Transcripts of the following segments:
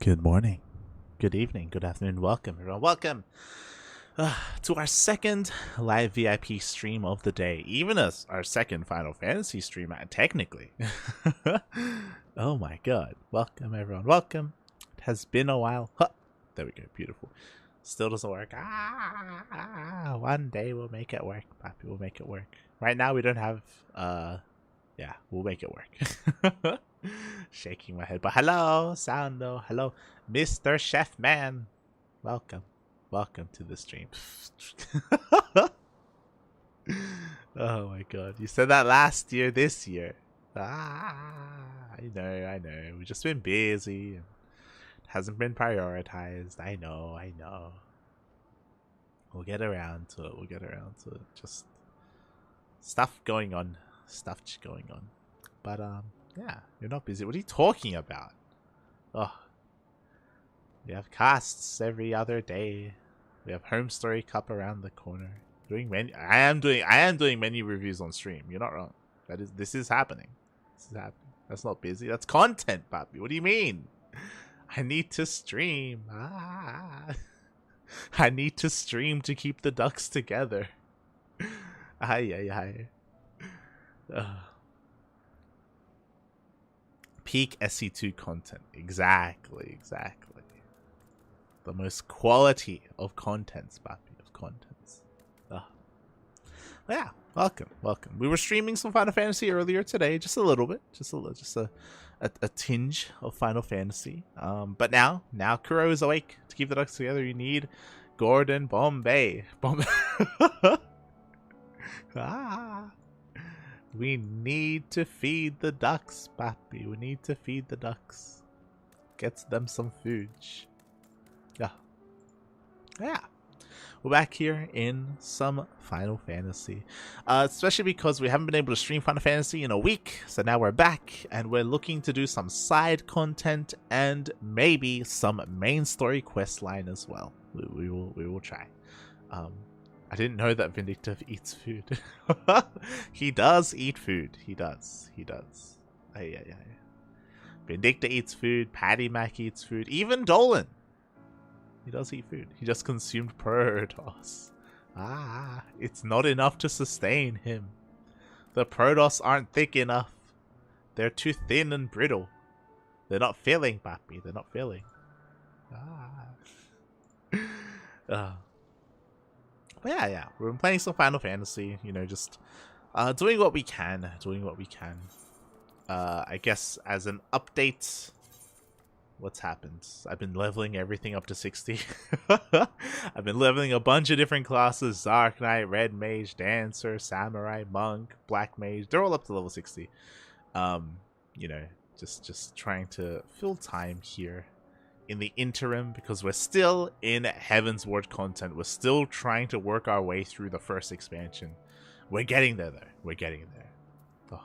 Good morning, good evening, good afternoon. Welcome, everyone. Welcome to our second live VIP stream of the day. Even as our second Final Fantasy stream, technically. Oh my god. Welcome, everyone. Welcome. It has been a while. Huh. There we go. Beautiful. Still doesn't work. One day we'll make it work, Pappy. We'll make it work. Right now we don't have, yeah, we'll make it work. Shaking my head. But hello, Soundo. Hello, Mr. Chef Man. Welcome. Welcome to the stream. Oh my god. You said that last year, this year. I know. We've just been busy. And it hasn't been prioritized. I know. We'll get around to it. Just stuff going on. But, yeah, you're not busy. What are you talking about? Oh, we have casts every other day. We have Home Story Cup around the corner. I am doing menu reviews on stream. You're not wrong. This is happening. That's not busy. That's content, Papi. What do you mean? I need to stream. I need to stream to keep the ducks together. Ay. Peak SC2 content. Exactly. The most quality of contents, Papi, of contents. Yeah, welcome. We were streaming some Final Fantasy earlier today, just a little bit, just a tinge of Final Fantasy. But now Kuro is awake. To keep the ducks together, you need Gordon Bombay. We need to feed the ducks, Papi. We need to feed the ducks. Get them some food. Yeah. We're back here in some Final Fantasy. Especially because we haven't been able to stream Final Fantasy in a week. So now we're back and we're looking to do some side content and maybe some main story quest line as well. We will try. I didn't know that Vindictive eats food. He does eat food. He does. Ay. Vindicta eats food. Patty Mac eats food. Even Dolan. He does eat food. He just consumed Protoss. It's not enough to sustain him. The Protoss aren't thick enough. They're too thin and brittle. They're not filling, Papi. They're not filling. But yeah, we've been playing some Final Fantasy, just doing what we can. I guess as an update, what's happened? I've been leveling everything up to 60. I've been leveling a bunch of different classes: Dark Knight, Red Mage, Dancer, Samurai, Monk, Black Mage. They're all up to level 60. Just trying to fill time here in the interim, because we're still in Heaven's Ward content. We're still trying to work our way through the first expansion. We're getting there, though. We're getting there. Oh.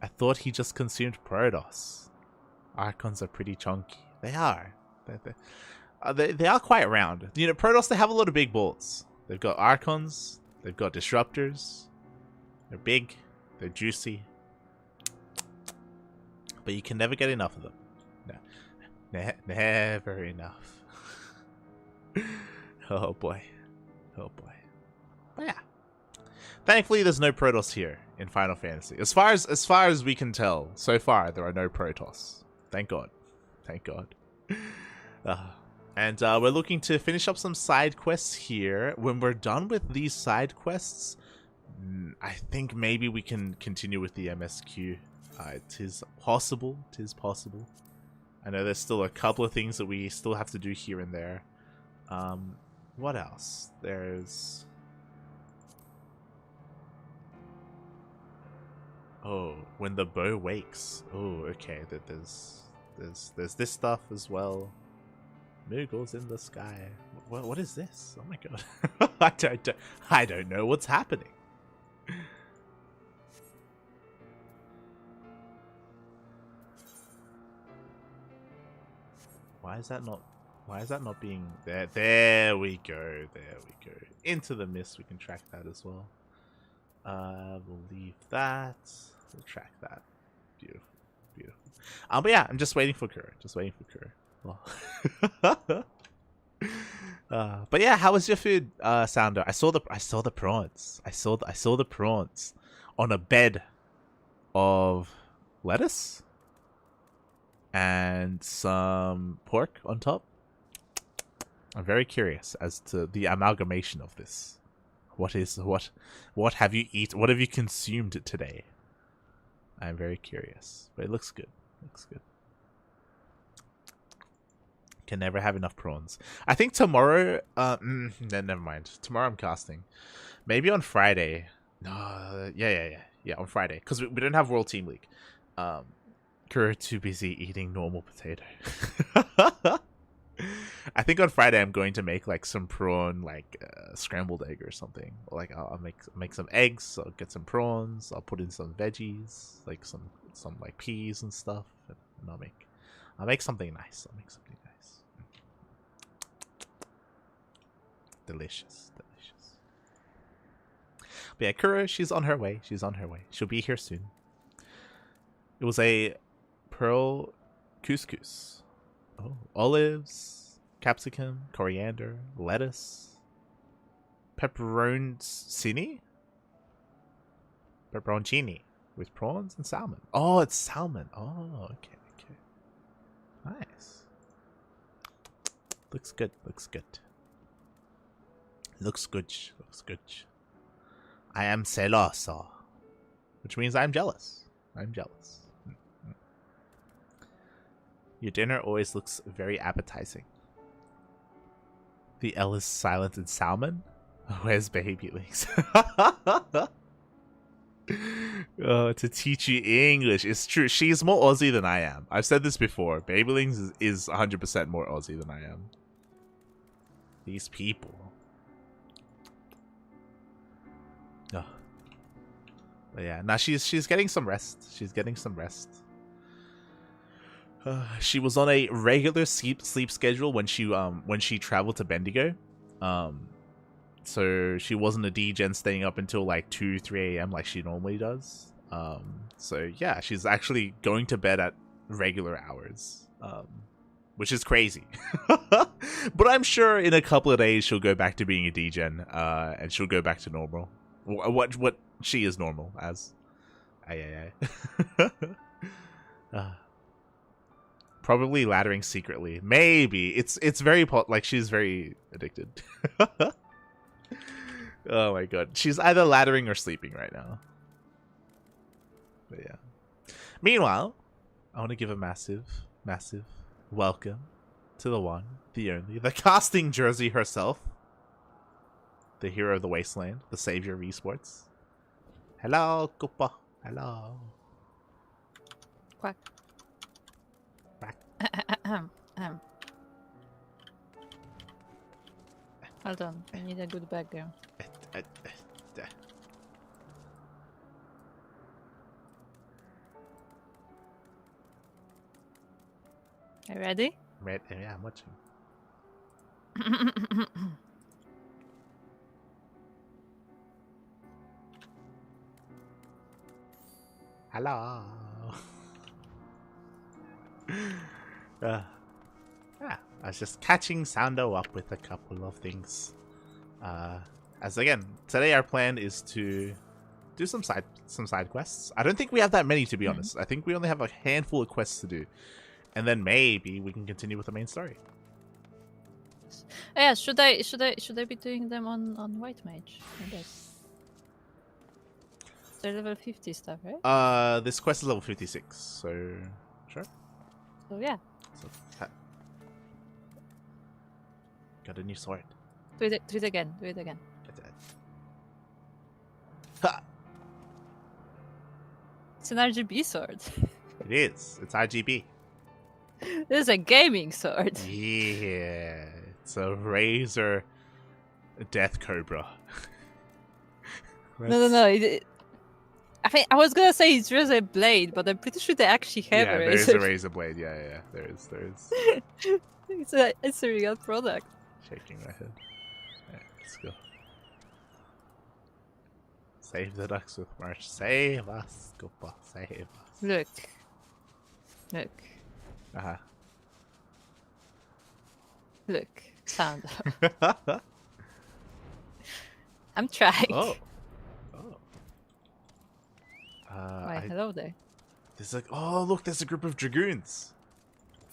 I thought he just consumed Protoss. Archons are pretty chunky. They are. They are quite round. Protoss, they have a lot of big balls. They've got Archons. They've got Disruptors. They're big. They're juicy. But you can never get enough of them. Never enough. Oh boy. But yeah. Thankfully, there's no Protoss here in Final Fantasy. As far as we can tell, so far there are no Protoss. Thank God. And we're looking to finish up some side quests here. When we're done with these side quests, I think maybe we can continue with the MSQ. It is possible. I know there's still a couple of things that we still have to do here and there. What else? There's... Oh, when the bow wakes. Oh, okay. There's this stuff as well. Moogles in the sky. What is this? Oh my god. I don't know what's happening. Why is that not being there? There we go. Into the mist, we can track that as well. We'll leave that. We'll track that. Beautiful. beautiful. But yeah, I'm just waiting for Kuro. Just waiting for Kuro. Well. But yeah, how was your food, Sounder? I saw the prawns. I saw the prawns on a bed of lettuce and some pork on top. I'm very curious as to the amalgamation of this. What have you eaten? What have you consumed today? I'm very curious, but it looks good. Looks good. Can never have enough prawns. I think tomorrow. Never mind. Tomorrow I'm casting. Maybe on Friday. No, yeah. On Friday, because we don't have World Team League. Kuro too busy eating normal potato. I think on Friday I'm going to make like some prawn, like scrambled egg or something. Like I'll make some eggs. I'll get some prawns. I'll put in some veggies, like some like peas and stuff, and I'll make something nice. I'll make something nice. Delicious. But yeah, Kuro, she's on her way. She'll be here soon. It was a pearl couscous. Oh, olives, capsicum, coriander, lettuce, pepperoncini with prawns and salmon. Oh, it's salmon. Oh, okay. Nice. Looks good. I am celoso, which means I'm jealous. Your dinner always looks very appetizing. The L is silent in salmon? Where's baby-lings? Oh, to teach you English. It's true. She's more Aussie than I am. I've said this before. Baby-lings is 100% more Aussie than I am. These people. Oh. But yeah, now she's getting some rest. She was on a regular sleep schedule when she traveled to Bendigo. So she wasn't a degen staying up until like 2-3 a.m. like she normally does. So yeah, she's actually going to bed at regular hours. Which is crazy. But I'm sure in a couple of days she'll go back to being a degen, and she'll go back to normal. What she is normal as. Probably laddering secretly. Maybe it's very like she's very addicted. Oh my god, she's either laddering or sleeping right now. But yeah. Meanwhile, I want to give a massive welcome to the one, the only, the casting Jersey herself, the hero of the wasteland, the savior of esports. Hello, Koopa. Hello. Quack. Hold on, I need a good background. Are you ready? Yeah, I'm watching. Hello. Yeah, I was just catching Sando up with a couple of things. As again, today our plan is to do some side quests. I don't think we have that many, to be honest. I think we only have a handful of quests to do, and then maybe we can continue with the main story. Yeah, should I be doing them on White Mage? I guess. They're level 50 stuff, right? This quest is level 56, so sure. So yeah. So, got a new sword. Do it again. Ha! It's an RGB sword. It is. It's RGB. This is a gaming sword. Yeah, it's a Razor Death Cobra. No. I was gonna say it's Razor Blade, but I'm pretty sure they actually have a there is Razor. a Razor Blade. Yeah, there is. It's a real product. Shaking my head. Alright, let's go. Save the ducks with March. Save us, Koopa. Save us. Look. Look. Uh Look. Sound. huh. I'm trying. Oh. Oh. Why, I hello there. there's like, oh look, there's a group of dragoons.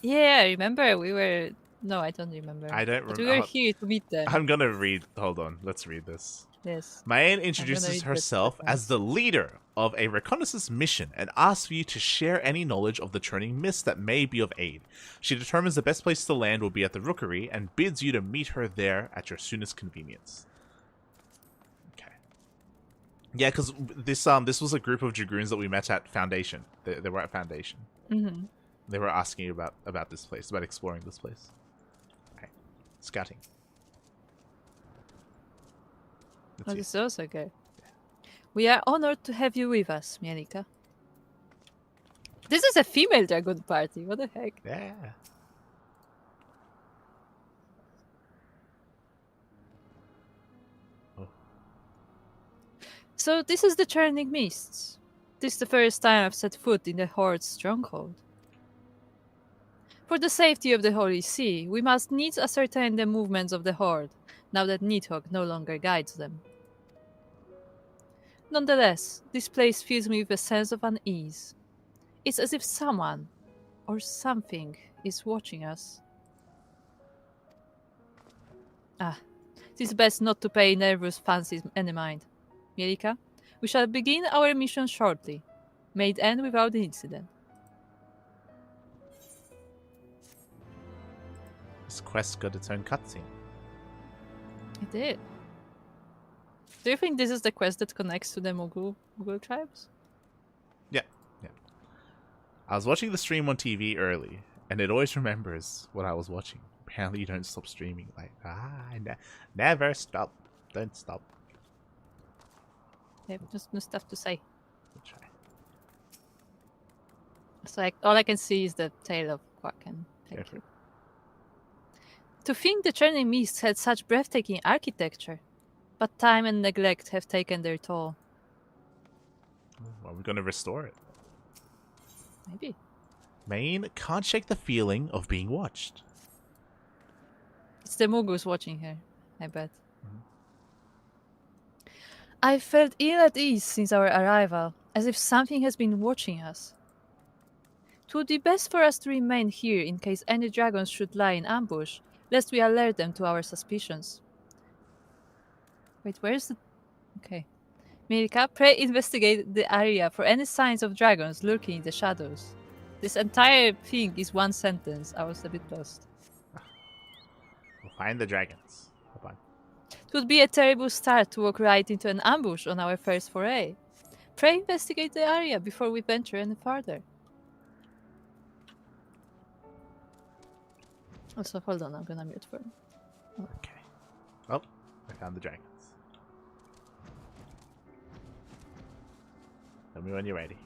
Yeah, remember we were... No, I don't remember. I don't But we were remember. here to meet them. I'm gonna read. Hold on, let's read this. Yes. Mayan I'm gonna introduces read the herself as sentence. the leader of a reconnaissance mission and asks you to share any knowledge of the turning mist that may be of aid. She determines the best place to land will be at the rookery and bids you to meet her there at your soonest convenience. Okay. Yeah, because this was a group of dragoons that we met at Foundation. They were at Foundation. Mm-hmm. They were asking you about this place, about exploring this place. Okay. Scouting. Oh, Let's this see. is also good. We are honored to have you with us, Mielika. This is a female dragon party. What the heck? Yeah. Oh. So this is the Churning Mists. This is the first time I've set foot in the Horde's stronghold. For the safety of the Holy See, we must needs ascertain the movements of the Horde, now that Nidhogg no longer guides them. Nonetheless, this place fills me with a sense of unease. It's as if someone, or something, is watching us. It is best not to pay nervous fancies any mind. Mielika, we shall begin our mission shortly. May it end without incident. This quest got its own cutscene. It did. Do you think this is the quest that connects to the Mughal tribes? Yeah, yeah. I was watching the stream on TV early, and it always remembers what I was watching. Apparently, you don't stop streaming. Like, never stop. Don't stop. They have just no stuff to say. We'll try. So all I can see is the tail of Quacken. Thank Careful. you. To think the Churning Mists had such breathtaking architecture, but time and neglect have taken their toll. Well, we're gonna restore it. Maybe. Maine can't shake the feeling of being watched. It's the Mughals watching her, I bet. Mhm. I felt ill at ease since our arrival, as if something has been watching us. It would be best for us to remain here in case any dragons should lie in ambush, lest we alert them to our suspicions. Wait, where's the... Okay. Mirka, pray investigate the area for any signs of dragons lurking in the shadows. This entire thing is one sentence. I was a bit lost. We'll find the dragons. Hold on. It would be a terrible start to walk right into an ambush on our first foray. Pray investigate the area before we venture any farther. Also, hold on, I'm gonna mute for him. Okay. Oh, I found the dragons. Tell me when you're ready.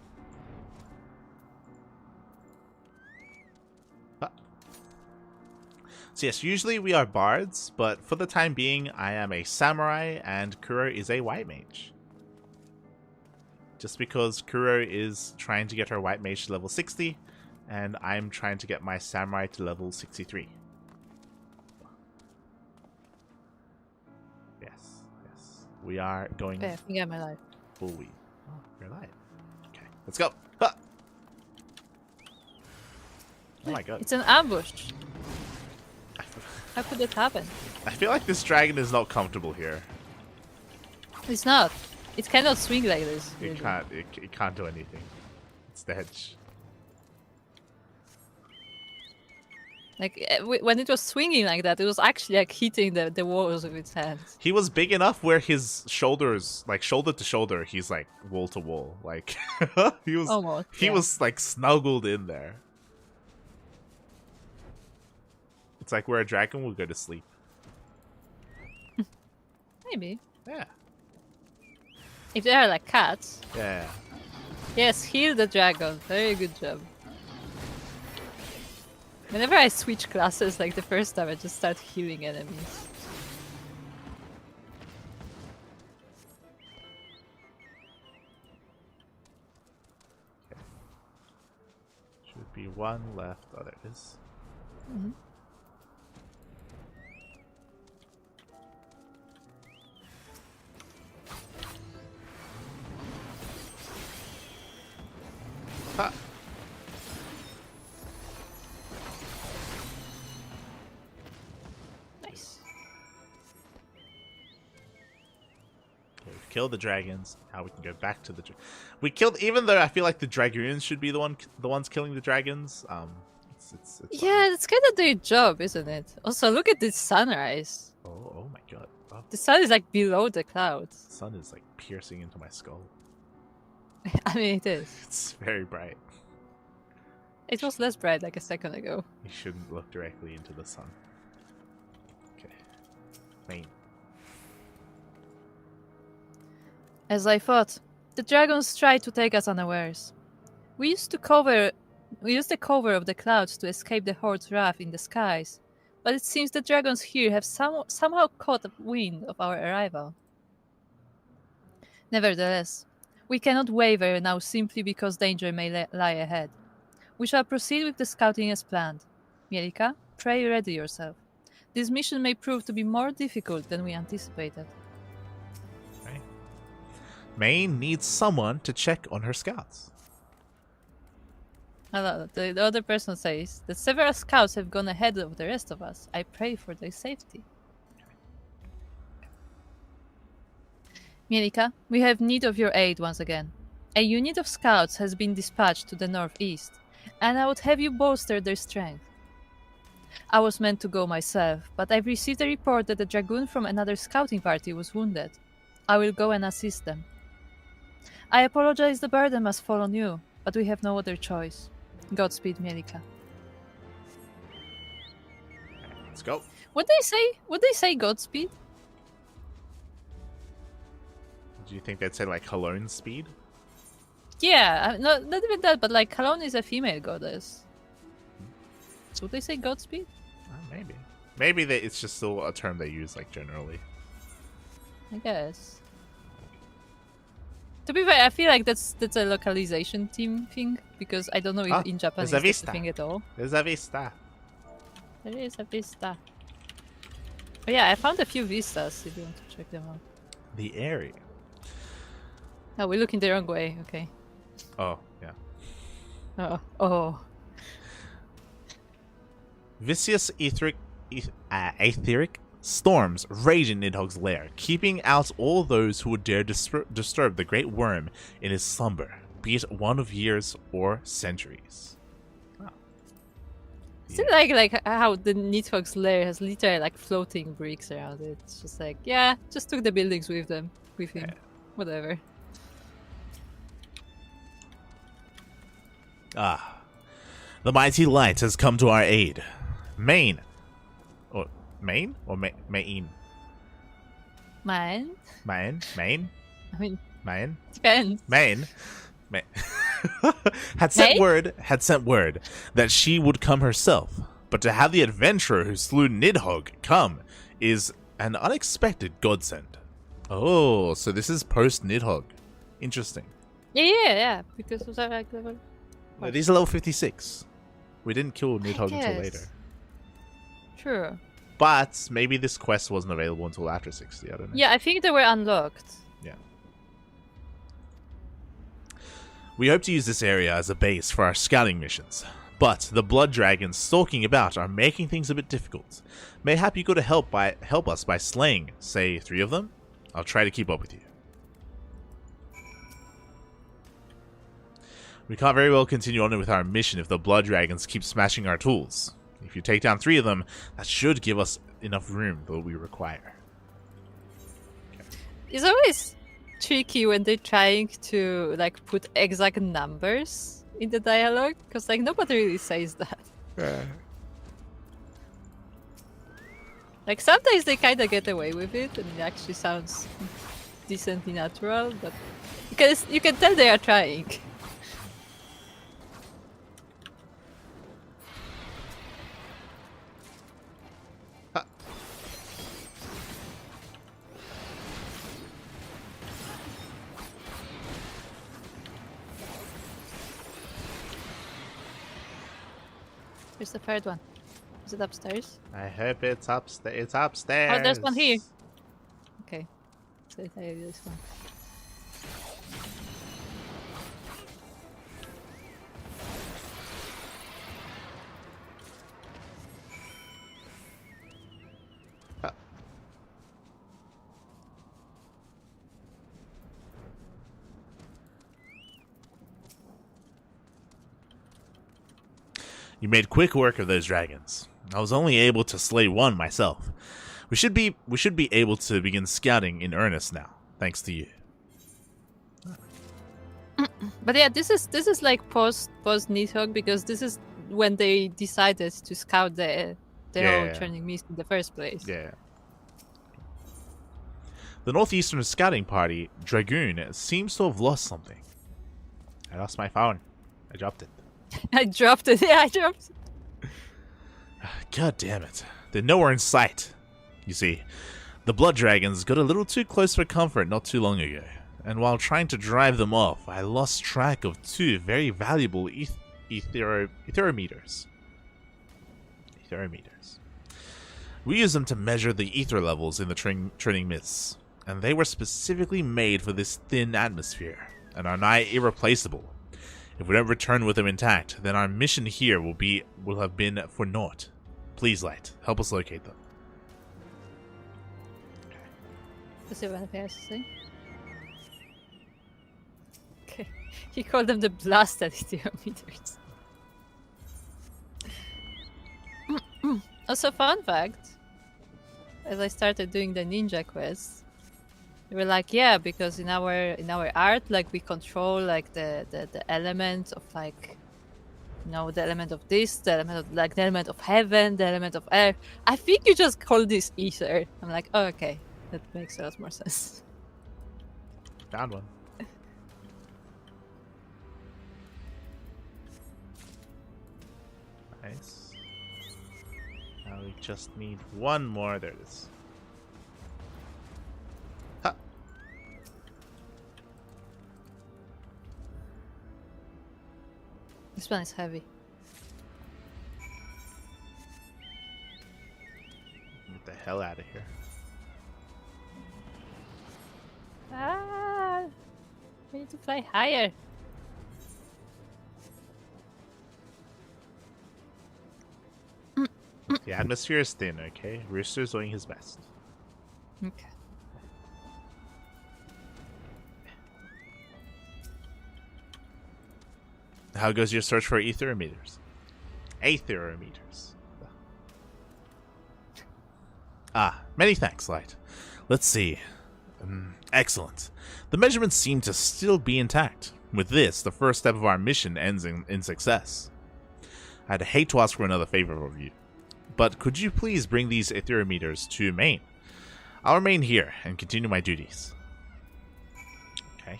Ah. So yes, usually we are bards, but for the time being, I am a samurai and Kuro is a white mage. Just because Kuro is trying to get her white mage to level 60, and I'm trying to get my samurai to level 63. Yes. We are going Okay, I think I'm alive. full weed. Oh, you're alive. Okay, let's go. Ah! Oh my god. It's an ambush. How could it happen? I feel like this dragon is not comfortable here. It's not. It cannot swing like this. It really. can't. It can't do anything. It's dead. Like when it was swinging like that, it was actually like hitting the walls with its hands. He was big enough where his shoulders, like shoulder to shoulder, he's like wall to wall. Like he was. Almost. He yeah. was like snuggled in there. It's like where a dragon will go to sleep. Maybe. Yeah. If they are like cats. Yeah. Yes, heal the dragon. Very good job. Whenever I switch classes, like the first time, I just start healing enemies. Should be be one left. Oh, there it is. Mhm. Ha! Nice. Okay, we've killed the dragons. Now we can go back to the. We killed, even though I feel like the dragoons should be the ones killing the dragons. It's fine. Yeah, it's kind of their job, isn't it? Also, look at this sunrise. Oh my god! Oh, The sun is like below the clouds. the sun is like piercing into my skull. I mean, it is. It's very bright. It was less bright like a second ago. You shouldn't look directly into the sun. Okay. Main. As I thought, the dragons tried to take us unawares. We used the cover of the clouds to escape the horde's wrath in the skies, but it seems the dragons here have somehow caught wind of our arrival. Nevertheless, we cannot waver now simply because danger may lie ahead. We shall proceed with the scouting as planned. Mielika, pray ready yourself. This mission may prove to be more difficult than we anticipated. Okay. Main needs someone to check on her scouts. The other person says that several scouts have gone ahead of the rest of us. I pray for their safety. Mielika, we have need of your aid once again. A unit of scouts has been dispatched to the northeast, and I would have you bolster their strength. I was meant to go myself, but I've received a report that a dragoon from another scouting party was wounded. I will go and assist them. I apologize the burden must fall on you, but we have no other choice. Godspeed, Mielika. Let's go. What they say? Would they say Godspeed? Do you think they'd say like Cologne speed? Yeah, not even that, but like Kalon is a female goddess. So would they say Godspeed? Maybe. Maybe it's just still a term they use like generally. I guess. To be fair, I feel like that's a localization team thing because I don't know if in Japan there's a it's vista. a thing at all. There's a vista. There is a vista. But yeah, I found a few vistas if you want to check them out. The area. Oh, we're looking the wrong way. Okay. Oh, yeah. Oh. Vicious etheric storms rage in Nidhogg's lair, keeping out all those who would dare disturb the great worm in his slumber, be it one of years or centuries. Oh. Is it like how the Nidhogg's lair has literally like floating bricks around it? It's just like, yeah, just took the buildings with him. Yeah. Whatever. Ah. The mighty light has come to our aid. Main. Or Main? Or Main? Mine? Main? Main? I mean, Main? depends. Main? had sent word that she would come herself, but to have the adventurer who slew Nidhogg come is an unexpected godsend. Oh, so this is post Nidhogg. Interesting. Yeah. Because was that like level? No, these are level 56. We didn't kill Nidhogg until later. True. But maybe this quest wasn't available until after 60. I don't know. Yeah, I think they were unlocked. Yeah. We hope to use this area as a base for our scouting missions, but the blood dragons stalking about are making things a bit difficult. Mayhap you could help us by slaying, say, 3 of them? I'll try to keep up with you. We can't very well continue on with our mission if the blood dragons keep smashing our tools. If you take down 3 of them, that should give us enough room that we require. Okay. It's always tricky when they're trying to like put exact numbers in the dialogue because like nobody really says that. Like sometimes they kind of get away with it and it actually sounds decently natural, but because you can tell they are trying. Here's the third one. Is it upstairs? I hope it's upstairs. It's Oh, upstairs. there's one here. Okay. So I have this one. You made quick work of those dragons. I was only able to slay one myself. We should be able to begin scouting in earnest now, thanks to you. But yeah, this is like post Nidhogg, because this is when they decided to scout the whole Turning Mist in the first place. Yeah. The Northeastern Scouting Party, Dragoon, seems to have lost something. I lost my phone. I dropped it. I dropped it. Yeah, I dropped it. God damn it. They're nowhere in sight. You see, the blood dragons got a little too close for comfort not too long ago, and while trying to drive them off, I lost track of two very valuable etherometers. We use them to measure the ether levels in the turning mists, and they were specifically made for this thin atmosphere, and are nigh irreplaceable. If we don't return with them intact, then our mission here will have been for naught. Please, Light, help us locate them. Let's see what anything else to say. Okay. He called them the blasted etherometers. Also, fun fact. As I started doing the ninja quests, they were like, yeah, because in our art, like, we control like the element of, like, you know, the element of this, the element of, like, the element of heaven, the element of earth. I think you just call this ether. I'm like, oh, okay, that makes a lot more sense. Found one. Nice. Now we just need one more. There it is. Ha. This one is heavy. Get the hell out of here. Ah, we need to fly higher. The atmosphere is thin, okay? Rooster's doing his best. Okay. How goes your search for etherometers? Aetherometers. Ah, many thanks, Light. Let's see. Excellent. The measurements seem to still be intact. With this, the first step of our mission ends in success. I'd hate to ask for another favor of you, but could you please bring these etherometers to Maine? I'll remain here and continue my duties. Okay.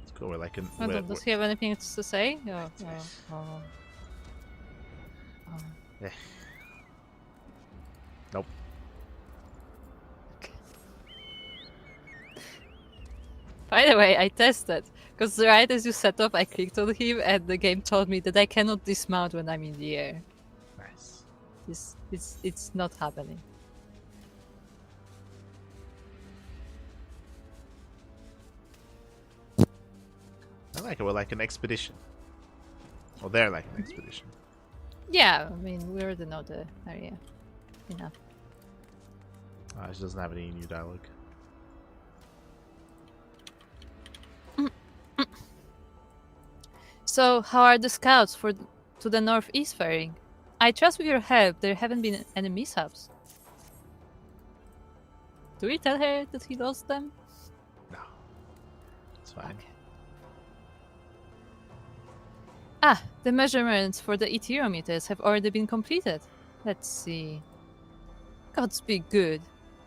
Let's go where like an... Does he have anything to say? Eh. Nope. Okay. By the way, I tested, because right as you set up, I clicked on him, and the game told me that I cannot dismount when I'm in the air. Nice. It's not happening. I like it. We're like an expedition. Well, they're like an expedition. Yeah, I mean, we already know the area enough. She doesn't have any new dialogue. So, how are the scouts to the northeast faring? I trust with your help there haven't been any mishaps. Do we tell her that he lost them? No. It's fine. Okay. Ah, the measurements for the etherometers have already been completed. Let's see. Gods be good.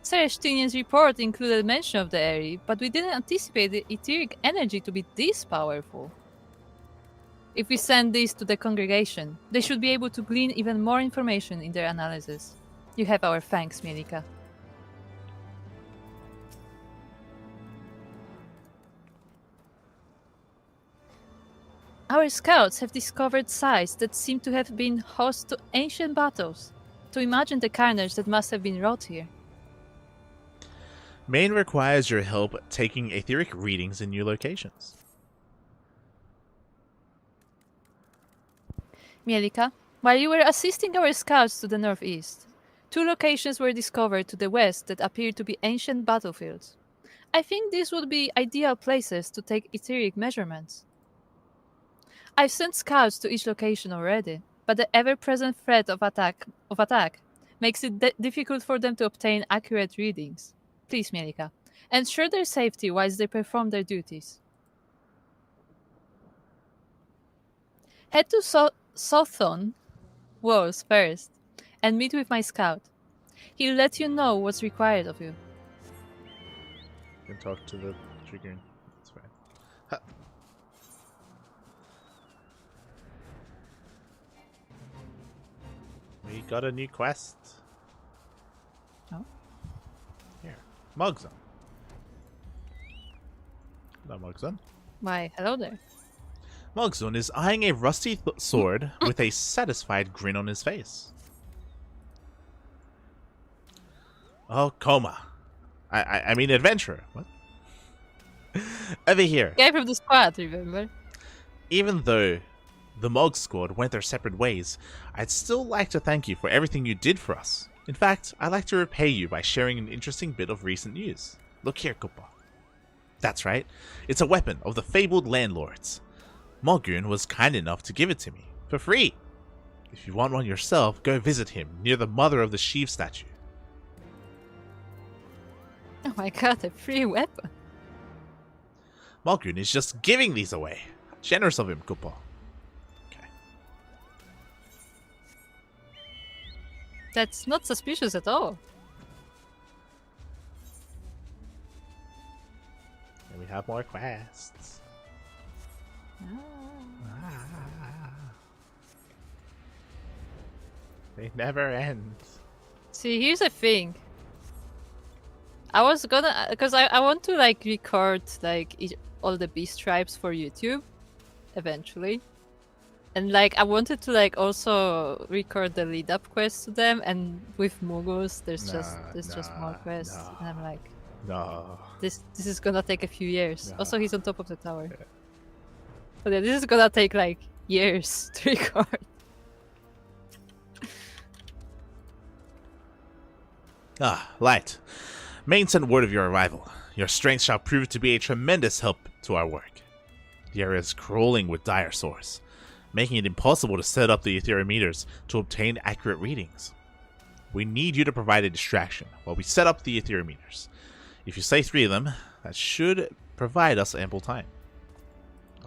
Serestinian's report included mention of the area, but we didn't anticipate the etheric energy to be this powerful. If we send this to the congregation, they should be able to glean even more information in their analysis. You have our thanks, Mielika. Our scouts have discovered sites that seem to have been host to ancient battles. To imagine the carnage that must have been wrought here. Maine requires your help taking etheric readings in new locations. Mielika, while you were assisting our scouts to the northeast, 2 locations were discovered to the west that appear to be ancient battlefields. I think these would be ideal places to take etheric measurements. I've sent scouts to each location already, but the ever-present threat of attack makes it difficult for them to obtain accurate readings. Please, Mielika, ensure their safety whilst they perform their duties. Head to Southon Walls first, and meet with my scout. He'll let you know what's required of you. You can talk to the Dragoon. That's fine. Ha. We got a new quest. Oh? Here. Mugzum. Hello, Mugzum. Why, hello there. Mugzun is eyeing a rusty sword with a satisfied grin on his face. Oh, Koma. I mean adventurer. What? Over here. Guy from the squad, remember? Even though the Mog squad went their separate ways, I'd still like to thank you for everything you did for us. In fact, I'd like to repay you by sharing an interesting bit of recent news. Look here, Koopa. That's right. It's a weapon of the fabled landlords. Mogun was kind enough to give it to me, for free. If you want one yourself, go visit him near the Mother of the Sheev statue. Oh my god, a free weapon. Mogun is just giving these away. Generous of him, Koopa. Okay. That's not suspicious at all. And we have more quests. They never end. See, here's the thing. I was gonna, because I want to like record like all the beast tribes for YouTube, eventually, and like I wanted to like also record the lead up quests to them, and with Mughals there's just more quests, and I'm like, No. this is gonna take a few years. No. Also, he's on top of the tower. Yeah. But yeah, this is gonna take like years to record. Ah, Light. Main sent word of your arrival. Your strength shall prove to be a tremendous help to our work. The area is crawling with dire sores, making it impossible to set up the etherometers to obtain accurate readings. We need you to provide a distraction while we set up the etherometers. If you say 3 of them, that should provide us ample time.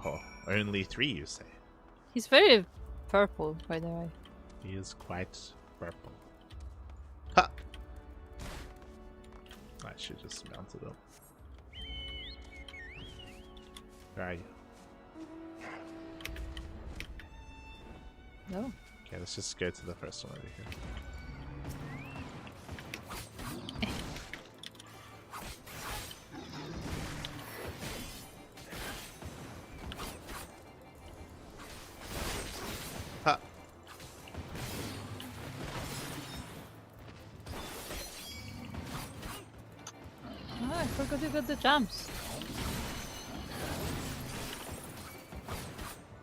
Oh, only 3, you say? He's very purple, by the way. He is quite purple. Ha! I should just mount it up. Where are you? No. Okay, let's just go to the first one over here. Ha! Oh, I forgot you got the jumps.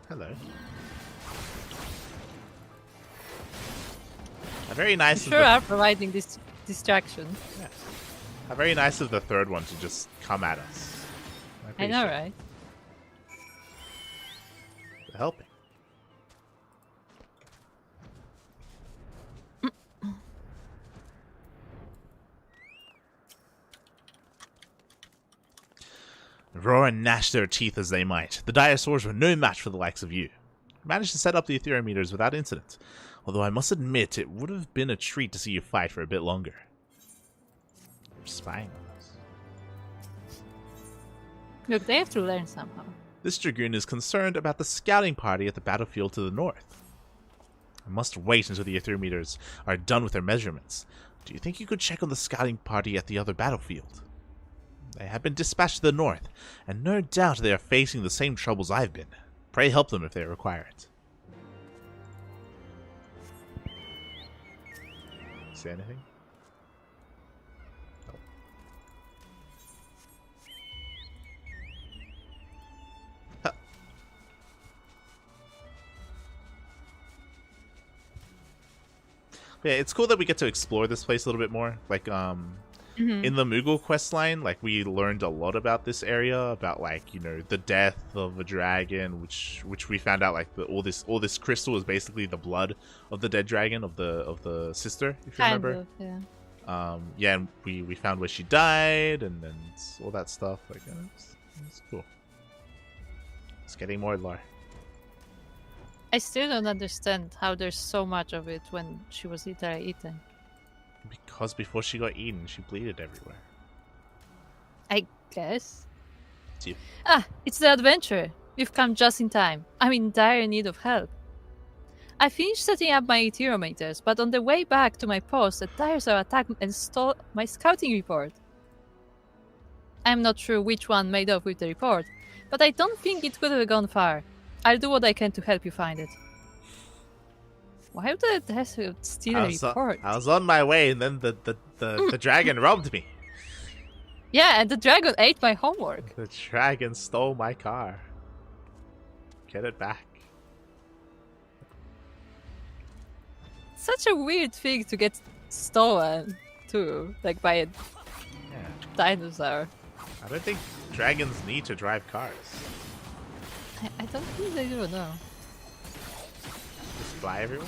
Hello. Very nice. You sure are providing this distraction. Yeah. Very nice of the third one to just come at us. I know, right? For helping. Roar and gnash their teeth as they might, the dinosaurs were no match for the likes of you. I managed to set up the etherometers without incident, although I must admit it would have been a treat to see you fight for a bit longer. You're spying on us. Look, they have to learn somehow. This Dragoon is concerned about the scouting party at the battlefield to the north. I must wait until the etherometers are done with their measurements. Do you think you could check on the scouting party at the other battlefield? They have been dispatched to the north, and no doubt they are facing the same troubles I've been. Pray help them if they require it. See anything? No. Huh. Yeah, it's cool that we get to explore this place a little bit more. Like, in the Moogle quest line, like, we learned a lot about this area, about, like, you know, the death of a dragon, which we found out, like, all this crystal is basically the blood of the dead dragon, of the sister, if you Kind remember. of, yeah. Yeah, and we found where she died, and all that stuff. Like, it's cool. It's getting more lore. I still don't understand how there's so much of it when she was literally eaten. Because before she got eaten, she bleeded everywhere. I guess. It's you. Ah, it's the adventure. You've come just in time. I'm in dire need of help. I finished setting up my iterometers, but on the way back to my post, a dinosaur attacked and stole my scouting report. I'm not sure which one made off with the report, but I don't think it could have gone far. I'll do what I can to help you find it. Why would the dinosaur steal a report? I was on my way, and then the dragon robbed me. Yeah, and the dragon ate my homework. The dragon stole my car. Get it back. Such a weird thing to get stolen, too, like by a dinosaur. I don't think dragons need to drive cars. I don't think they do, no. Just fly everywhere?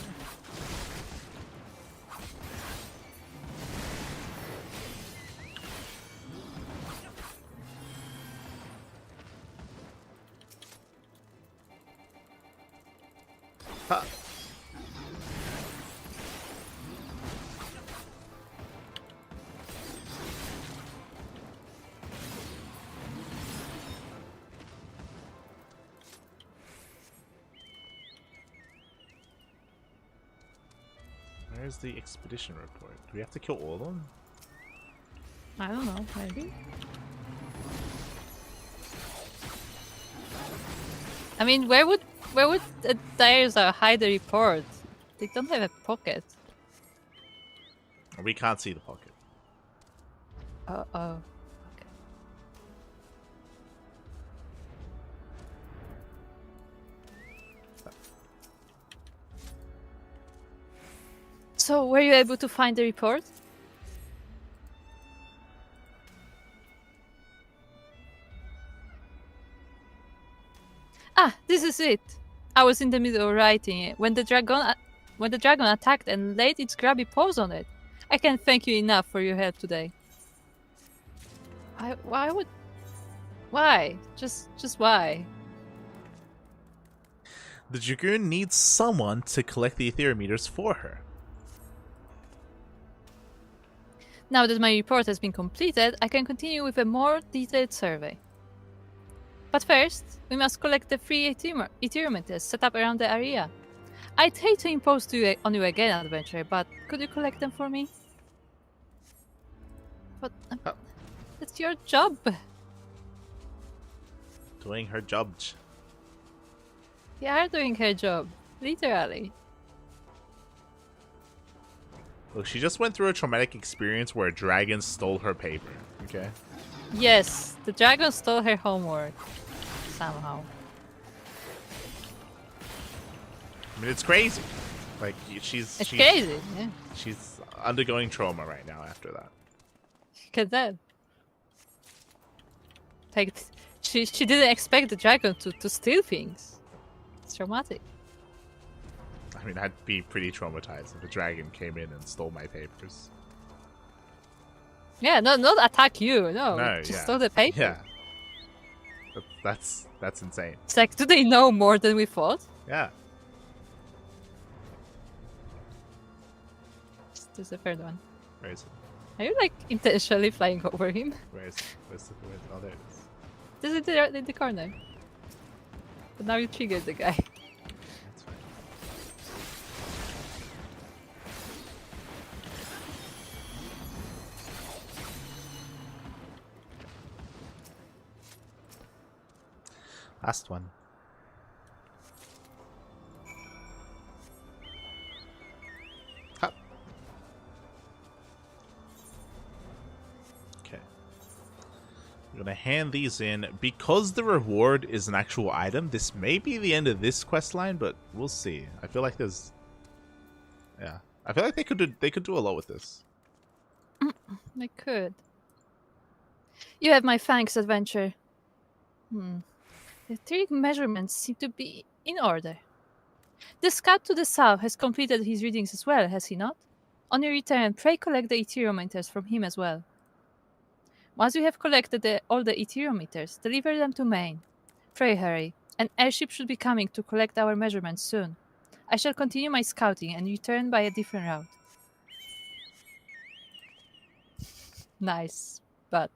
Huh. Where's the expedition report? Do we have to kill all of them? I don't know, maybe. I mean, where would a dinosaur hide the report? They don't have a pocket. We can't see the pocket. Oh. Okay. So, were you able to find the report? Ah, this is it. I was in the middle of writing it when the dragon attacked and laid its grabby paws on it. I can't thank you enough for your help today. Why? Just why? The Dragoon needs someone to collect the etherometers for her. Now that my report has been completed, I can continue with a more detailed survey. But first, we must collect the free etherometers set up around the area. I'd hate to impose on you again, adventurer, but could you collect them for me? But it's your job. Doing her job. You are doing her job, literally. Look, she just went through a traumatic experience where a dragon stole her paper, okay? Yes, the dragon stole her homework. Somehow. I mean, it's crazy. Like, she's Crazy, yeah. She's undergoing trauma right now after that. Look at that. Like, she didn't expect the dragon to steal things. It's traumatic. I mean, I'd be pretty traumatized if a dragon came in and stole my papers. Yeah, no, not attack you. No, No, just yeah. stole the paper. Yeah. That's insane. It's like, do they know more than we thought? Yeah. There's the third one. Where is it? Are you like intentionally flying over him? Where's oh, there it is. This is in the corner. But now you triggered the guy. That's fine. Last one. I'm gonna hand these in. Because the reward is an actual item, this may be the end of this quest line, but we'll see. I feel like there's... Yeah. I feel like they could do a lot with this. I could. You have my thanks, adventure. The etheric measurements seem to be in order. The scout to the south has completed his readings as well, has he not? On your return, pray collect the etherometers from him as well. Once you have collected all the etherometers, deliver them to Maine. Pray hurry. An airship should be coming to collect our measurements soon. I shall continue my scouting and return by a different route. Nice, but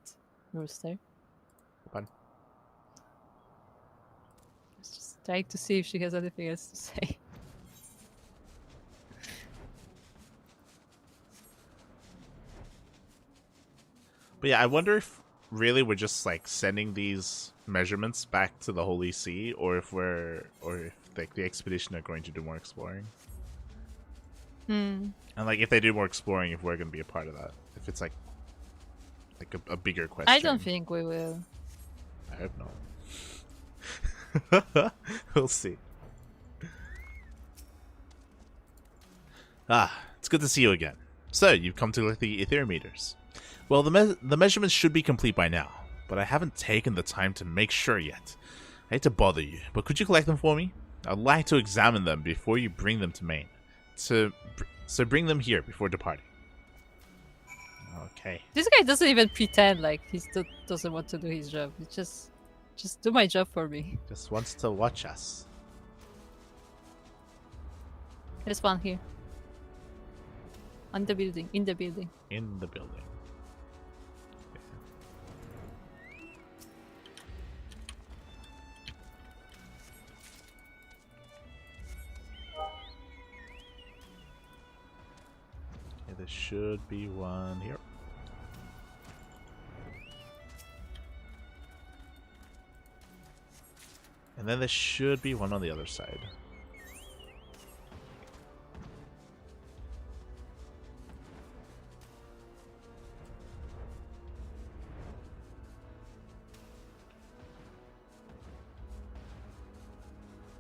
Rooster. Fun. I was just trying to see if she has anything else to say. But yeah, I wonder if really we're just like sending these measurements back to the Holy See, or if like the expedition are going to do more exploring. And like if they do more exploring, if we're going to be a part of that, if it's like a bigger question. I don't think we will. I hope not. We'll see. It's good to see you again. So you've come to collect the etherometers. Well, the measurements should be complete by now, but I haven't taken the time to make sure yet. I hate to bother you, but could you collect them for me? I'd like to examine them before you bring them to Maine. So bring them here before departing. Okay. This guy doesn't even pretend like he doesn't want to do his job. He just do my job for me. Just wants to watch us. There's one here. On the building. In the building. In the building. Okay, there should be one here. And then there should be one on the other side.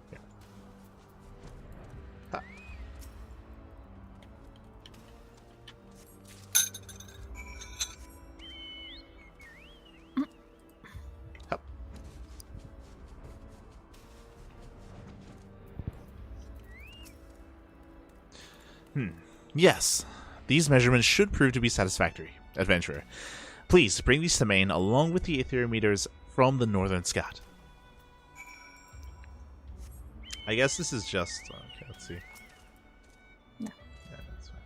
Here. Ah. Hup. Yes, these measurements should prove to be satisfactory, adventurer. Please bring these to Maine along with the etherometers from the Northern Scout. I guess this is just... Okay, let's see. No. Yeah, that's fine.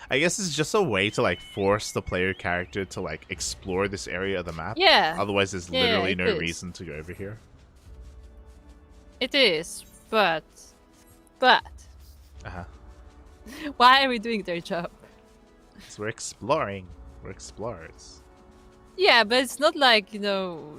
I guess it's just a way to like force the player character to like explore this area of the map. Yeah. Otherwise, there's Yeah, literally it no is. reason to go over here. It is, but Uh-huh. why are we doing their job? So we're exploring. We're explorers. Yeah, but it's not like,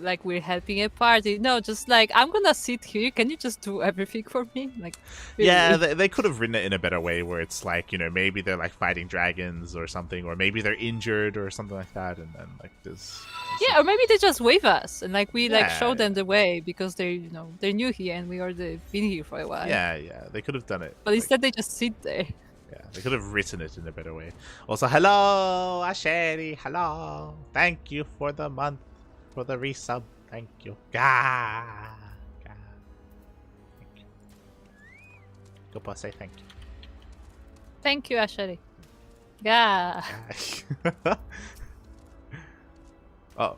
like we're helping a party. No, just like, I'm gonna sit here. Can you just do everything for me? Like, really? Yeah, they could have written it in a better way where it's like, maybe they're like fighting dragons or something, or maybe they're injured or something like that, and then like this. Yeah, or maybe they just wave us and like we like Yeah. show them the way because they're they're new here and we already been here for a while. Yeah, they could have done it. But instead they just sit there. Yeah, they could have written it in a better way. Also, hello, Asheri, hello. Thank you for the month, for the resub. Thank you. Gah. Thank you. Go say thank you. Thank you, Ashari. Yeah. Oh.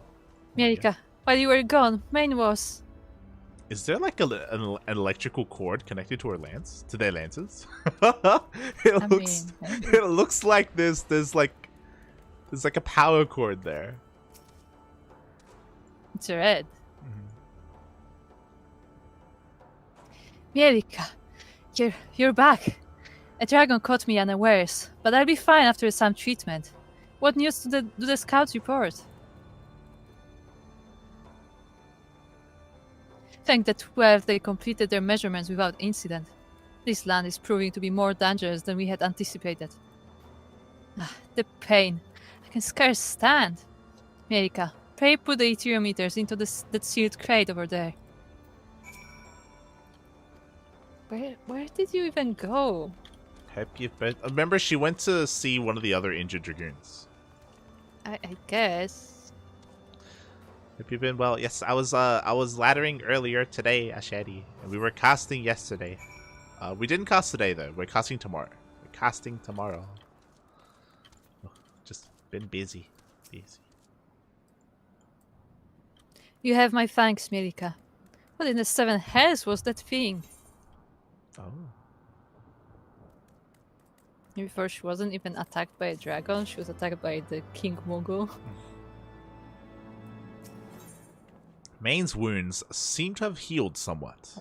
Mirika, while you were gone, Maine was. Is there like an electrical cord connected to our lance? To their lances? It looks like there's like a power cord there. It's red. Mirika, you're back. A dragon caught me unawares, but I'll be fine after some treatment. What news do the scouts report? Thank the 12 they completed their measurements without incident. This land is proving to be more dangerous than we had anticipated. The pain. I can scarce stand. Mirika, Pray put the etherometers into that sealed crate over there. Where did you even go? Remember, she went to see one of the other injured dragoons. I guess. Have you been well? Yes, I was laddering earlier today, Ashadi, and we were casting yesterday. We didn't cast today though. We're casting tomorrow. Just been busy. You have my thanks, Mirika. What in the seven hells was that thing? Oh. Before she wasn't even attacked by a dragon, she was attacked by the King Mogul. Main's wounds seem to have healed somewhat.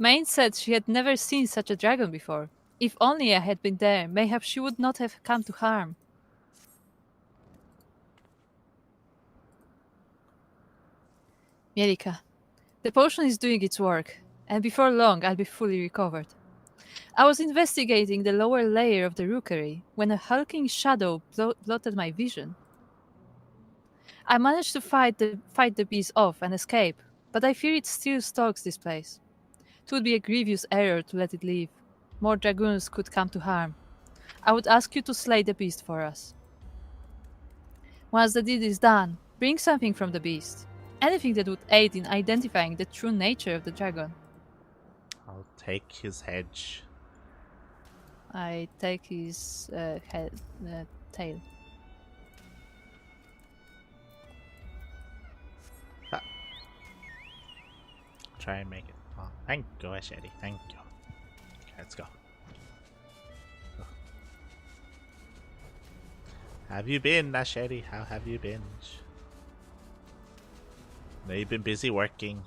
Main said she had never seen such a dragon before. If only I had been there, mayhap she would not have come to harm. Mirika, the potion is doing its work, and before long I'll be fully recovered. I was investigating the lower layer of the rookery when a hulking shadow blotted my vision. I managed to fight the beast off and escape, but I fear it still stalks this place. It would be a grievous error to let it leave. More dragoons could come to harm. I would ask you to slay the beast for us. Once the deed is done, bring something from the beast. Anything that would aid in identifying the true nature of the dragon. I'll take his hedge. I take his tail. Try and make it. Oh, thank you, Ashadi. Thank you. Okay, let's go. Have you been, Ashadi? How have you been? No, you've been busy working.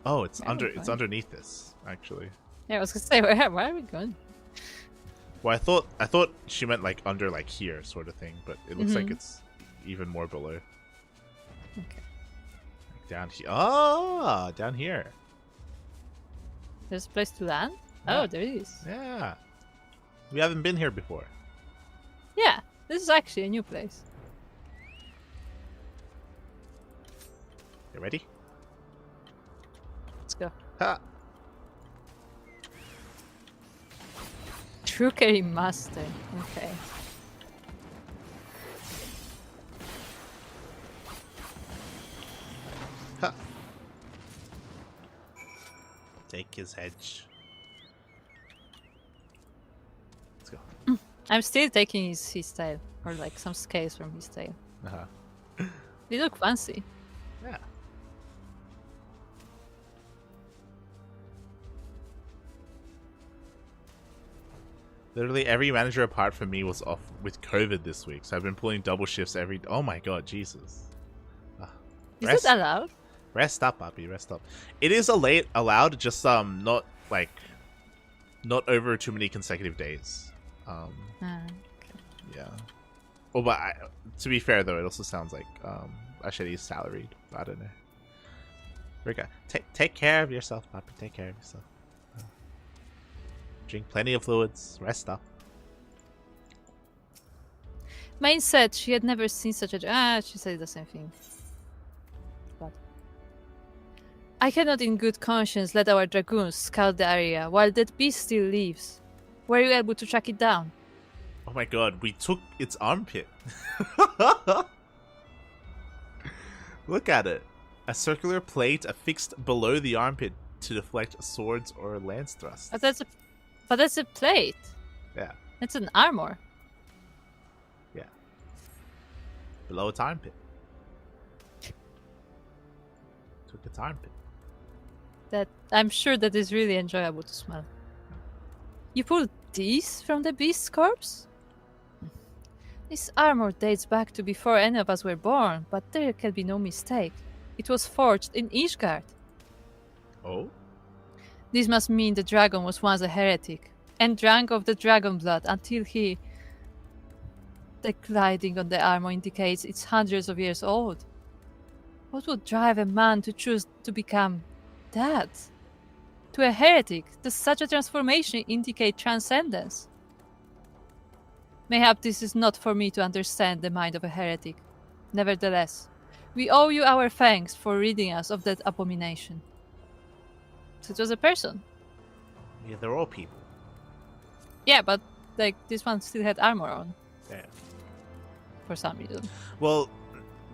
Oh, it's it's underneath this, actually. Yeah, I was gonna say, where are we going? Well, I thought she meant like under, like here, sort of thing, but it looks like it's even more below. Okay. Like down here. Oh, down here. There's a place to land? Yeah. Oh, there is. Yeah. We haven't been here before. Yeah, this is actually a new place. You ready? Let's go. Ha! Trickery Master. Okay. Ha! Take his hedge. Let's go. I'm still taking his tail. Or like some scales from his tail. Uh-huh. They look fancy. Yeah. Literally every manager apart from me was off with COVID this week, so I've been pulling double shifts every. Oh my god, Jesus! Is it allowed? Rest up, Papi. Rest up. It is allowed, just not not over too many consecutive days. Okay. Yeah. Well, but to be fair though, it also sounds like Ashadi is salaried. I don't know. Rika, take care of yourself, Papi. Take care of yourself. Drink plenty of fluids. Rest up. Main said she had never seen such a... she said the same thing. But I cannot in good conscience let our dragoons scout the area while that beast still lives. Were you able to track it down? Oh my god, we took its armpit. Look at it. A circular plate affixed below the armpit to deflect swords or lance thrusts. But that's a plate. Yeah. It's an armor. Yeah. Below its armpit. Took its armpit. That I'm sure that is really enjoyable to smell. You pulled these from the beast's corpse? This armor dates back to before any of us were born, but there can be no mistake. It was forged in Ishgard. Oh? This must mean the dragon was once a heretic, and drank of the dragon blood until he... The gliding on the armor indicates it's hundreds of years old. What would drive a man to choose to become that? To a heretic, does such a transformation indicate transcendence? Mayhap this is not for me to understand the mind of a heretic. Nevertheless, we owe you our thanks for ridding us of that abomination. So it was a person. Yeah, they're all people. Yeah, but like this one still had armor on Yeah. for some reason. Well,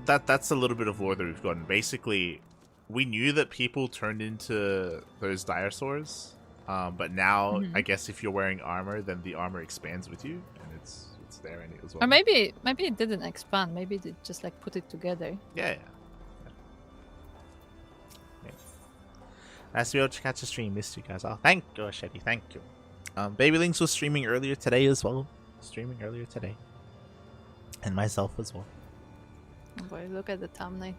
that's a little bit of lore that we've gotten. Basically, we knew that people turned into those dinosaurs, but now I guess if you're wearing armor, then the armor expands with you, and it's there in it as well. Or maybe it didn't expand. Maybe they just like put it together. Yeah. Nice to be able to catch a stream. Missed you guys. Oh, thank you, Shetty. Thank you. Baby Links was streaming earlier today as well. And myself as well. Oh boy, look at the thumbnail.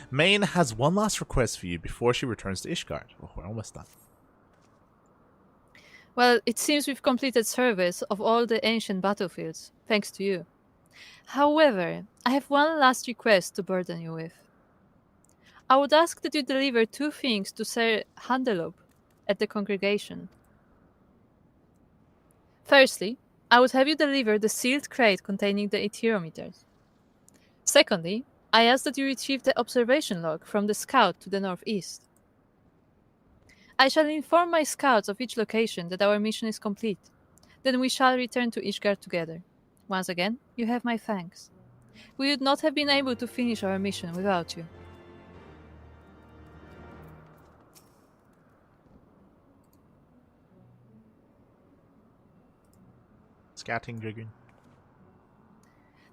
Maine has one last request for you before she returns to Ishgard. Oh, we're almost done. Well, it seems we've completed service of all the ancient battlefields, thanks to you. However, I have one last request to burden you with. I would ask that you deliver 2 things to Sir Handelob at the congregation. Firstly, I would have you deliver the sealed crate containing the aetherometers. Secondly, I ask that you retrieve the observation log from the scout to the northeast. I shall inform my scouts of each location that our mission is complete. Then we shall return to Ishgard together. Once again, you have my thanks. We would not have been able to finish our mission without you. Scouting Dragoon.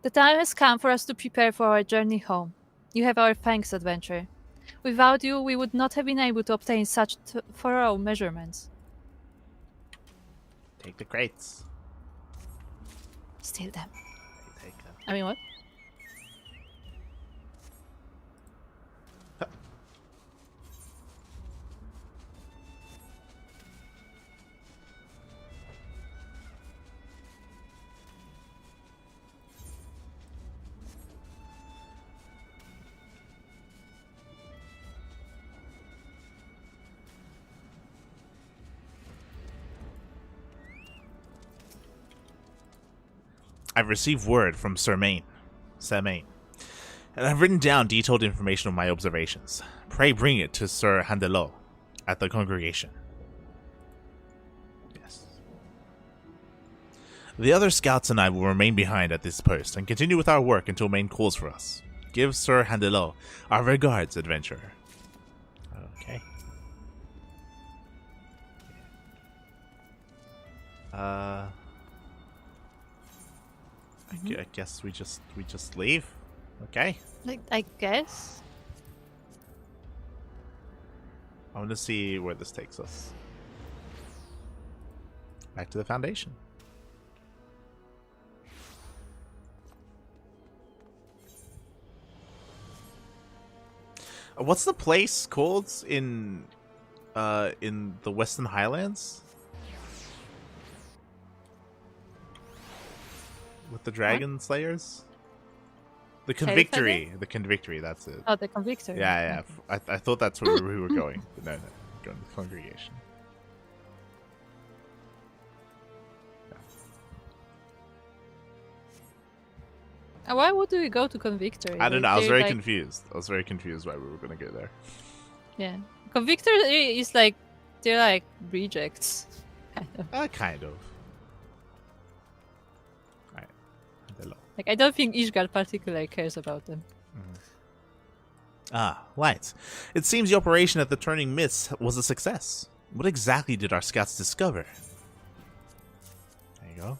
The time has come for us to prepare for our journey home. You have our thanks, adventurer. Without you, we would not have been able to obtain such thorough measurements. Take the crates. Steal them. Take them. I mean, what? I've received word from Sir Main, and I've written down detailed information of my observations. Pray bring it to Sir Handelot at the congregation. Yes. The other scouts and I will remain behind at this post and continue with our work until Main calls for us. Give Sir Handelot our regards, adventurer. Okay. I guess we just leave. Okay. Like, I guess. I want to see where this takes us. Back to the Foundation. What's the place called in the Western Highlands? With the Dragon Slayers? The Convictory. The Convictory, that's it. Oh, the Convictor. Yeah. Okay. I thought that's where we were going. But no. Going to the congregation. Why would we go to Convictor? I don't know. I was very confused. I was very confused why we were going to go there. Yeah. Convictor is like, they're like rejects. Kind of. Like, I don't think Ishgard particularly cares about them. Ah, right. It seems the operation at the Turning Mists was a success. What exactly did our scouts discover? There you go.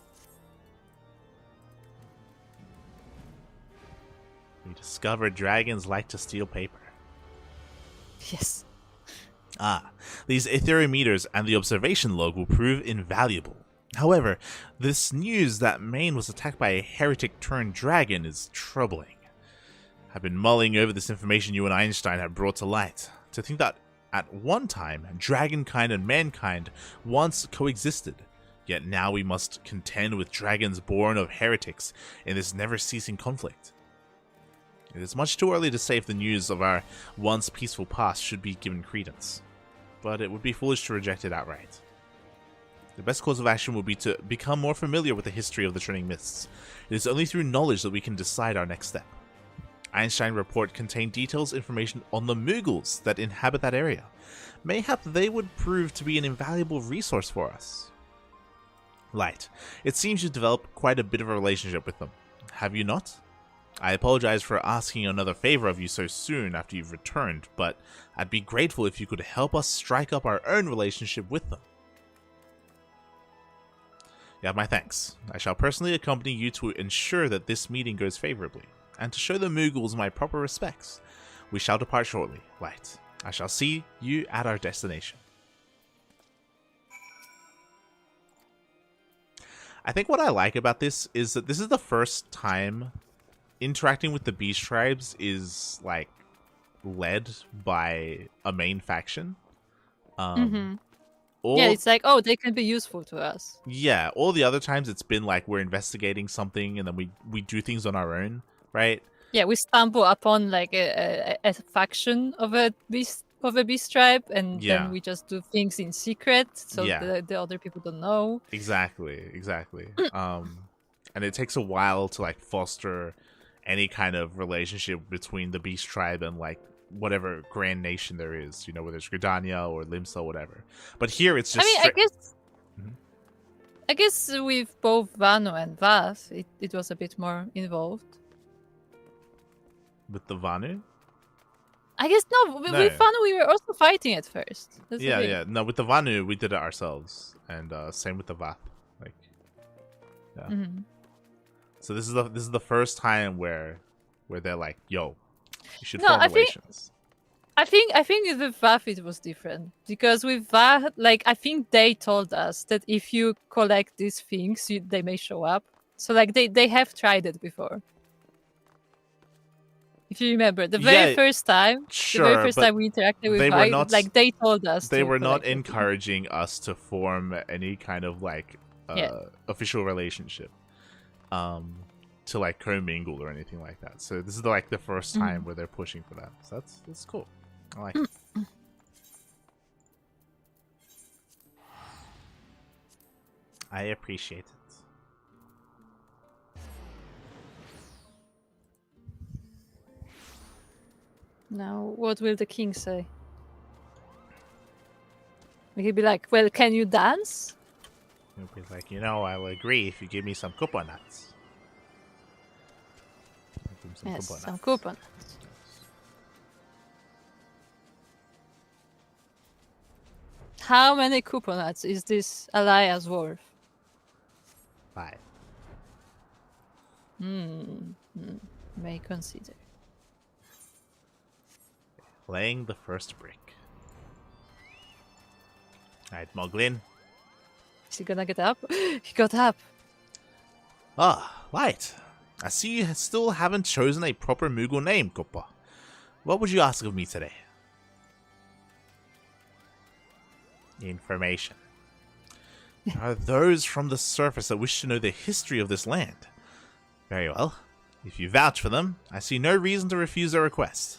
We discovered dragons like to steal paper. Yes. Ah, these aetherometers and the observation log will prove invaluable. However, this news that Maine was attacked by a heretic-turned-dragon is troubling. I've been mulling over this information you and Einstein have brought to light. To think that, at one time, dragonkind and mankind once coexisted, yet now we must contend with dragons born of heretics in this never-ceasing conflict. It is much too early to say if the news of our once peaceful past should be given credence, but it would be foolish to reject it outright. The best course of action will be to become more familiar with the history of the Turning Mists. It is only through knowledge that we can decide our next step. Einstein report contained details information on the Muggles that inhabit that area. Mayhap they would prove to be an invaluable resource for us. Light, it seems you've developed quite a bit of a relationship with them. Have you not? I apologize for asking another favor of you so soon after you've returned, but I'd be grateful if you could help us strike up our own relationship with them. You have my thanks. I shall personally accompany you to ensure that this meeting goes favorably, and to show the Muggles my proper respects. We shall depart shortly, Light. I shall see you at our destination. I think what I like about this is that this is the first time interacting with the Beast Tribes is, like, led by a main faction. Yeah, it's like, oh, they can be useful to us. Yeah, all the other times it's been like we're investigating something and then we do things on our own, right? Yeah, we stumble upon like a faction of a beast tribe, and then we just do things in secret, so the other people don't know. Exactly. And it takes a while to like foster any kind of relationship between the Beast Tribe and like whatever grand nation there is, you know, whether it's Gridania or Limsa, whatever. But here it's just. I guess with both Vanu and Vath, it was a bit more involved. With the Vanu? I guess no. With Vanu we were also fighting at first. Yeah. No, with the Vanu we did it ourselves, and same with the Vath. Like, yeah. Mm-hmm. So this is the first time where they're like, yo, you should form relations. I think with Vath it was different, because with Vath, like, I think they told us that if you collect these things, they may show up. So like they have tried it before. If you remember, the very first time we interacted with Vath, like they told us they were not encouraging us to form any kind of like official relationship. To like commingle or anything like that. So this is like the first time where they're pushing for that. So that's cool. I like it. I appreciate it. Now, what will the king say? He'll be like, well, can you dance? He'll be like, I'll agree if you give me some coconuts. Some coconuts. How many coconuts is this alliance worth? 5. May consider. Laying the first brick. Alright, Moglin. Is he gonna get up? He got up. Light. I see you still haven't chosen a proper Moogle name, Koopa. What would you ask of me today? Information. There are those from the surface that wish to know the history of this land. Very well. If you vouch for them, I see no reason to refuse their request.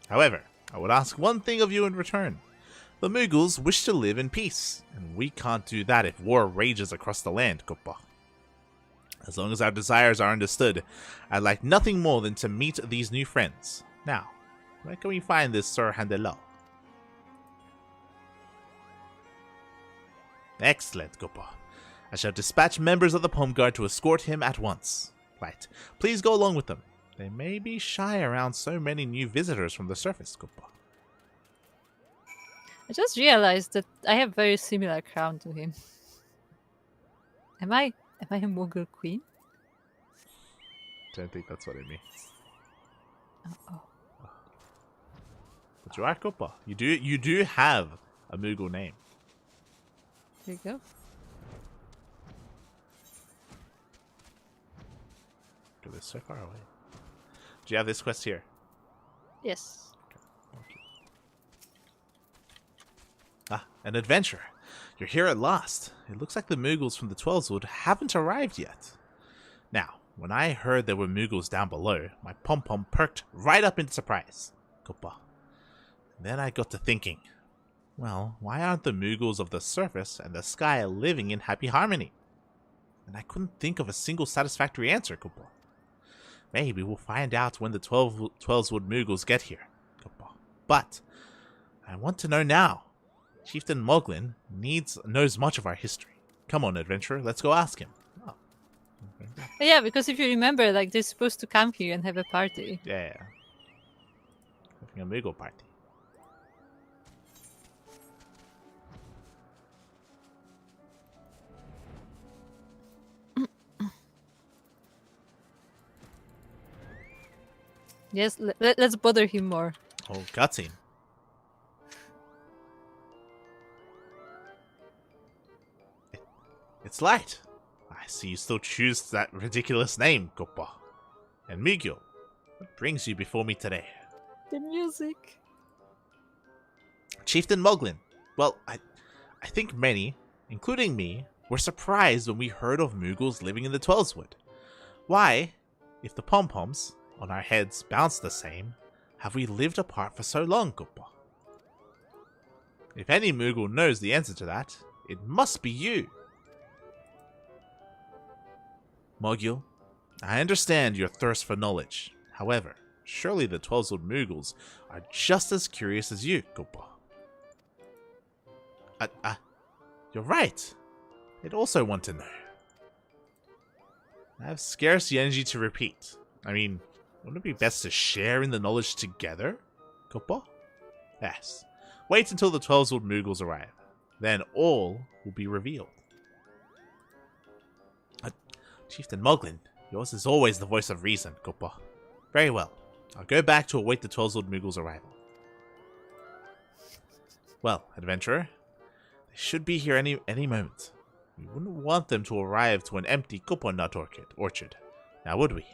However, I would ask one thing of you in return. The Muggles wish to live in peace, and we can't do that if war rages across the land, Koopa. As long as our desires are understood, I'd like nothing more than to meet these new friends. Now, where can we find this Sir Handelo? Excellent, Koopa. I shall dispatch members of the Pome Guard to escort him at once. Right, please go along with them. They may be shy around so many new visitors from the surface, Koopa. I just realized that I have very similar crown to him. Am I a Moogle queen? Don't think that's what it means. Oh. But you are, Koopa. You do have a Moogle name. There you go. God, they're so far away. Do you have this quest here? Yes. Okay. An adventure. You're here at last. It looks like the Muggles from the Twelveswood haven't arrived yet. Now, when I heard there were Muggles down below, my pom-pom perked right up in surprise. Koopa. Then I got to thinking. Well, why aren't the Moogles of the surface and the sky living in happy harmony? And I couldn't think of a single satisfactory answer, Koopa. Maybe we'll find out when the 12wood Moogles get here, Koopa. But I want to know now. Chieftain Moglin knows much of our history. Come on, adventurer, let's go ask him. Oh. Yeah, because if you remember, like, they're supposed to come here and have a party. Yeah. Having a Moogle party. Yes, let's bother him more. Oh, cutscene. It's light. I see you still choose that ridiculous name, Koopa. And Miguel, what brings you before me today? The music. Chieftain Moglin. Well, I think many, including me, were surprised when we heard of Moogles living in the Twelveswood. Why, if the pom-poms on our heads bounce the same, have we lived apart for so long, Koopa? If any Moogle knows the answer to that, it must be you. Mogul, I understand your thirst for knowledge. However, surely the Twelveswood Moogles are just as curious as you, Koopa. You're right. They'd also want to know. I have scarce the energy to repeat. I mean, wouldn't it be best to share in the knowledge together, Koopa? Yes. Wait until the Twelveswood Moogles arrive. Then all will be revealed. Chieftain Moglin, yours is always the voice of reason, Koopa. Very well. I'll go back to await the Twelveswood Moogles' arrival. Well, adventurer, they should be here any moment. We wouldn't want them to arrive to an empty Koopa nut orchard. Now would we?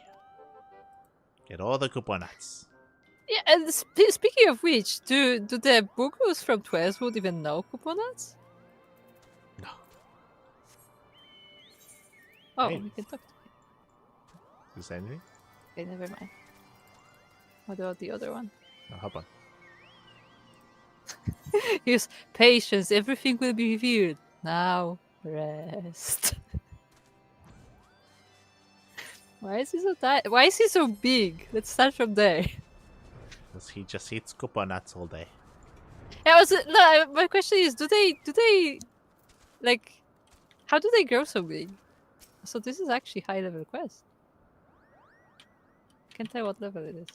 Get all the Koopa nuts. Yeah, and speaking of which, do the Moogles from Twelveswood even know Koopa nuts? No. Oh, Hey. we can talk to him. Did you say anything? Okay, never mind. What about the other one? No, hop on. Use patience, everything will be revealed. Now, rest. Why is he so tired? Why is he so big? Let's start from there. Because he just eats Koopa nuts all day. Yeah, no, my question is, do they, like, how do they grow so big? So this is actually high level quest. Can't tell what level it is.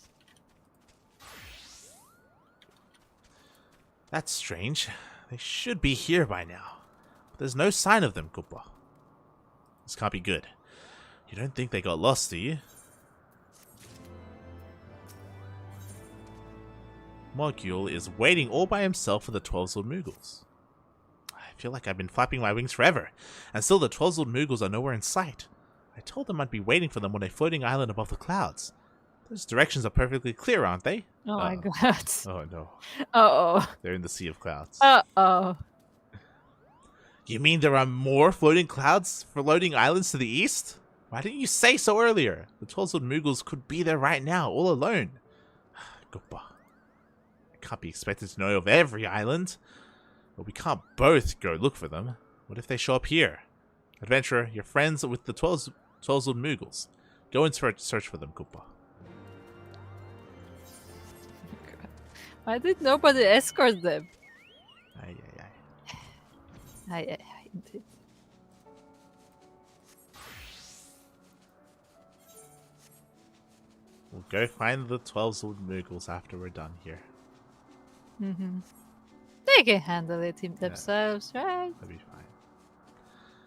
That's strange. They should be here by now. But there's no sign of them, Koopa. This can't be good. You don't think they got lost, do you? Mogul is waiting all by himself for the Twelveswood Moogles. I feel like I've been flapping my wings forever, and still the Twelveswood Moogles are nowhere in sight. I told them I'd be waiting for them on a floating island above the clouds. Those directions are perfectly clear, aren't they? Oh my god. Oh no. Uh-oh. They're in the Sea of Clouds. Uh-oh. You mean there are more floating islands to the east? Why didn't you say so earlier? The Twelveswood Moogles could be there right now, all alone. Koopa. I can't be expected to know of every island. But we can't both go look for them. What if they show up here? Adventurer, you're friends with the Twelveswood Moogles. Go and search for them, Koopa. Why did nobody escort them? Aye, aye, aye. I did. We'll go find the Twelveswood Moogles after we're done here. Mm-hmm. They can handle it themselves, right? That'll be fine.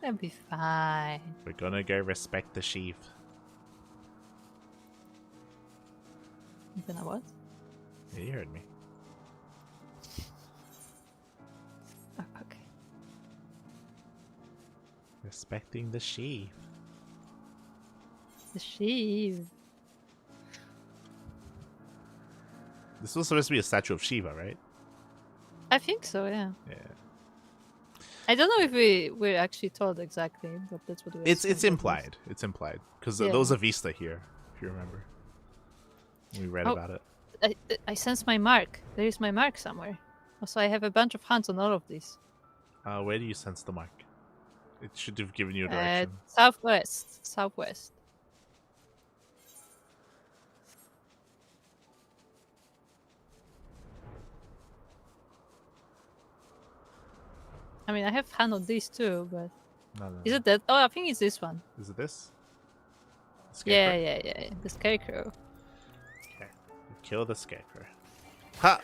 They'll be fine. We're gonna go respect the sheaf. You know what? Yeah, you heard me. Oh, okay. Respecting the sheaf. The sheep. This was supposed to be a statue of Shiva, right? I think so, yeah. Yeah. I don't know if we're actually told exactly, but that's what we It's assumed, implied. It's implied. Because there was a Vista here, if you remember. We read about it. I sense my mark. There is my mark somewhere Also, I have a bunch of hunts on all of these. Where do you sense the mark? It should have given you a direction. Southwest. Southwest. I mean, I have hand on these too, but No. is it that? Oh, I think it's this one. Is it this? Yeah. The scarecrow. Okay. Kill the scarecrow. Ha!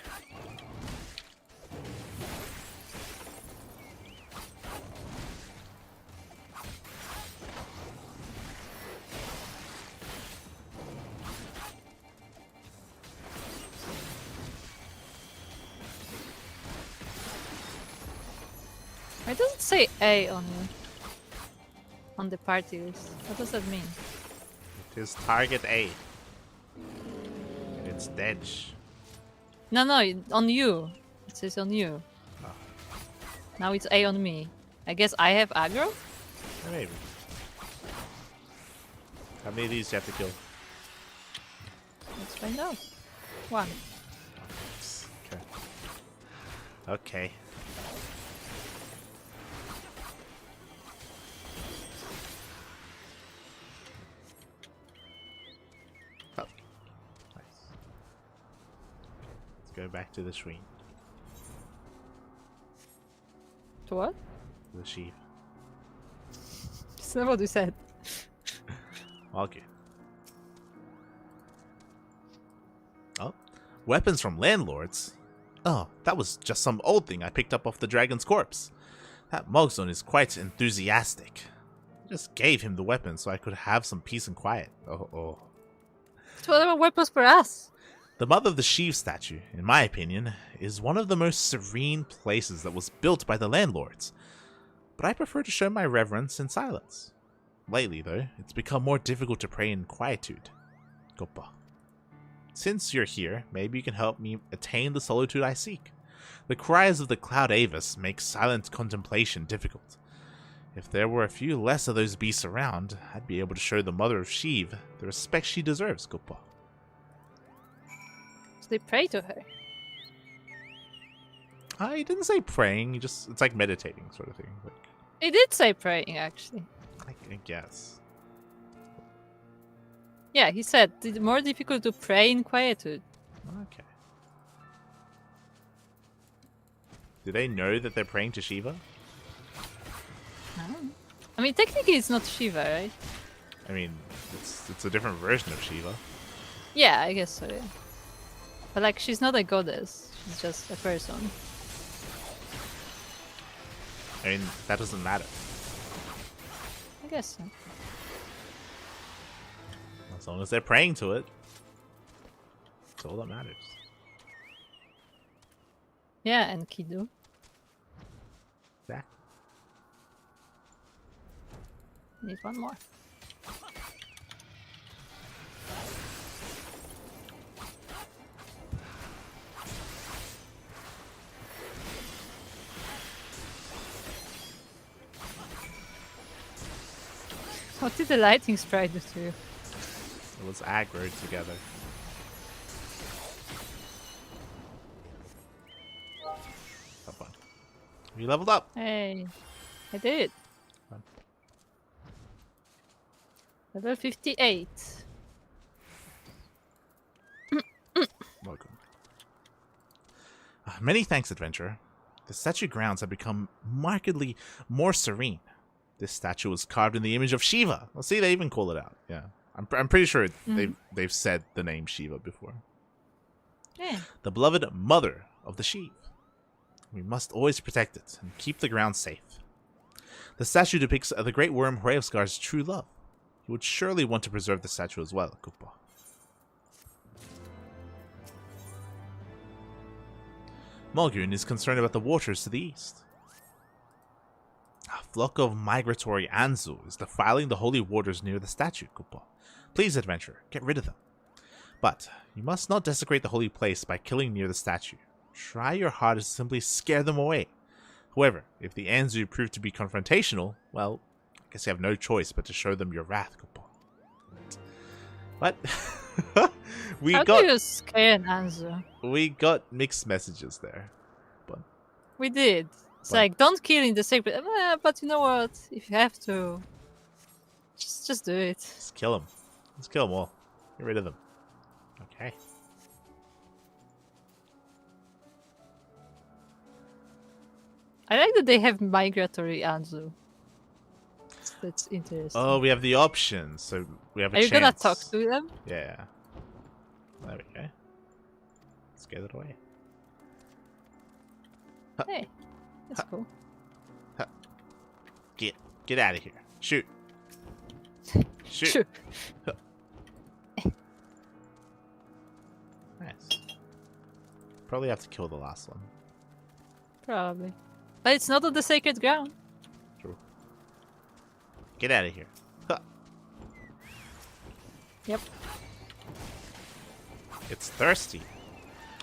Why does it say A on you? On the party list. What does that mean? It is target A. It's dead. No, on you. It says on you. Oh. Now it's A on me. I guess I have aggro? Maybe. How many of these do you have to kill? Let's find out. One. Okay. Okay. Oh. Nice. Let's go back to the screen. To what? The sheep. That's not what you said. Okay. Oh. Weapons from landlords? Oh, that was just some old thing I picked up off the dragon's corpse. That Mogzone is quite enthusiastic. I just gave him the weapon so I could have some peace and quiet. Oh. So what about weapons for us? The Mother of the Sheev statue, in my opinion, is one of the most serene places that was built by the landlords. But I prefer to show my reverence in silence. Lately, though, it's become more difficult to pray in quietude. Gopa. Since you're here, maybe you can help me attain the solitude I seek. The cries of the Cloud Avis make silent contemplation difficult. If there were a few less of those beasts around, I'd be able to show the Mother of Sheev the respect she deserves, Gopa. So they pray to her. He didn't say praying, it's like meditating sort of thing. Like, He did say praying, actually. I guess. Yeah, he said it's more difficult to pray in quietude. Okay. Do they know that they're praying to Shiva? I mean, technically it's not Shiva, right? I mean, it's a different version of Shiva. Yeah, I guess so, yeah. But like, she's not a goddess. She's just a person. I mean, that doesn't matter. I guess so. As long as they're praying to it, that's all that matters. Yeah, and Kidu. Yeah. Need one more. What did the lighting sprite do to you? It was aggroed together. Have fun. You leveled up. Hey, I did. Fun. Level 58. Welcome. Many thanks, adventurer. The statue grounds have become markedly more serene. This statue was carved in the image of Shiva. Well, see, they even call it out. Yeah, I'm pretty sure they've said the name Shiva before. Yeah. The beloved mother of the Sheev. We must always protect it and keep the ground safe. The statue depicts the great worm Hraevskar's true love. You would surely want to preserve the statue as well, Koopa. Mulgrim is concerned about the waters to the east. A flock of migratory Anzu is defiling the holy waters near the statue, Koopa. Please, adventurer, get rid of them. But you must not desecrate the holy place by killing near the statue. Try your hardest to simply scare them away. However, if the Anzu prove to be confrontational, well, I guess you have no choice but to show them your wrath, Koopa. What? How do you scare an Anzu? We got mixed messages there, but We did. It's But like, don't kill in the sacred. But you know what? If you have to, just do it. just kill them. Just kill them all. Get rid of them. Okay. I like that they have migratory Anzu. That's interesting. Oh, we have the option, so we have a Are you chance. gonna talk to them? Yeah. There we go. Let's get it away. Hey, that's cool. Get out of here. Shoot. Shoot. Sure. Nice. Probably have to kill the last one. Probably. But it's not on the sacred ground. True. Get out of here. Huh. Yep. It's thirsty.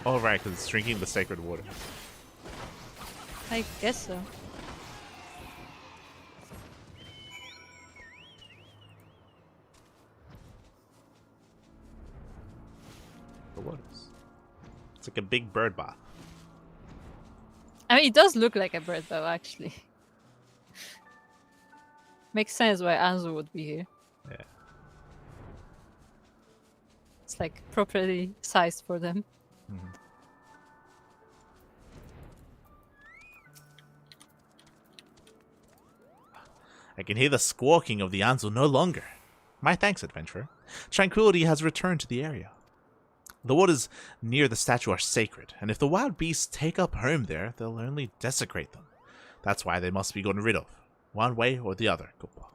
Oh, right, because it's drinking the sacred water. I guess so. The waters. It's like a big bird bath. I mean, it does look like a bird though, actually. Makes sense why Anzu would be here. Yeah. It's like properly sized for them. Mhm. I can hear the squawking of the Anzu no longer. My thanks, adventurer. Tranquility has returned to the area. The waters near the statue are sacred, and if the wild beasts take up home there, they'll only desecrate them. That's why they must be gotten rid of, one way or the other, Koopa.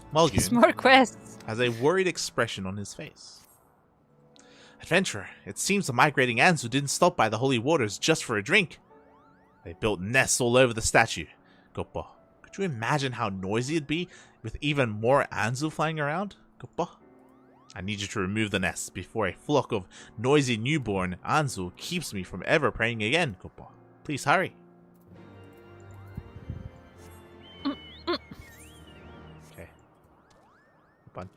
It's Mulgoon more quests. has a worried expression on his face. Adventurer, it seems the migrating Anzu didn't stop by the holy waters just for a drink. They built nests all over the statue. Koopa, could you imagine how noisy it'd be with even more Anzu flying around? Koopa, I need you to remove the nests before a flock of noisy newborn Anzu keeps me from ever praying again, Koopa. Please hurry. Okay. Up on.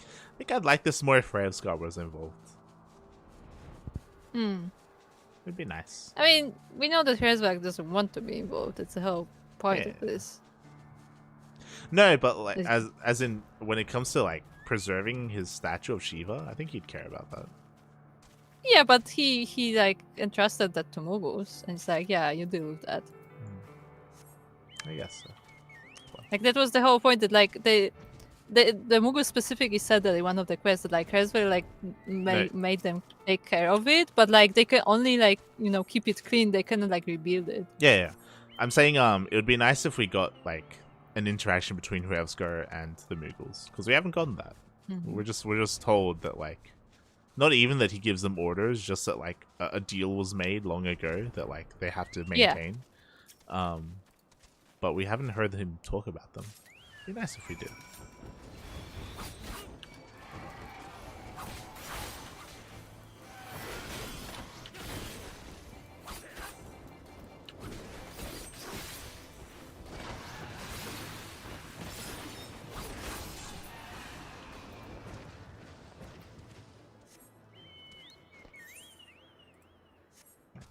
I think I'd like this more if Revsgar was involved. Hmm. It'd be nice. I mean, we know that Herzberg doesn't want to be involved. That's the whole point of Yeah. this. No, but like Is- as in when it comes to like preserving his statue of Shiva, I think he'd care about that. Yeah, but he like entrusted that to Moguls, and it's like, yeah, you deal with that. I guess so. Like that was the whole point. That like the Mughal specifically said that in one of the quests that like Herzberg like made them take care of it, but like they can only like keep it clean. They cannot like rebuild it. Yeah. I'm saying it would be nice if we got like an interaction between Revsgar and the Mughals, because we haven't gotten that. Mhm. We're just told that like not even that he gives them orders, just that like a deal was made long ago that like they have to maintain. But we haven't heard him talk about them. It'd be nice if we did.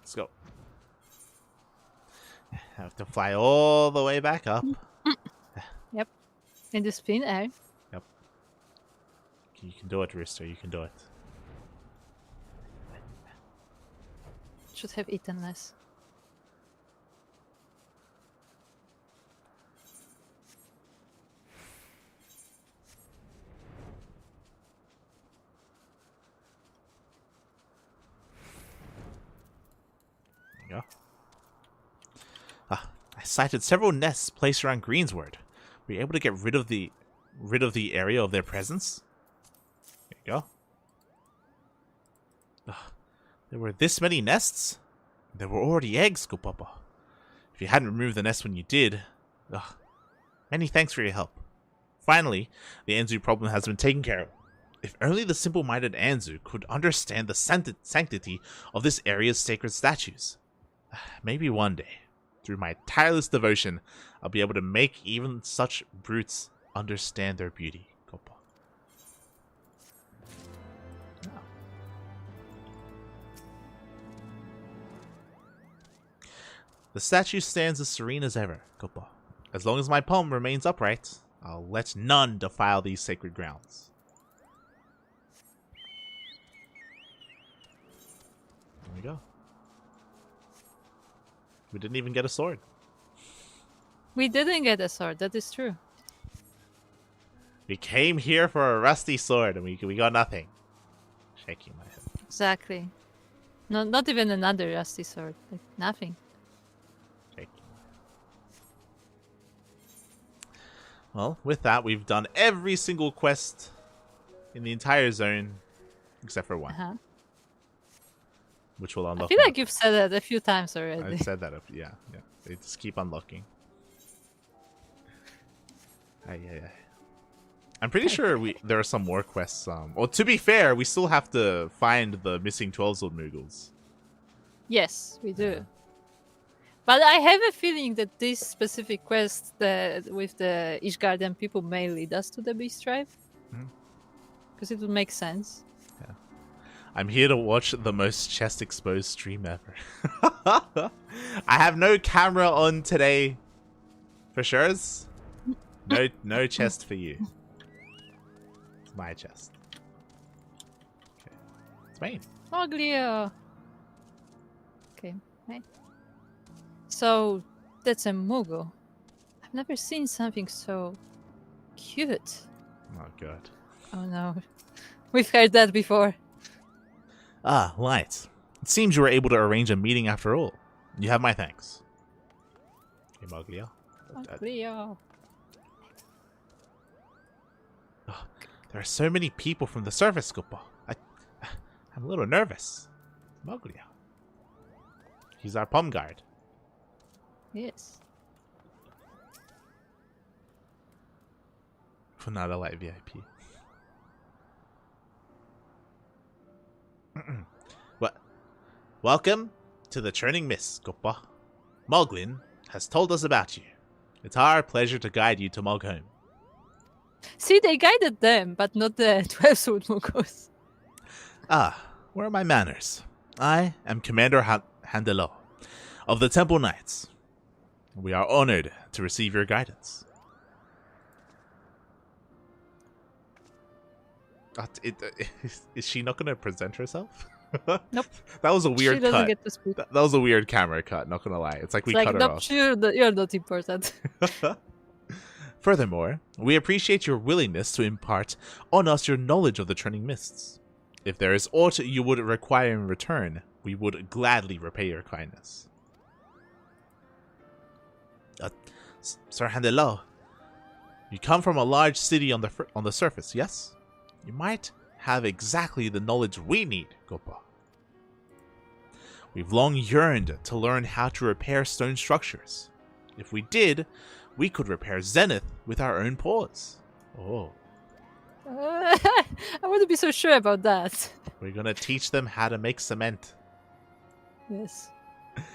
Let's go. Have to fly all the way back up. Yep, in the spin air. Yep. You can do it, Rooster. You can do it. Should have eaten less. There you go. I sighted several nests placed around Greensward. Were you able to get rid of the area of their presence? There you go. There were this many nests? There were already eggs, Kopapa. If you hadn't removed the nest when you did... Many thanks for your help. Finally, the Anzu problem has been taken care of. If only the simple-minded Anzu could understand the sanctity of this area's sacred statues. Maybe one day, through my tireless devotion, I'll be able to make even such brutes understand their beauty. Koppa. Oh. The statue stands as serene as ever, Koppa. As long as my palm remains upright, I'll let none defile these sacred grounds. There we go. We didn't even get a sword. We didn't get a sword, that is true. We came here for a rusty sword and we got nothing. Shaking my head. Exactly. No, not even another rusty sword. Like, nothing. Shaking. Well, with that, we've done every single quest in the entire zone except for one. Uh-huh. Which will unlock. I feel like you've said that a few times already. I've said that up. Yeah. They just keep unlocking. Yeah. I'm pretty sure there are some more quests. Well, to be fair, we still have to find the missing 12-sword Moogles. Yes, we do. Yeah. But I have a feeling that this specific quest with the Ishgardian people may lead us to the Beast Tribe. Because it would make sense. Yeah. I'm here to watch the most chest exposed stream ever. I have no camera on today. For sure. No chest for you. It's my chest. Okay. It's mine. Oglio. Okay. Right. So that's a Moogle. I've never seen something so cute. Oh god. Oh no. We've heard that before. Ah, Light. It seems you were able to arrange a meeting after all. You have my thanks. Hey, Moglio. Oglio. Oh, there are so many people from the surface, Koppa. I'm a little nervous. Moglio. He's our palm guard. Yes. For not a light VIP. Welcome to the Churning Mist, Koppa. Moglin has told us about you. It's our pleasure to guide you to Moghome. See, they guided them, but not the 12-sword Moogles. Ah, where are my manners? I am Commander Handelo of the Temple Knights. We are honored to receive your guidance. Is she not going to present herself? Nope. That was a weird she doesn't cut. Get to speak. That was a weird camera cut, not going to lie. It's like we cut her off. You're not important. Furthermore, we appreciate your willingness to impart on us your knowledge of the Churning Mists. If there is aught you would require in return, we would gladly repay your kindness. Sir Handelo, you come from a large city on the surface, yes? You might have exactly the knowledge we need, Koppa. We've long yearned to learn how to repair stone structures. If we did, we could repair Zenith with our own paws. Oh. I wouldn't be so sure about that. We're gonna teach them how to make cement. Yes.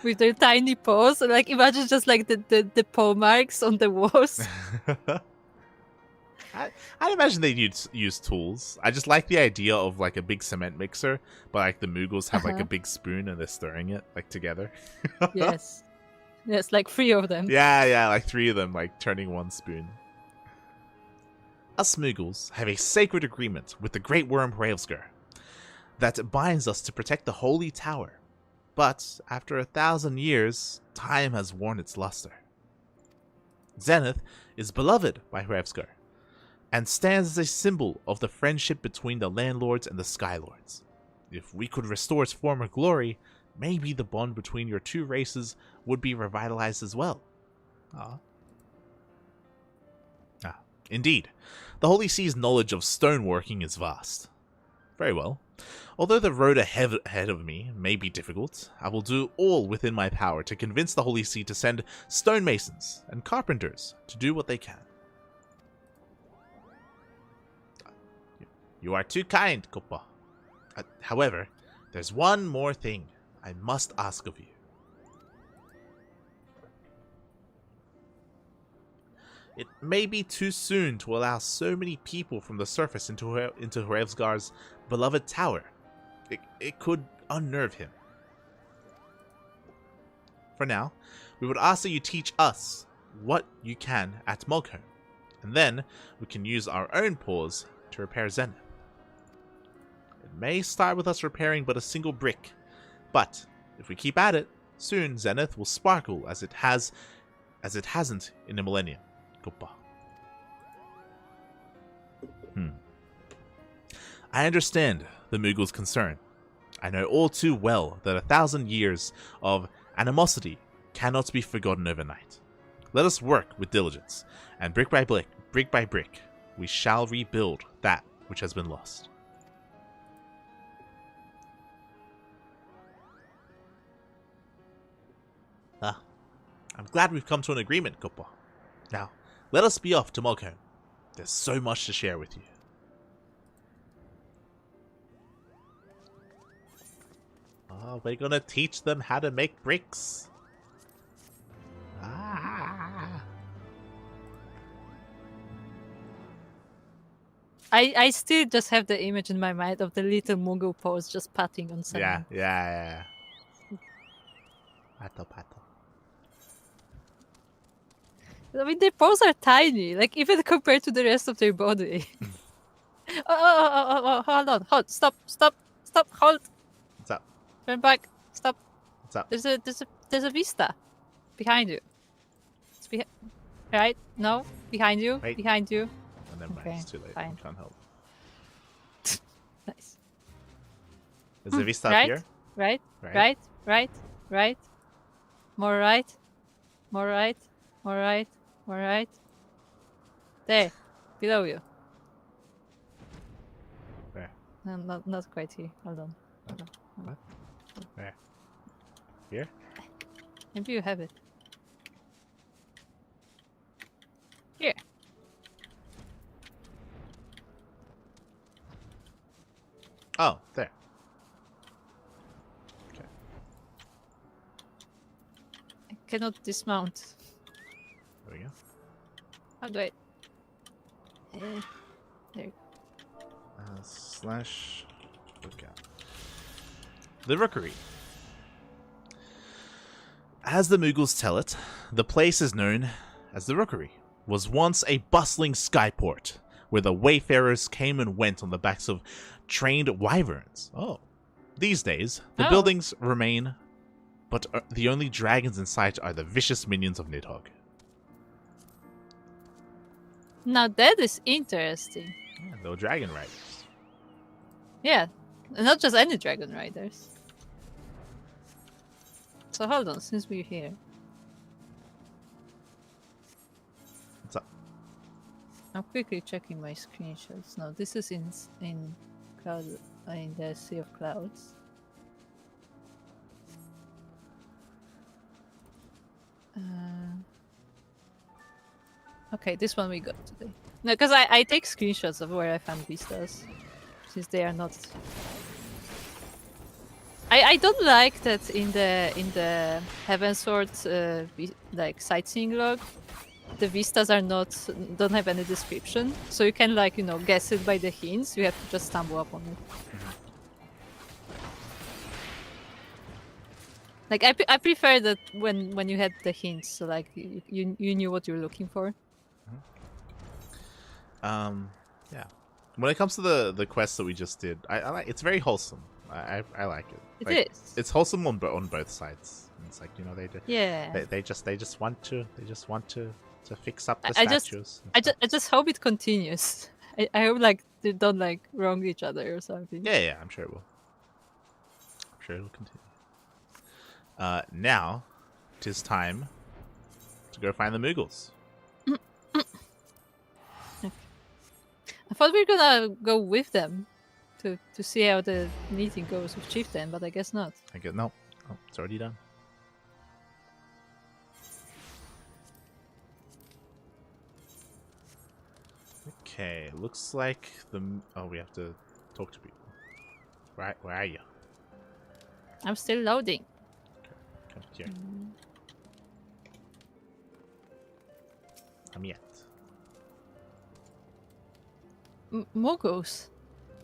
With their tiny paws. Like, imagine just like the paw marks on the walls. I imagine they'd use tools. I just like the idea of like a big cement mixer, but like the Moogles have like a big spoon and they're stirring it like together. Yes. Yes, like 3 of them. Yeah, like 3 of them like turning one spoon. Us Moogles have a sacred agreement with the great worm Hraevskr that binds us to protect the Holy Tower. But after 1,000 years, time has worn its luster. Zenith is beloved by Hraevskr and stands as a symbol of the friendship between the landlords and the skylords. If we could restore its former glory, maybe the bond between your 2 races would be revitalized as well. Indeed, the Holy See's knowledge of stoneworking is vast. Very well. Although the road ahead of me may be difficult, I will do all within my power to convince the Holy See to send stonemasons and carpenters to do what they can. You are too kind, Kuppa. However, there's one more thing I must ask of you. It may be too soon to allow so many people from the surface into Hrevsgar's beloved tower. It could unnerve him. For now, we would ask that you teach us what you can at Mulkholm, and then we can use our own paws to repair Zenith. It may start with us repairing but a single brick, but if we keep at it, soon Zenith will sparkle as it hasn't in a millennium. Kuppa. I understand the Moogle's concern. I know all too well that 1,000 years of animosity cannot be forgotten overnight. Let us work with diligence, and brick by brick, we shall rebuild that which has been lost. I'm glad we've come to an agreement, Kuppa. Now, let us be off to Mulkholm. There's so much to share with you. Oh, we're gonna teach them how to make bricks. I still just have the image in my mind of the little Moogle paws just patting on someone. Yeah. Pato. I mean, their paws are tiny, like even compared to the rest of their body. Hold on, stop, hold. What's up? Turn back, stop. What's up? There's a vista behind you. It's right? No, behind you, Wait. behind you. Oh, never mind. Okay, It's too late. fine. I can't help. Nice. Is the vista up Right, here? right. More right. There, below you. Where? No, not quite here. Hold on. What? Where? Here? Maybe you have it. Here. Oh, there. Okay. I cannot dismount. There we go. How do I? There. Slash. Okay. The Rookery. As the Moogles tell it, the place is known as the Rookery. Was once a bustling skyport where the wayfarers came and went on the backs of trained wyverns. Oh. These days, the buildings remain, but the only dragons in sight are the vicious minions of Nidhogg. Now that is interesting. Yeah, the dragon riders. Yeah, and not just any dragon riders. So hold on, since we're here. What's up? I'm quickly checking my screenshots. No, this is in cloud in the Sea of Clouds. Okay, this one we got today. No, because I take screenshots of where I found vistas, since they are not. I don't like that in the Heavensward like sightseeing log, the vistas don't have any description, so you can guess it by the hints. You have to just stumble upon it. Like I prefer that when you had the hints, so like you knew what you were looking for. Yeah. When it comes to the quest that we just did, I like it's very wholesome. I like it. It is. It's wholesome on both sides. It's like Yeah. they just want to fix up the I statues. I just hope it continues. I hope they don't wrong each other or something. Yeah, I'm sure it will. I'm sure it will continue. Now, 'tis time to go find the Moogles. I thought we were gonna go with them to see how the meeting goes with Chieftain, but I guess not. No, it's already done. Okay, looks like the... Oh, we have to talk to people. Right, where are you? I'm still loading. Come here. Come yet. Muggles.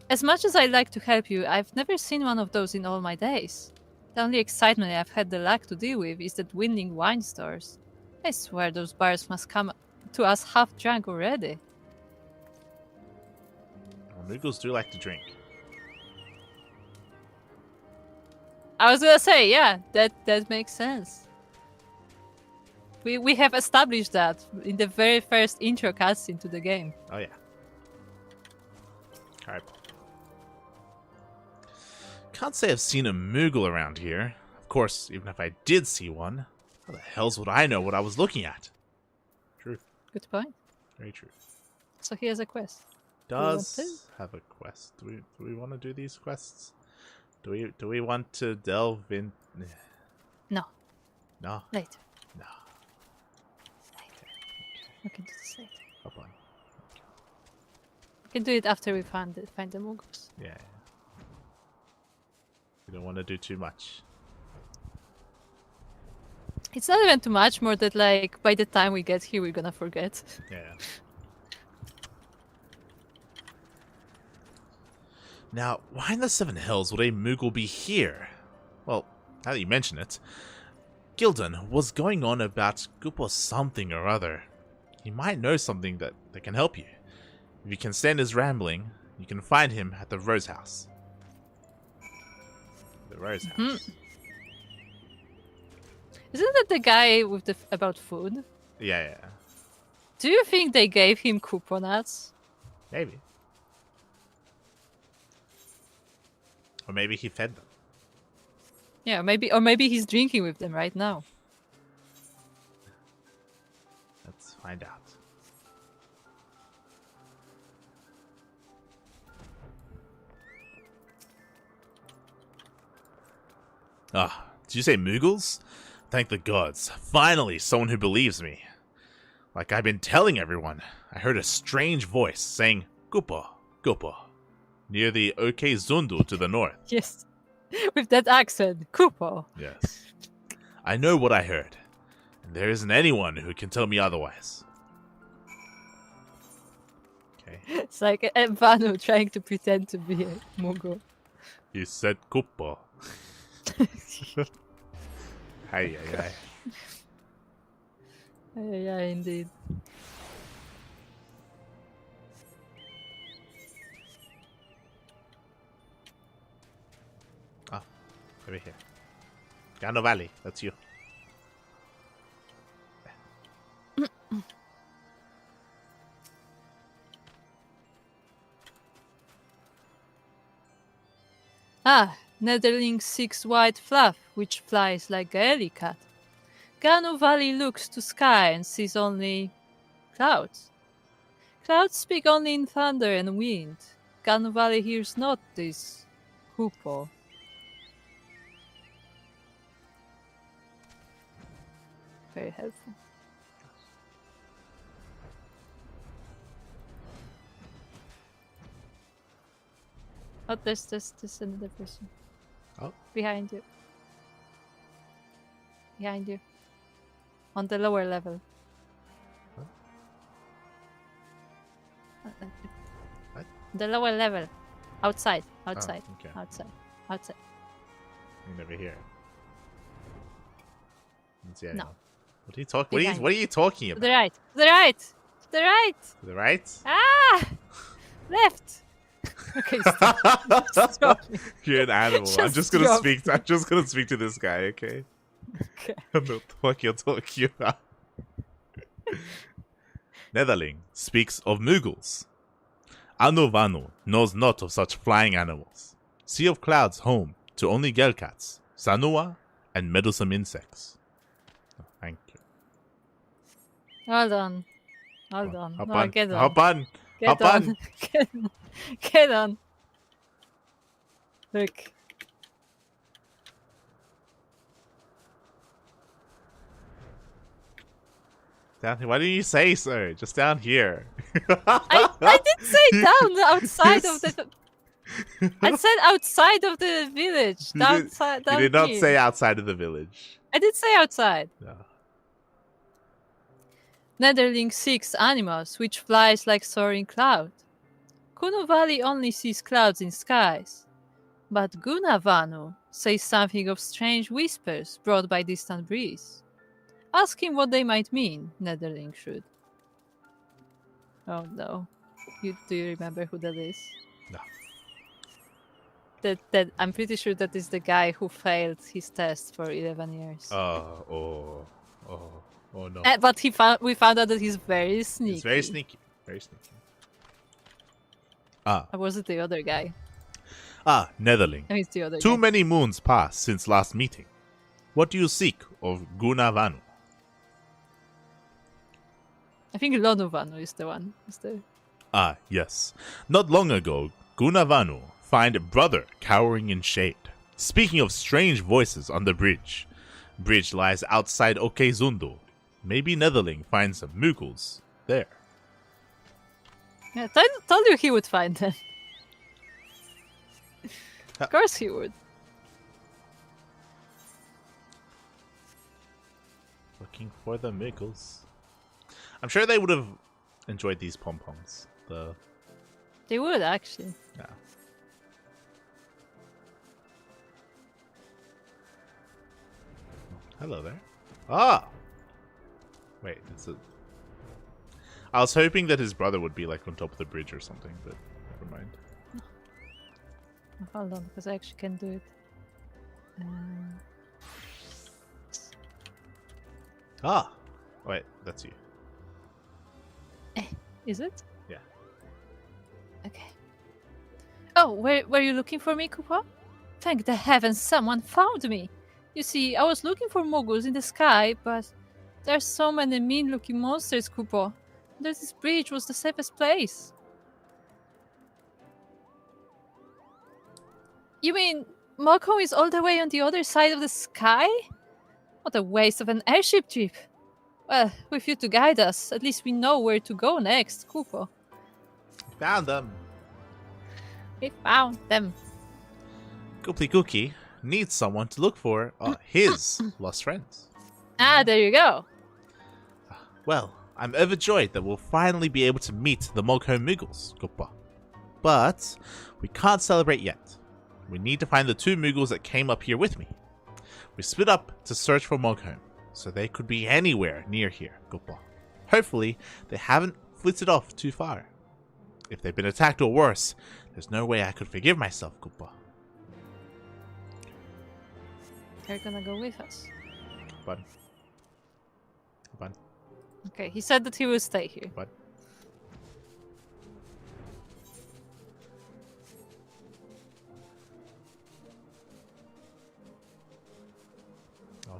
As much as I'd like to help you, I've never seen one of those in all my days. The only excitement I've had the luck to deal with is the dwindling wine stores. I swear those bars must come to us half drunk already. Well, Muggles do like to drink. I was gonna say, yeah, that makes sense. We have established that in the very first intro cutscene to the game. Oh, yeah. Alright. Can't say I've seen a Moogle around here. Of course, even if I did see one, how the hell's would I know what I was looking at? True. Good point. Very true. So here's a quest. Does have a quest. Do we want to do these quests? Do we want to delve in? No. No. Later. No. Later. We can do this later. Hop on. We can do it after we find the Muggles. Yeah. We don't want to do too much. It's not even too much, more that like by the time we get here we're gonna forget. Yeah. Now, why in the Seven Hells would a Moogle be here? Well, now that you mention it, Gildan was going on about Goop something or other. He might know something that can help you. If you can stand his rambling, you can find him at the Rose House. The Rose House. Isn't that the guy with the about food? Yeah. Do you think they gave him coupons? Maybe. Or maybe he fed them. Yeah, maybe he's drinking with them right now. Let's find out. Ah, did you say Moogles? Thank the gods. Finally, someone who believes me. Like I've been telling everyone, I heard a strange voice saying, Gupa, Gupa, near the OK Zundu to the north. Yes, with that accent, Kupo. Yes. I know what I heard, and there isn't anyone who can tell me otherwise. Okay. It's like Vanu trying to pretend to be a Muggle. You said Gupa. Hi. Yeah, indeed. Ah, over here. Gano Valley, that's you. Ah, Netherling seeks white fluff, which flies like a ellie-cat. Gano Valley looks to sky and sees only clouds. Clouds speak only in thunder and wind. Gano Valley hears not this Kupo. Very helpful. Oh, there's another person. Oh. Behind you. Behind you. On the lower level. What? What? The lower level. Outside. Okay. Outside. I'm over here. No. What are you talking? What are you talking To about? the right. To the right. To the right. To the right? Ah! Left. Okay, stop. Stop. You're an animal. I'm Just just gonna stop. speak. I'm just gonna speak to this guy. Okay. Okay. I don't know what the fuck you're talking about. Netherling speaks of Moogles. Anu Vanu knows not of such flying animals. Sea of Clouds home to only Gelcats, Sanua, and meddlesome insects. Oh, thank you. Hold on. Hop No, on. get on. Hop on. Get Hop on. on. Get on. Look. Down here. Why didn't you say so? Just down here. I did say You- down outside of you the. I said outside of the village. You did, you Down did not here. say outside of the village. I did say outside. No. Netherling seeks animals, which flies like soaring cloud. Kuno Valley only sees clouds in skies. But Gunavanu says something of strange whispers brought by distant breeze. Ask him what they might mean, Netherling should. Oh no. Do you remember who that is? No. That I'm pretty sure that is the guy who failed his test for 11 years. Oh no. But we found out that he's very sneaky. It's very sneaky. Very sneaky. Ah. Or was it the other guy? Ah, Netherling. No, it's the other Too guy. many moons passed since last meeting. What do you seek of Gunavanu? I think Lonovanu is the one. Is the... Ah, yes. Not long ago, Gunavanu find brother cowering in shade. Speaking of strange voices on the bridge. Bridge lies outside Okezundu. Maybe Netherling finds some Muggles there. Yeah, I told you he would find them. Of course he would. Looking for the Muggles. I'm sure they would have enjoyed these pom-poms. They would, actually. Yeah. Hello there. Ah! Wait, it's a... I was hoping that his brother would be like on top of the bridge or something, but never mind. Hold on, because I actually can do it. Ah! Wait, that's you. Is it? Yeah. Okay. Oh, were you looking for me, Koopa? Thank the heavens someone found me. You see, I was looking for moguls in the sky, but there's so many mean-looking monsters, Koopa. This bridge was the safest place. You mean Moko is all the way on the other side of the sky? What a waste of an airship trip. Well, with you to guide us, at least we know where to go next, Koopa. Found them! We found them. Gooply Cookie needs someone to look for his lost friends. Ah, there you go. Well, I'm overjoyed that we'll finally be able to meet the Mogho Muggles, Koopa. But we can't celebrate yet. We need to find the two Muggles that came up here with me. We split up to search for Mogho, so they could be anywhere near here, Koopa. Hopefully, they haven't flitted off too far. If they've been attacked or worse, there's no way I could forgive myself, Koopa. They're gonna go with us. But... Okay, he said that he will stay here. What? Oh.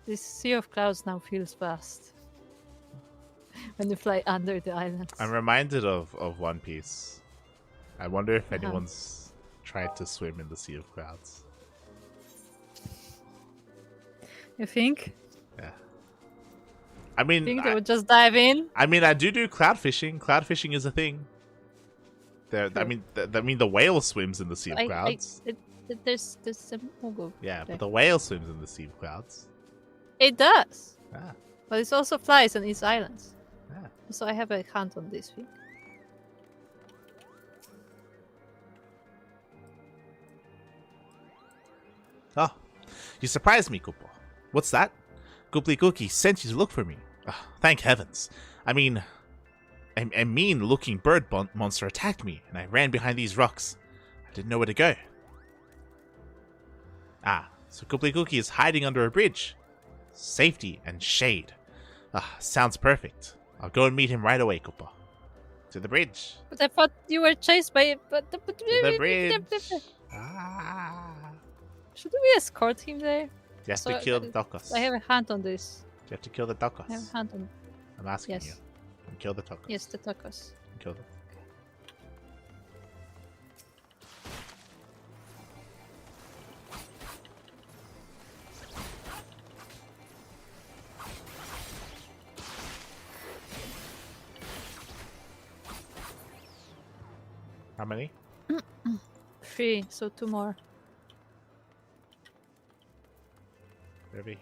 This sea of clouds now feels vast. When you fly under the islands. I'm reminded of One Piece. I wonder if anyone's tried to swim in the Sea of Clouds. You think? Yeah. I mean, Think they would just dive in? I mean, I do cloud fishing. Cloud fishing is a thing. There, I mean, the whale swims in the Sea of Clouds. There's a Mogul. Yeah, there. but the whale swims in the Sea of Clouds. It does. Ah, But it also flies on its islands. ah. So I have a hunt on this thing. Oh, you surprised me, Koopa. What's that? Gooply Cookie sent you to look for me. Oh, thank heavens. I mean, a mean-looking bird monster attacked me, and I ran behind these rocks. I didn't know where to go. Ah, so Gooply Cookie is hiding under a bridge. Safety and shade. Ah, sounds perfect. I'll go and meet him right away, Koopa. To the bridge. But I thought you were chased by... To the bridge. Ah. Should we escort him there? You have to kill the Dokos. I have a hunt on this. You have to kill the I have a Dokos. hunt on... I'm asking Yes. you. And kill the Dokos. Yes, the tacos. Kill them. How many? 3, so 2 more. Maybe.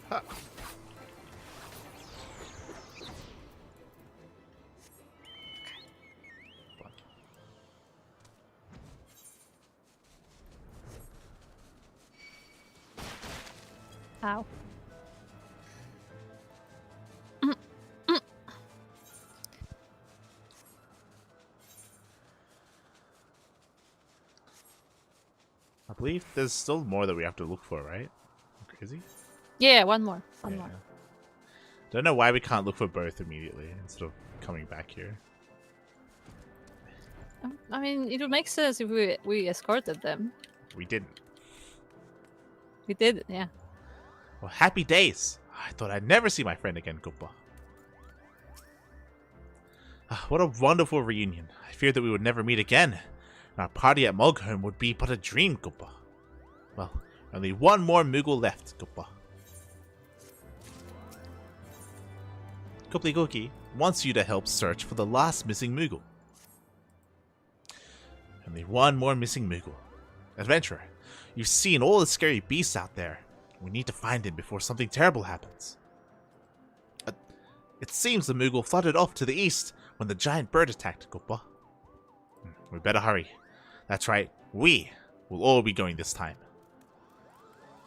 Huh. Ow. I believe there's still more that we have to look for, right? Crazy? Yeah, one more. One Yeah. more. Don't know why we can't look for both immediately instead of coming back here. I mean, it would make sense if we escorted them. We didn't. We did, yeah. Well, happy days! I thought I'd never see my friend again, Koopa. What a wonderful reunion. I feared that we would never meet again. And our party at Moghome would be but a dream, Koopa. Well, only one more Moogle left, Koopa. Koopli wants you to help search for the last missing Moogle. Only one more missing Moogle. Adventurer, you've seen all the scary beasts out there. We need to find him before something terrible happens. It seems the Moogle flooded off to the east when the giant bird attacked, Koopa. We better hurry. That's right, we will all be going this time.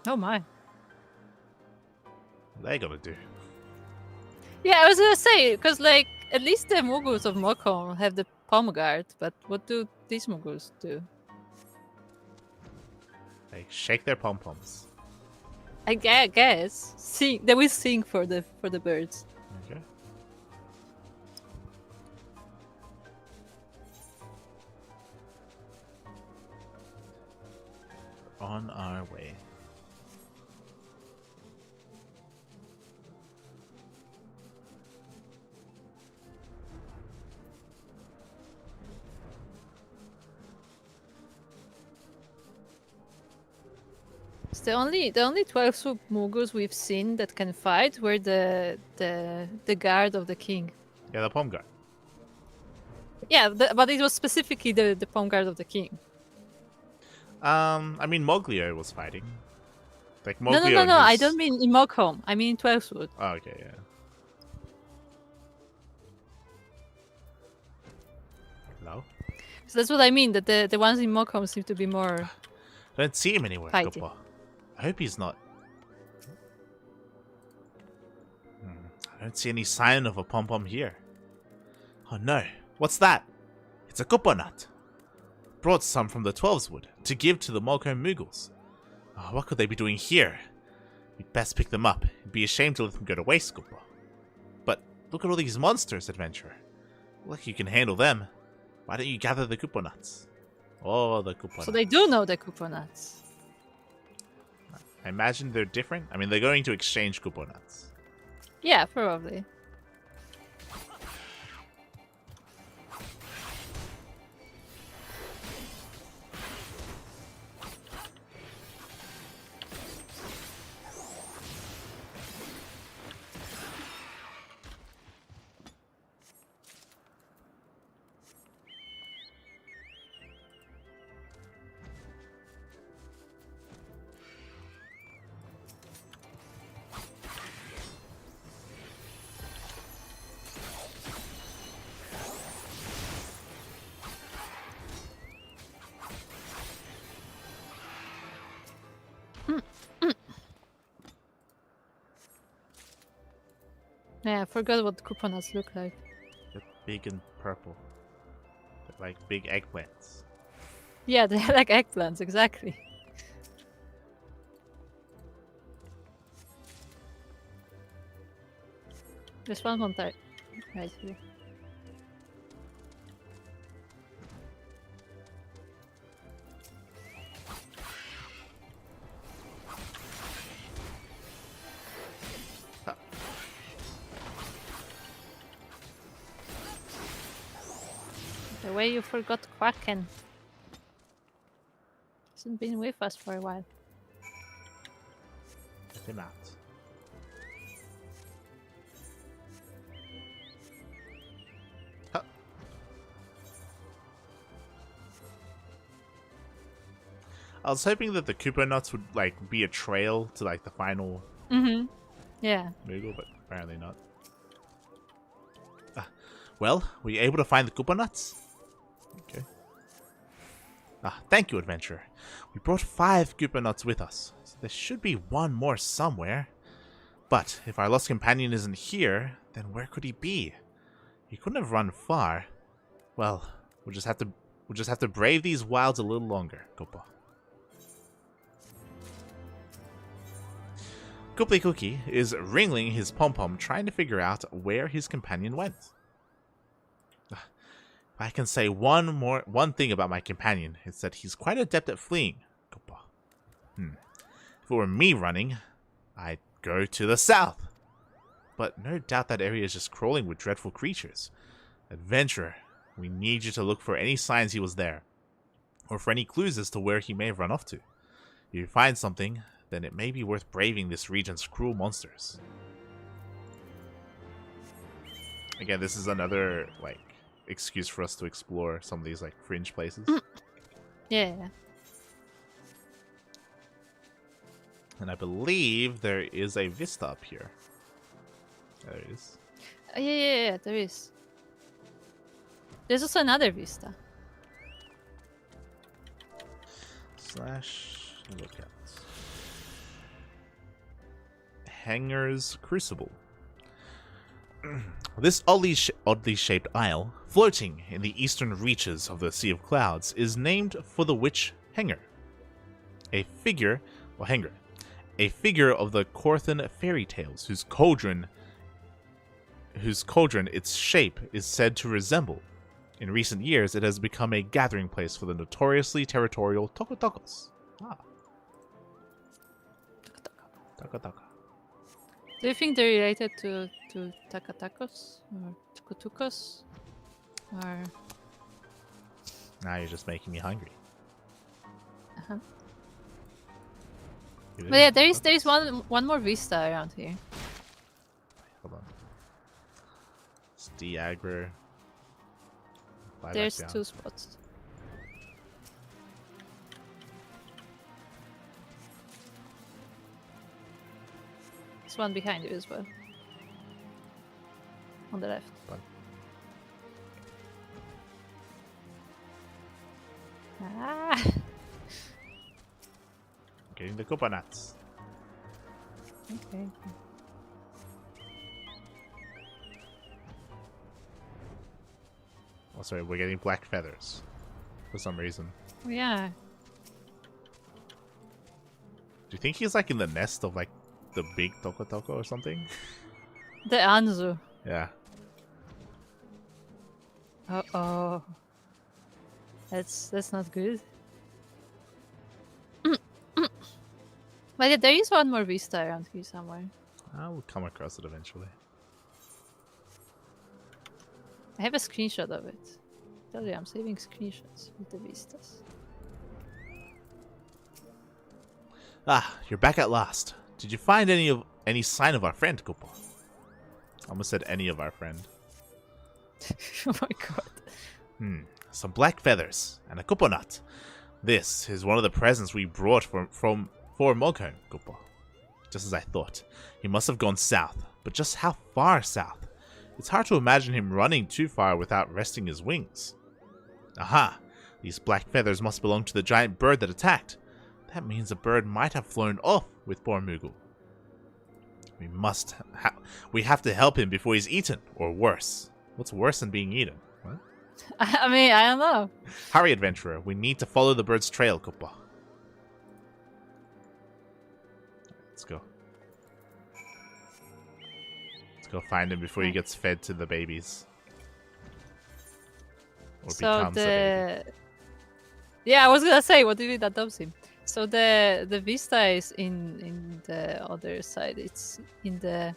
Oh my. What are they gonna do? Yeah, I was gonna say, because, like, at least the Mughals of Moghome have the palm guard, but what do these Mughals do? They shake their pom-poms. I guess. They will sing for the birds. Okay. On our way. It's the only 12 Mughals we've seen that can fight were the guard of the king. Yeah, the pom guard. Yeah, but it was specifically the palm guard of the king. I mean, Moglio was fighting. Like Moglio. No. I don't mean in Moghome. I mean in 12wood. Oh, okay, yeah. Hello? So that's what I mean. That the ones in Moghome seem to be more. I don't see him anywhere, Fighting. Koopa. I hope he's not. I don't see any sign of a pom-pom here. Oh no, what's that? It's a Koopa nut. Brought some from the Twelveswood to give to the Moghome Moogles. Oh, what could they be doing here? We'd best pick them up. It'd be a shame to let them go to waste, Koopa. But look at all these monsters, Adventurer. Look, you can handle them. Why don't you gather the Koopa nuts? Oh, the Koopa nuts. So they do know the Koopa nuts. I imagine they're different. I mean, they're going to exchange Koopa nuts. Yeah, probably. Yeah, I forgot what Koopa nuts look like. They're big and purple. They're like big eggplants. Yeah, they're like eggplants, exactly. There's one right here. way you forgot Quacken. Hasn't been with us for a while. Get him out. Huh. I was hoping that the Koopa nuts would like be a trail to like the final Mm-hmm. Yeah. Moogle, but apparently not. Well, were you able to find the Koopa nuts? Okay. Thank you, adventurer. We brought 5 Koopa nuts with us, so there should be one more somewhere. But if our lost companion isn't here, then where could he be? He couldn't have run far. Well, we'll just have to brave these wilds a little longer, Koopa. Kooply Cookie is wringing his pom-pom trying to figure out where his companion went. If I can say one thing about my companion, it's that he's quite adept at fleeing, Koopa. If it were me running, I'd go to the south. But no doubt that area is just crawling with dreadful creatures. Adventurer, we need you to look for any signs he was there, or for any clues as to where he may have run off to. If you find something, then it may be worth braving this region's cruel monsters. Again, this is another, like, excuse for us to explore some of these, like, fringe places. Yeah. And I believe there is a vista up here. There it is. Yeah, there is. There's also another vista. / look at. Hanger's Crucible. This oddly shaped isle, floating in the eastern reaches of the Sea of Clouds, is named for the witch Hanger, a figure of the Corthan fairy tales, whose cauldron its shape is said to resemble. In recent years, it has become a gathering place for the notoriously territorial Tokotokos. Taka. Do you think they're related to Takatakos or Tukutukos? Or Now you're just making me hungry. uh-huh. But yeah, there is one more vista around here. Hold on. It's de-aggro. There's 2 spots. There's one behind you as well. On the left. Fun. Ah! Getting the Koopa nuts. Okay. Oh, sorry, we're getting black feathers. For some reason. Oh, yeah. Do you think he's like in the nest of like the big Tokotoko or something? The Anzu. Yeah. Uh-oh. That's not good. But yeah, there is one more vista around here somewhere. I will come across it eventually. I have a screenshot of it. Tell you, I'm saving screenshots with the vistas. You're back at last. Did you find any sign of our friend, Koopa? I almost said any of our friend. Oh my god. Some black feathers and a Koopa nut. This is one of the presents we brought for Mogho, Koopa. Just as I thought. He must have gone south, but just how far south? It's hard to imagine him running too far without resting his wings. Aha! These black feathers must belong to the giant bird that attacked. That means the bird might have flown off with poor Moogle. We have to help him before he's eaten, or worse. What's worse than being eaten? What? I mean, I don't know. Hurry, adventurer. We need to follow the bird's trail, Koopa. Let's go. Let's go find him before he gets fed to the babies. Or So becomes a baby. Yeah, I was gonna say, what do you mean that dumps him? So the vista is in the other side. It's in the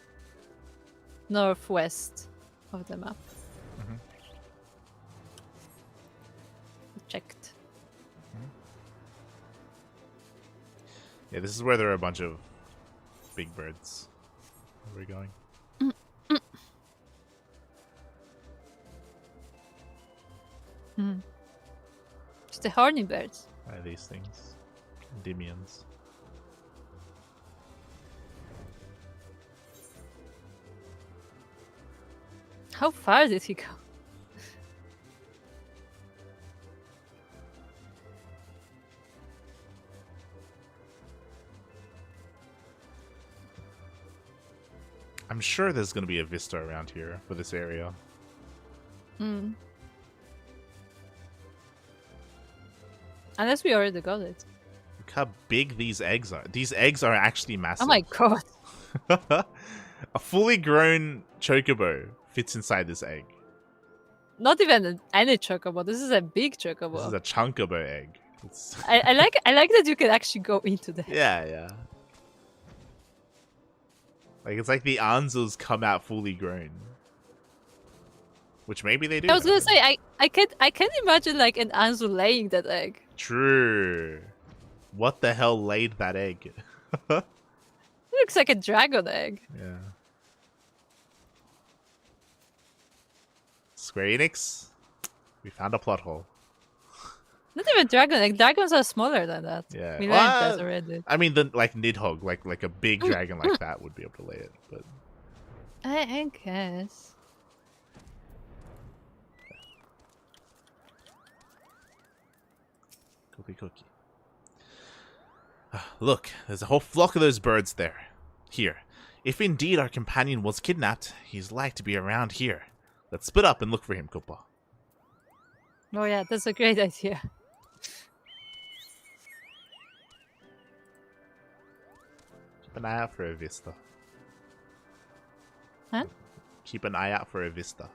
northwest of the map. Checked. Yeah, this is where there are a bunch of big birds. Where are we going? It's the horny birds. These things. Endymions. How far did he go? I'm sure there's going to be a vista around here for this area. Unless we already got it. Look how big these eggs are. These eggs are actually massive. Oh my god. A fully grown chocobo fits inside this egg. Not even any chocobo. This is a big chocobo. This is a chunkobo egg. I like that you can actually go into that. Yeah. Like, it's like the Anzus come out fully grown. Which maybe they do. I was gonna say, I can't imagine like an Anzu laying that egg. True. What the hell laid that egg? It looks like a dragon egg. Yeah. Square Enix, we found a plot hole. Not even dragon egg. Dragons are smaller than that. Yeah. We learned that already. I mean, like Nidhogg, like a big dragon like that would be able to lay it, but I guess. Cookie. Look, there's a whole flock of those birds there. Here, if indeed our companion was kidnapped, he's like to be around here. Let's split up and look for him, Koopa. Oh yeah, that's a great idea. Keep an eye out for a vista. Huh? Keep an eye out for a vista.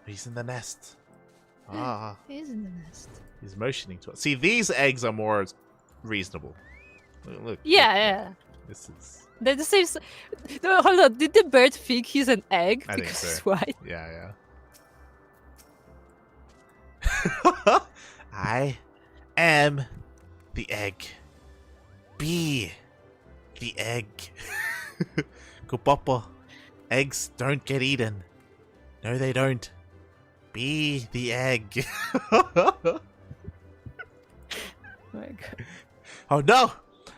He's in the nest. Ah. He's in the nest. He's motioning to us. See, these eggs are more reasonable. Look. Yeah. This is... They're the same. No, hold on. Did the bird think he's an egg I think because so. it's white? Yeah. I am the egg. Be the egg. Kupapa. Eggs don't get eaten. No, they don't. Be the egg. Oh my god. Oh no!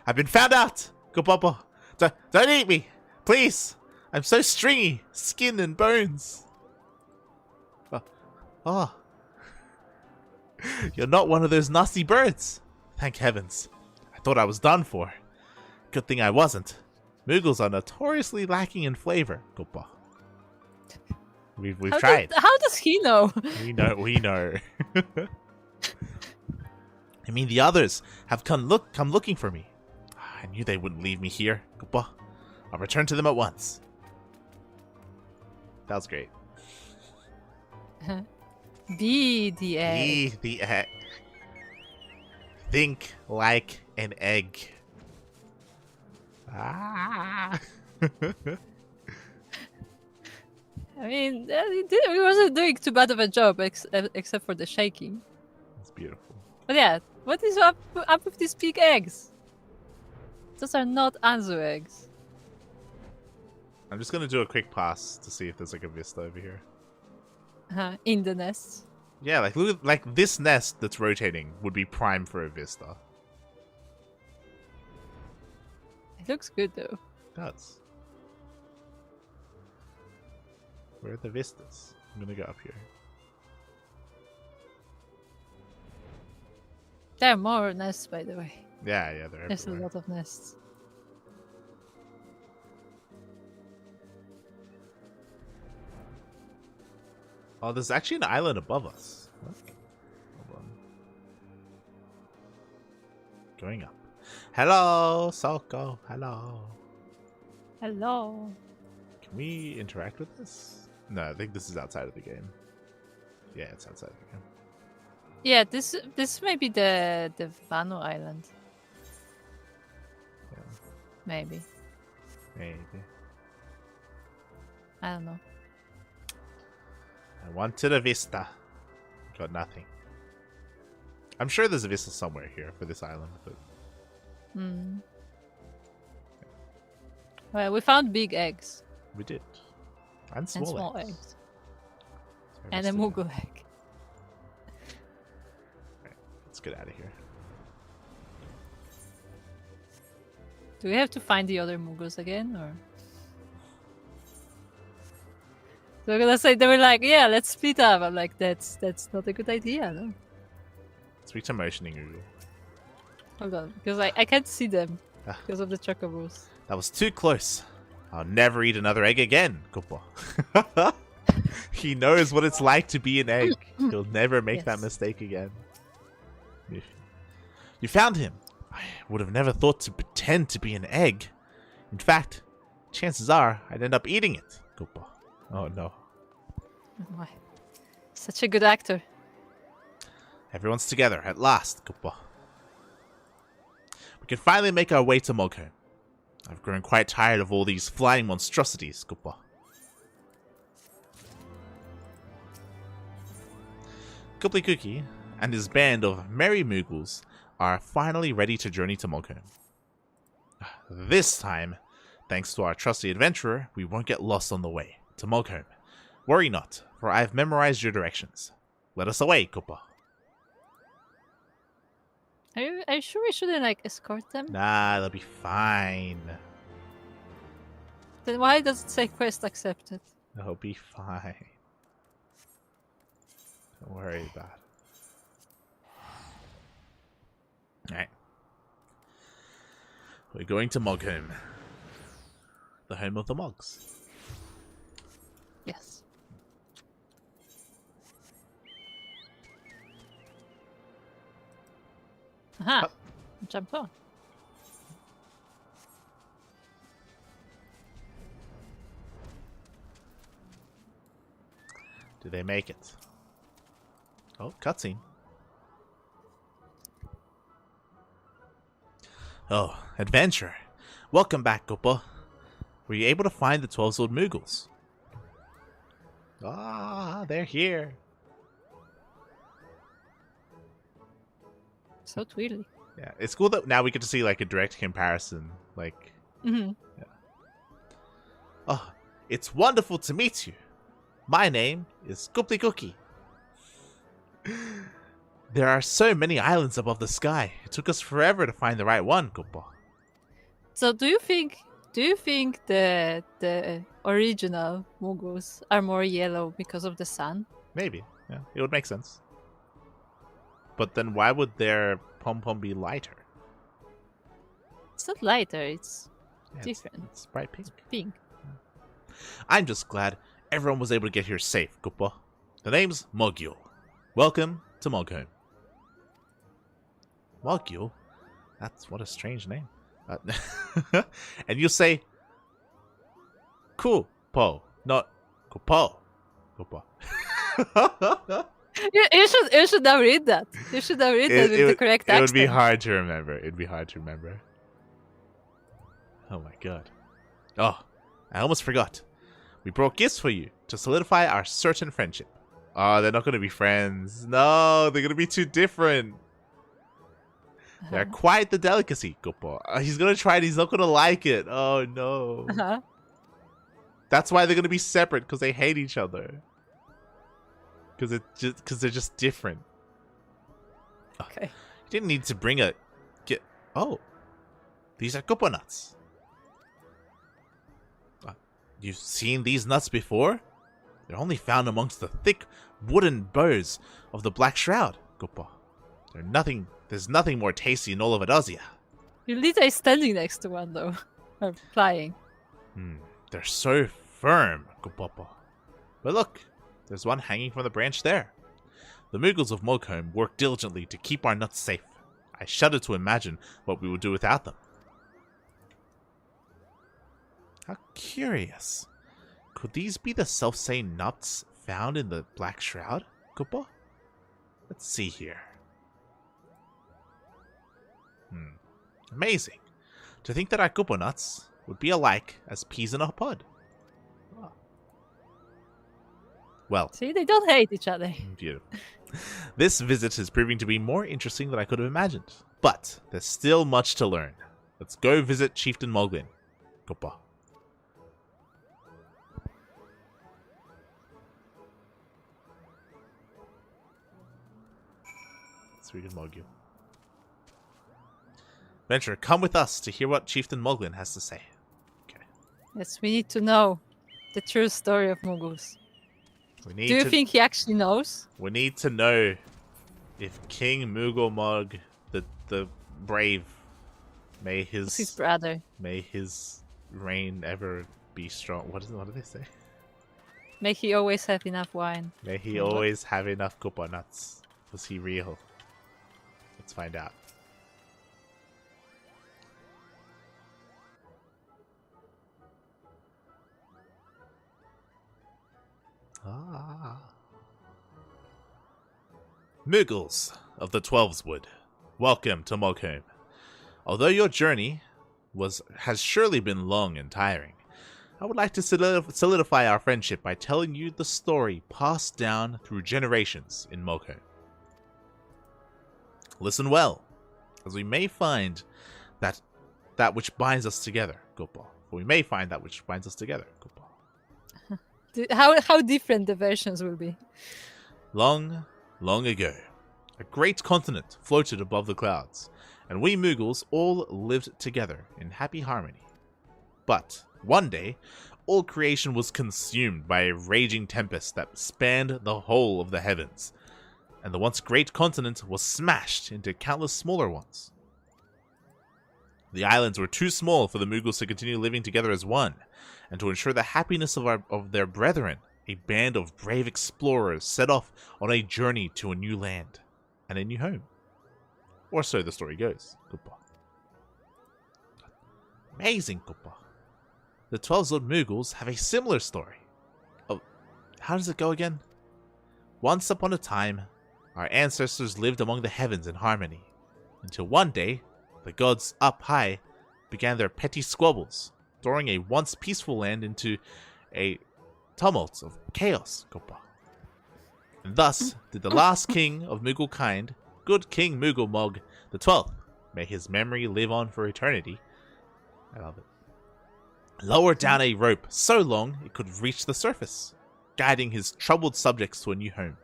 I've been found out! Kupapa. Don't eat me! Please! I'm so stringy! Skin and bones! Oh. You're not one of those nasty birds! Thank heavens. I thought I was done for. Good thing I wasn't. Moogles are notoriously lacking in flavor, Koopa. We've tried. How does he know? We know. I mean, the others have come looking for me. I knew they wouldn't leave me here, Koopa. I'll return to them at once. That was great. Be the egg. Be the egg. Think like an egg. Ah. I mean, he wasn't doing too bad of a job, except for the shaking. That's beautiful. But yeah, what is up with these big eggs? Those are not Anzu eggs. I'm just gonna do a quick pass to see if there's like a vista over here. In the nest. Yeah, like look at, like this nest that's rotating would be prime for a vista. It looks good though. It does. Where are the vistas? I'm gonna go up here. There are more nests, by the way. Yeah, There's everywhere. a lot of nests. Oh, there's actually an island above us. What? Hold on. Going up. Hello, Soko. Hello. Hello. Can we interact with this? No, I think this is outside of the game. Yeah, it's outside of the game. Yeah, this may be the Vano Island. Yeah, Maybe. maybe. I don't know. I wanted a vista. Got nothing. I'm sure there's a vessel somewhere here for this island, but Hmm. Well, we found big eggs we did. And and small, small eggs. eggs. So I And a must admit. Moogle egg. Right, let's get out of here. Do we have to find the other Moogles again, or? So let's say they were like, "Yeah, let's split up." I'm like, "That's not a good idea, no." Speak to motioning Google. Hold on, because I can't see them Ah. because of the chocobos. That was too close. I'll never eat another egg again, Koopa. He knows what it's like to be an egg. He'll never make that Yes. mistake again. You found him. I would have never thought to pretend to be an egg. In fact, chances are I'd end up eating it, Koopa. Oh no. Oh my. Such a good actor. Everyone's together at last, Koopa. We can finally make our way to Mogholm. I've grown quite tired of all these flying monstrosities, Koopa. Kupply Cookie and his band of merry Moogles are finally ready to journey to Mogholm. This time, thanks to our trusty adventurer, we won't get lost on the way to Mogholm. Worry not, for I have memorized your directions. Let us away, Koopa. Are you sure we shouldn't like escort them? Nah, they'll be fine. Then why does it say quest accepted? They'll be fine. Don't worry about it. Alright. We're going to Mogholm. The home of the Mogs. Yes. Aha! Jump on. Do they make it? Oh, cutscene. Oh, adventure. Welcome back, Koopa. Were you able to find the 12 Sword Moogles? Ah, they're here. So twirly. Yeah, it's cool that now we get to see like a direct comparison. Like, Mm-hmm. oh, it's wonderful to meet you. My name is Kupply Cookie. There are so many islands above the sky. It took us forever to find the right one, Koopa. So do you think the original Moogles are more yellow because of the sun? Maybe. Yeah, it would make sense. But then why would their pom-pom be lighter? It's not lighter, it's Yeah, different. It's bright pink. Pink. I'm just glad everyone was able to get here safe, Koopa. The name's Mogul. Welcome to Mogholm. Mogul? That's what a strange name. And you say Kupo, not Kupo. Koopa. You should have read that. You should have read that with the correct accent. It would be hard to remember. It'd be hard to remember. Oh my god. Oh, I almost forgot. We brought gifts for you to solidify our certain friendship. Oh, they're not going to be friends. No, they're going to be too different. They're quite the delicacy, Koopa. He's going to try it. He's not going to like it. Oh, no. Uh-huh. That's why they're going to be separate, because they hate each other. Because they're just different. Okay. You didn't need to bring a... Oh. These are Koopa nuts. You've seen these nuts before? They're only found amongst the thick wooden boughs of the Black Shroud, Koopa. There's nothing more tasty in all of Adosia. Lita is standing next to one though. Or flying. They're so firm, Koopa. But look, there's one hanging from the branch there. The Moogles of Mogholm work diligently to keep our nuts safe. I shudder to imagine what we would do without them. How curious. Could these be the self-same nuts found in the Black Shroud, Koopa? Let's see here. Amazing. To think that our Koopa nuts would be alike as peas in a pod. Oh. Well, See, they don't hate each other. beautiful. This visit is proving to be more interesting than I could have imagined. But there's still much to learn. Let's go visit Chieftain Moglin. Gopa. So we can Mogul. Venture, come with us to hear what Chieftain Moglin has to say. Okay. Yes, we need to know the true story of Mughals. Do you think he actually knows? We need to know if King Mughal Mog, the brave, may his brother. May his reign ever be strong. What do they say? May he always have enough wine. May he always have enough coconuts. Was he real? Let's find out. Mughals of the Twelveswood, welcome to Mogholm. Although your journey has surely been long and tiring, I would like to solidify our friendship by telling you the story passed down through generations in Mogholm. Listen well, as we may find that which binds us together, Gopal. For we may find that which binds us together, Gopal. How different the versions will be. Long, long ago, a great continent floated above the clouds, and we Mughals all lived together in happy harmony. But one day, all creation was consumed by a raging tempest that spanned the whole of the heavens, and the once great continent was smashed into countless smaller ones. The islands were too small for the Mughals to continue living together as one, and to ensure the happiness of their brethren, a band of brave explorers set off on a journey to a new land and a new home. Or so the story goes. Kupa. Amazing, Kupa. The 12 Mughals have a similar story. Oh, how does it go again? Once upon a time, our ancestors lived among the heavens in harmony, until one day, the gods up high began their petty squabbles, throwing a once peaceful land into a tumult of chaos, Gopa. And thus did the last king of Mughal kind, good King Mughal Mog the 12th, may his memory live on for eternity. I love it. Lower down a rope so long it could reach the surface, guiding his troubled subjects to a new home.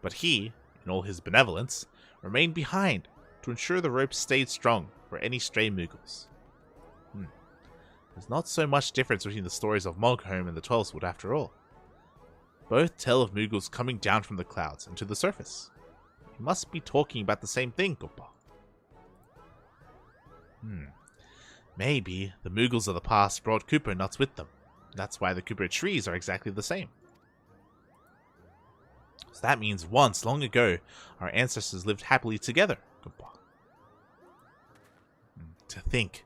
But he, in all his benevolence, remained behind to ensure the rope stayed strong for any stray Mughals. There's not so much difference between the stories of Mogholm and the Twelveswood after all. Both tell of Mughals coming down from the clouds and to the surface. You must be talking about the same thing, Gopa. Maybe the Mughals of the past brought Cooper nuts with them. That's why the Cooper trees are exactly the same. So that means once, long ago, our ancestors lived happily together, Gopa. To think,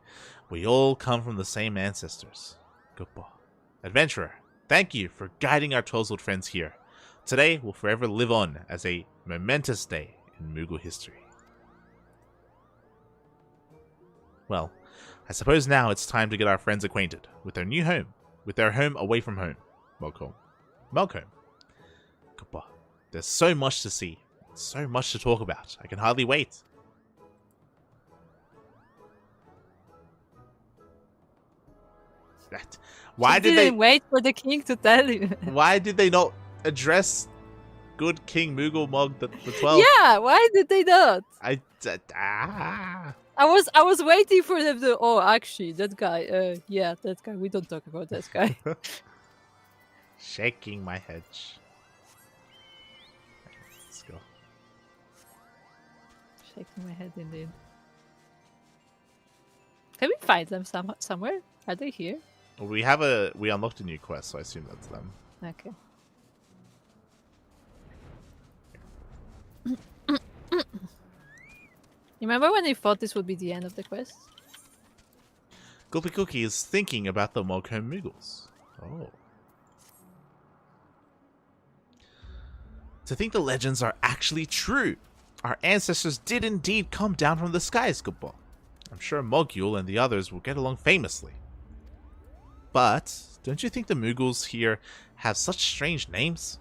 we all come from the same ancestors. Gopa. Adventurer, thank you for guiding our Twelveswood friends here. Today will forever live on as a momentous day in Mughal history. Well, I suppose now it's time to get our friends acquainted with their new home, with their home away from home, Mogholm. Gopa. There's so much to see, so much to talk about. I can hardly wait. Why did they wait for the king to tell you? Why did they not address good King Mughal Mog the 12th? Yeah, why did they not? I was waiting for them to. Oh, actually, that guy. Yeah, that guy. We don't talk about that guy. Shaking my head. Let's go. Shaking my head indeed. Can we find them somewhere? Are they here? We unlocked a new quest, so I assume that's them. Okay. Remember when they thought this would be the end of the quest? Gulpy Cookie is thinking about the Mogholm Mughals. Oh. To think the legends are actually true. Our ancestors did indeed come down from the skies, Gulpa. I'm sure Mogul and the others will get along famously. But don't you think the Mughals here have such strange names?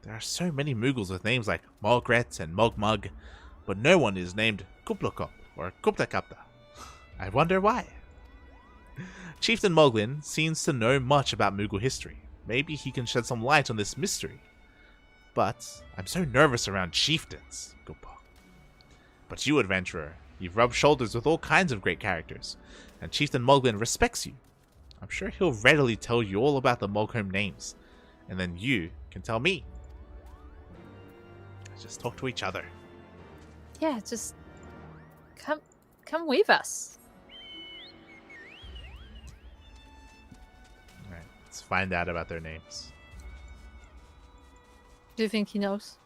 There are so many Moogles with names like Mogret and Mogmug, but no one is named Kuplokop or Kuplakapta. I wonder why. Chieftain Moglin seems to know much about Moogle history. Maybe he can shed some light on this mystery. But I'm so nervous around chieftains, Koopa. But you, adventurer, you've rubbed shoulders with all kinds of great characters, and Chieftain Moglin respects you. I'm sure he'll readily tell you all about the Mogholm names, and then you can tell me. Just talk to each other. Yeah, just come with us. Alright, let's find out about their names. Do you think he knows?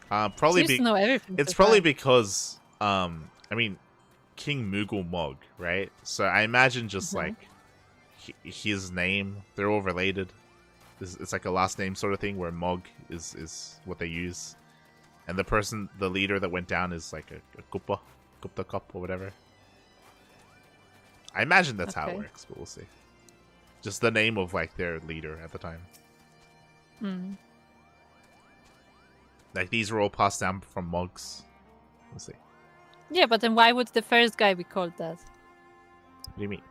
Probably Seems to know everything. it's so probably far. because I mean King Moogle Mog, right? So I imagine just like his name, they're all related. It's like a last name sort of thing where Mog is what they use. And the leader that went down is like a Koopa Cop or whatever. I imagine that's how it Okay. works, but we'll see. Just the name of like their leader at the time. Mm. Like these were all passed down from Mogs. We'll see. Yeah, but then why would the first guy be called that? What do you mean?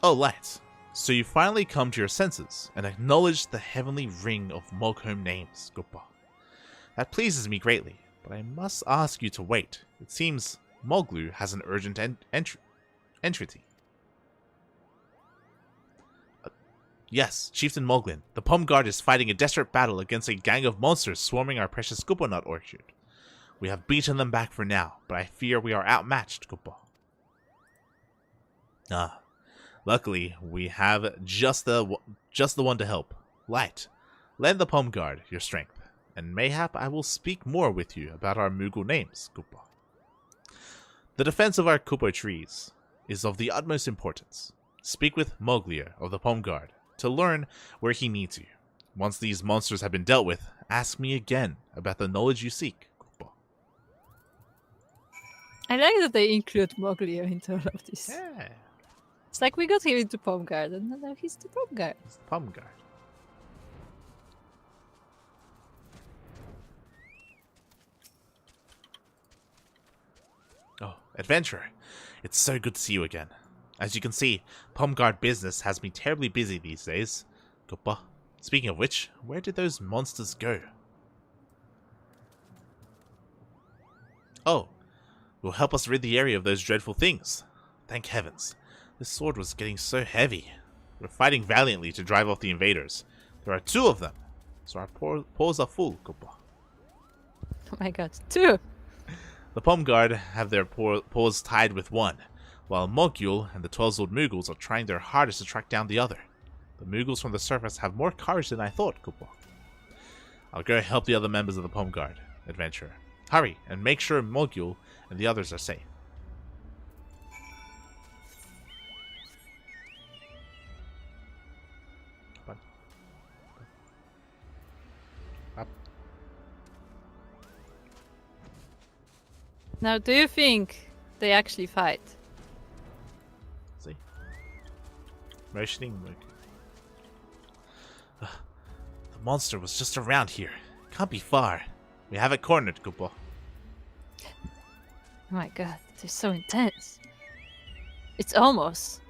Oh, light. So you finally come to your senses and acknowledge the heavenly ring of Mogholm names, Koopa. That pleases me greatly, but I must ask you to wait. It seems Moglu has an urgent entreaty. Yes, Chieftain Moglin, the Pom Guard is fighting a desperate battle against a gang of monsters swarming our precious Koopa Nut orchard. We have beaten them back for now, but I fear we are outmatched, Koopa. Luckily, we have just the one to help. Light, lend the Pom Guard your strength, and mayhap I will speak more with you about our Moogle names, Koopa. The defense of our Koopa trees is of the utmost importance. Speak with Moglier of the Pom Guard to learn where he needs you. Once these monsters have been dealt with, ask me again about the knowledge you seek, Koopa. I like that they include Mowgli into all of this. Yeah, It's like we got him into Pom Garden, and now he's the Pom Guard. it's the Pom Guard. Oh, adventurer. It's so good to see you again. As you can see, Pom Guard business has me terribly busy these days. Koopa. Speaking of which, where did those monsters go? Oh, will help us rid the area of those dreadful things. Thank heavens. This sword was getting so heavy. We're fighting valiantly to drive off the invaders. There are 2 of them, so our paws are full, Koopa. Oh my god, 2! The Pom Guard have their paws tied with one, while Mogul and the 12 Zord Moogles are trying their hardest to track down the other. The Moogles from the surface have more courage than I thought, Koopa. I'll go help the other members of the Pom Guard, adventurer. Hurry, and make sure Mogul and the others are safe. Up. Now, do you think they actually fight? See? Motioning. The monster was just around here. Can't be far. We have it cornered, Koopa. Oh my god, they're so intense. It's almost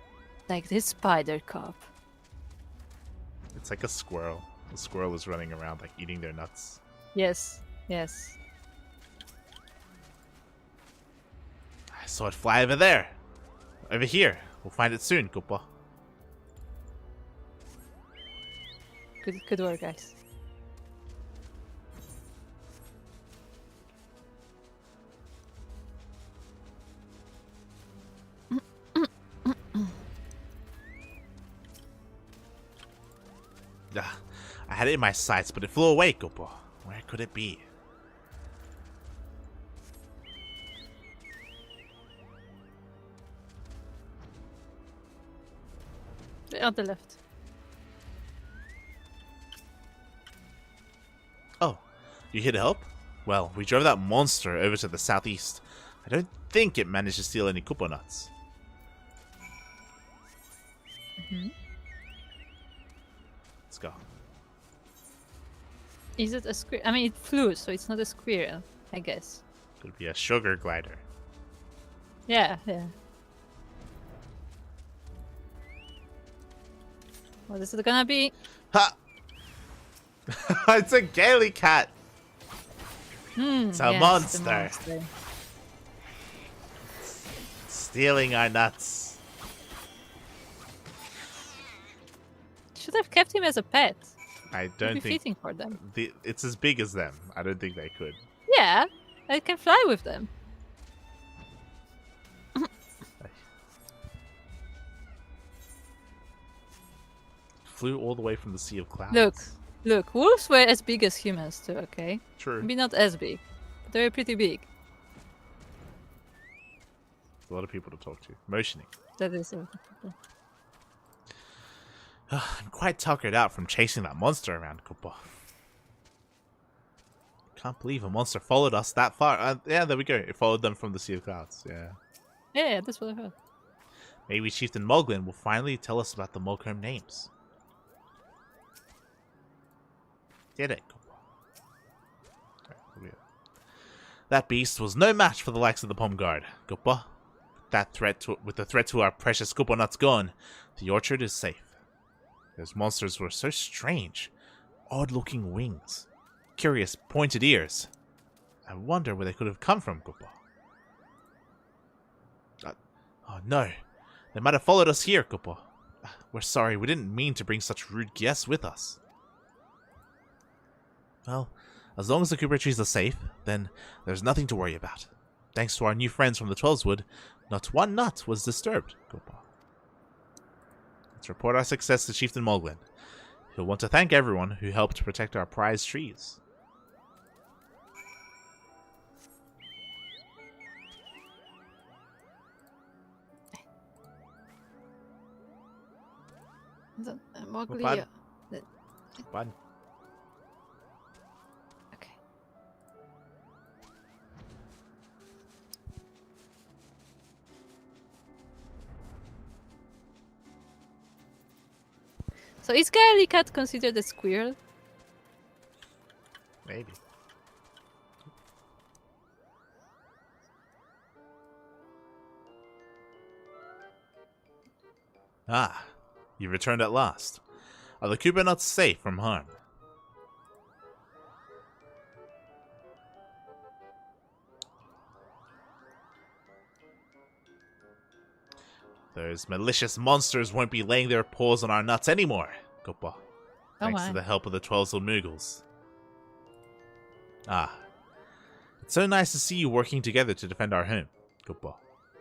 like this spider cop. It's like a squirrel. The squirrel is running around, like, eating their nuts. Yes, yes. I saw it fly over there. Over here. We'll find it soon, Koopa. Good work, guys. I had it in my sights, but it flew away, Koopa. Where could it be? On the left. Oh, you here to help? Well, we drove that monster over to the southeast. I don't think it managed to steal any Koopa nuts. Mhm. Let's go. Is it a squirrel? I mean, it flew, so it's not a squirrel, I guess. Could be a sugar glider. Yeah, yeah. What is it gonna be? Ha! It's a Gaily cat. It's a Yes, monster. the monster. Stealing our nuts. Should have kept him as a pet. I It'd don't be think fitting for them. it's as big as them. I don't think they could. Yeah, I can fly with them. Flew all the way from the Sea of Clouds. Look, wolves were as big as humans too, okay? True. Maybe not as big, but they were pretty big. A lot of people to talk to. Motioning. That is I'm quite tuckered out from chasing that monster around, Koopa. Can't believe a monster followed us that far. Yeah, there we go. It followed them from the Sea of Clouds. Yeah. Yeah, that's what I heard. Maybe Chieftain Moglin will finally tell us about the Mogholm names. Did it, Koopa? Right, that beast was no match for the likes of the Palm Guard, Koopa. With the threat to our precious Koopa nuts gone, the orchard is safe. Those monsters were so strange. Odd-looking wings. Curious, pointed ears. I wonder where they could have come from, Koopa. Oh no. They might have followed us here, Koopa. We're sorry, we didn't mean to bring such rude guests with us. Well, as long as the Koopa trees are safe, then there's nothing to worry about. Thanks to our new friends from the Twelveswood, not one nut was disturbed, Koopa. Let's report our success to Chieftain Moglin. He'll want to thank everyone who helped protect our prized trees. Mowgli. Bud. Bud. Okay. So is Gaily cat considered a squirrel? Maybe. Ah, you returned at last. Are the Koopa nuts safe from harm? Those malicious monsters won't be laying their paws on our nuts anymore, Koopa. Thanks to the help of the Twelveswood Moogles. Ah. It's so nice to see you working together to defend our home, Koopa.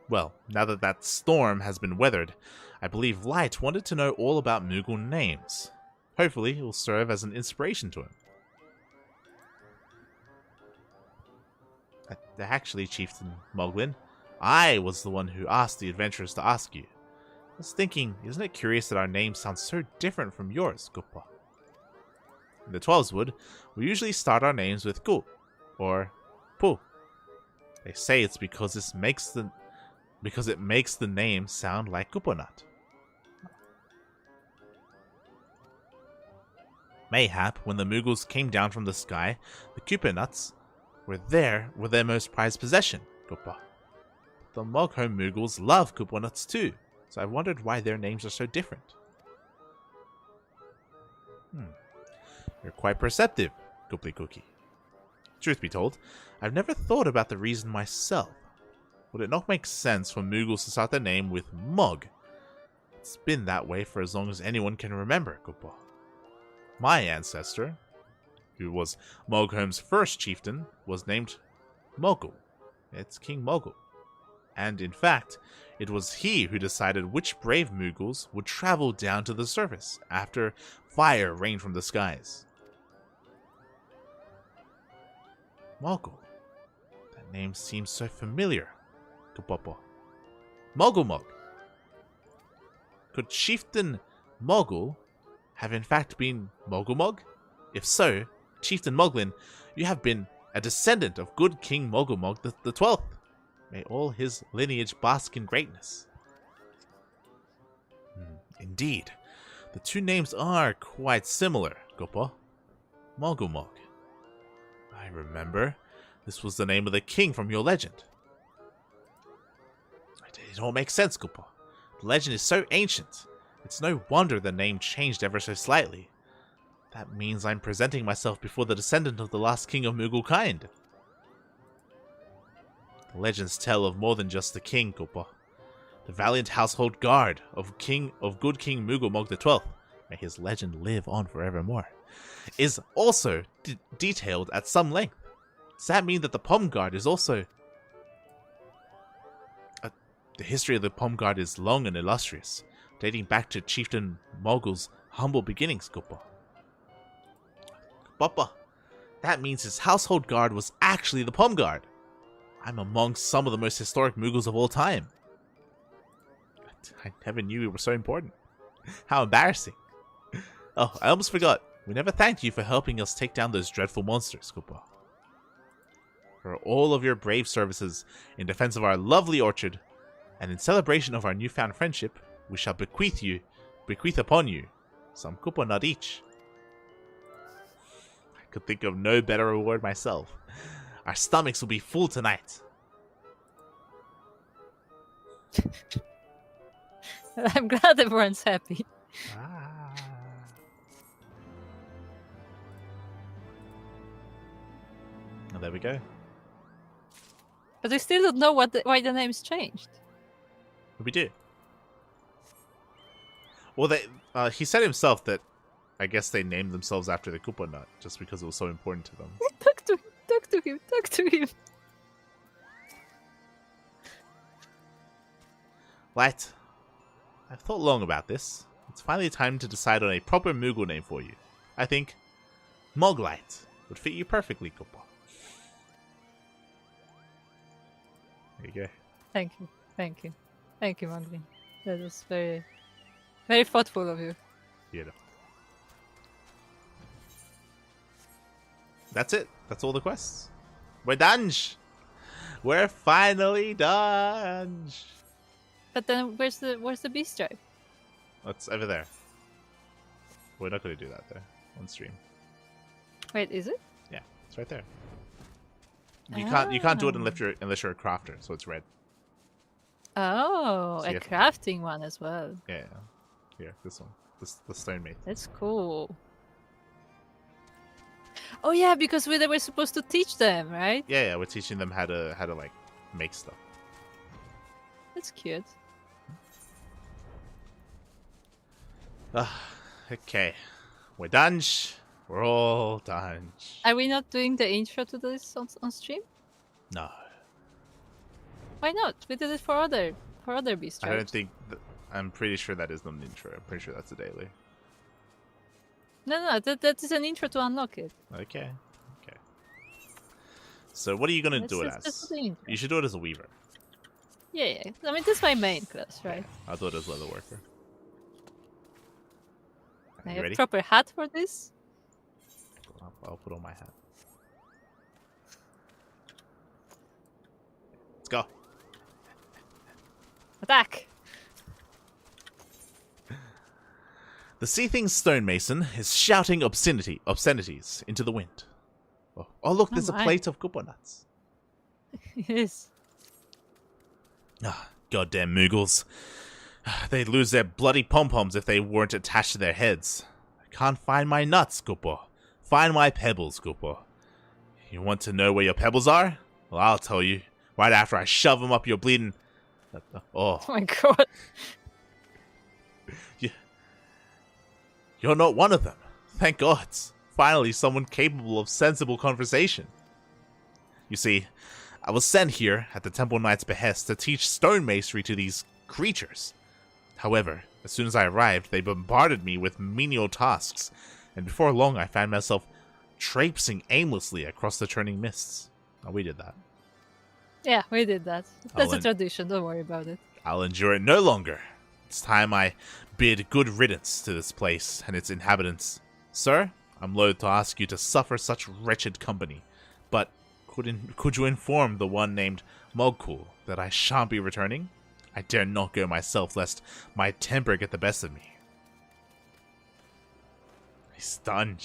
Well, now that that storm has been weathered, I believe Light wanted to know all about Moogle names. Hopefully, it will serve as an inspiration to him. Actually, Chieftain Moglin, I was the one who asked the adventurers to ask you. I was thinking, isn't it curious that our names sound so different from yours, Koopa? In the Twelveswood, we usually start our names with Ku, or Pu. They say it's because it makes the name sound like Koopanut. Mayhap, when the Moogles came down from the sky, the Koopanuts were their most prized possession, Koopa. The Mogholm Moogles love Koopanuts too, so I wondered why their names are so different. You're quite perceptive, Gooply Cookie. Truth be told, I've never thought about the reason myself. Would it not make sense for Moogles to start their name with Mog? It's been that way for as long as anyone can remember, Koopa. My ancestor, who was Mogholm's first chieftain, was named Mogul. It's King Mogul. And in fact, it was he who decided which brave Moogles would travel down to the surface after fire rained from the skies. Mogul. That name seems so familiar, Koopa. Mogulmog. Could Chieftain Mogul have in fact been Mogulmog? If so, Chieftain Moglin, you have been a descendant of good King Mogulmog the 12th. May all his lineage bask in greatness. Indeed, the two names are quite similar, Koopa. Mogulmog, I remember. This was the name of the king from your legend. It all makes sense, Koopa. The legend is so ancient. It's no wonder the name changed ever so slightly. That means I'm presenting myself before the descendant of the last king of Moogle kind. The legends tell of more than just the king, Koopa. The valiant household guard of good King Moogle Mog the 12th, may his legend live on forevermore, is also detailed at some length. Does that mean that the Pom Guard is also... the history of the Pom Guard is long and illustrious, dating back to Chieftain Moggle's humble beginnings, Koopa. Papa, that means his household guard was actually the Pom Guard. I'm among some of the most historic Moogles of all time. I never knew we were so important. How embarrassing. Oh, I almost forgot. We never thanked you for helping us take down those dreadful monsters, Koopa. For all of your brave services in defense of our lovely orchard, and in celebration of our newfound friendship, we shall bequeath upon you some Koopa nut each. I could think of no better reward myself. Our stomachs will be full tonight. I'm glad everyone's happy. Ah. Oh, there we go. But we still don't know why the name's changed. We do. Well, he said himself that I guess they named themselves after the Koopa nut just because it was so important to them. Talk to him. Light, I've thought long about this. It's finally time to decide on a proper Moogle name for you. I think Moglight would fit you perfectly, Koopa. There you go. Thank you, Mowgli. That was very, very thoughtful of you. Beautiful. That's it. That's all the quests. We're done. We're finally done. But then where's the beast tribe? It's over there. We're not going to do that though on stream. Wait, is it? Yeah, it's right there. You can't do it unless you're a crafter, so it's red. Oh, So a you have to- crafting one as well. Yeah, this one, the stone mate. That's cool. Oh yeah, because they were supposed to teach them, right? Yeah, we're teaching them how to like make stuff. That's cute. Okay, we're done. We're all done. Are we not doing the intro to this on stream? No, Why not? We did it for other beast I tribes. don't think. I'm pretty sure that is not an intro. I'm pretty sure that's a daily. No, that is an intro to unlock it. Okay. So what are you gonna do it Let's just as? do the intro. You should do it as a weaver. Yeah. I mean, this is my main class, right? I'll do it as leather worker. I You have ready? proper hat for this. I'll put on my hat. Let's go. Attack! The Sea Thing's stonemason is shouting obscenities into the wind. Oh look, there's a my. plate of Koopa nuts. Yes. Ah, goddamn Moogles. They'd lose their bloody pom-poms if they weren't attached to their heads. I can't find my nuts, Koopa. Find my pebbles, Koopa. You want to know where your pebbles are? Well, I'll tell you. Right after I shove them up your bleeding... Oh, Oh my god. you're not one of them. Thank gods. Finally, someone capable of sensible conversation. You see, I was sent here at the Temple Knight's behest to teach stonemasonry to these creatures. However, as soon as I arrived, they bombarded me with menial tasks, and before long I found myself traipsing aimlessly across the churning mists. Oh, we did that. Yeah, we did that. That's a Alan. tradition, don't worry about it. I'll endure it no longer. It's time I bid good riddance to this place and its inhabitants. Sir, I'm loath to ask you to suffer such wretched company, but could you inform the one named Mogkul that I shan't be returning? I dare not go myself, lest my temper get the best of me. He's done.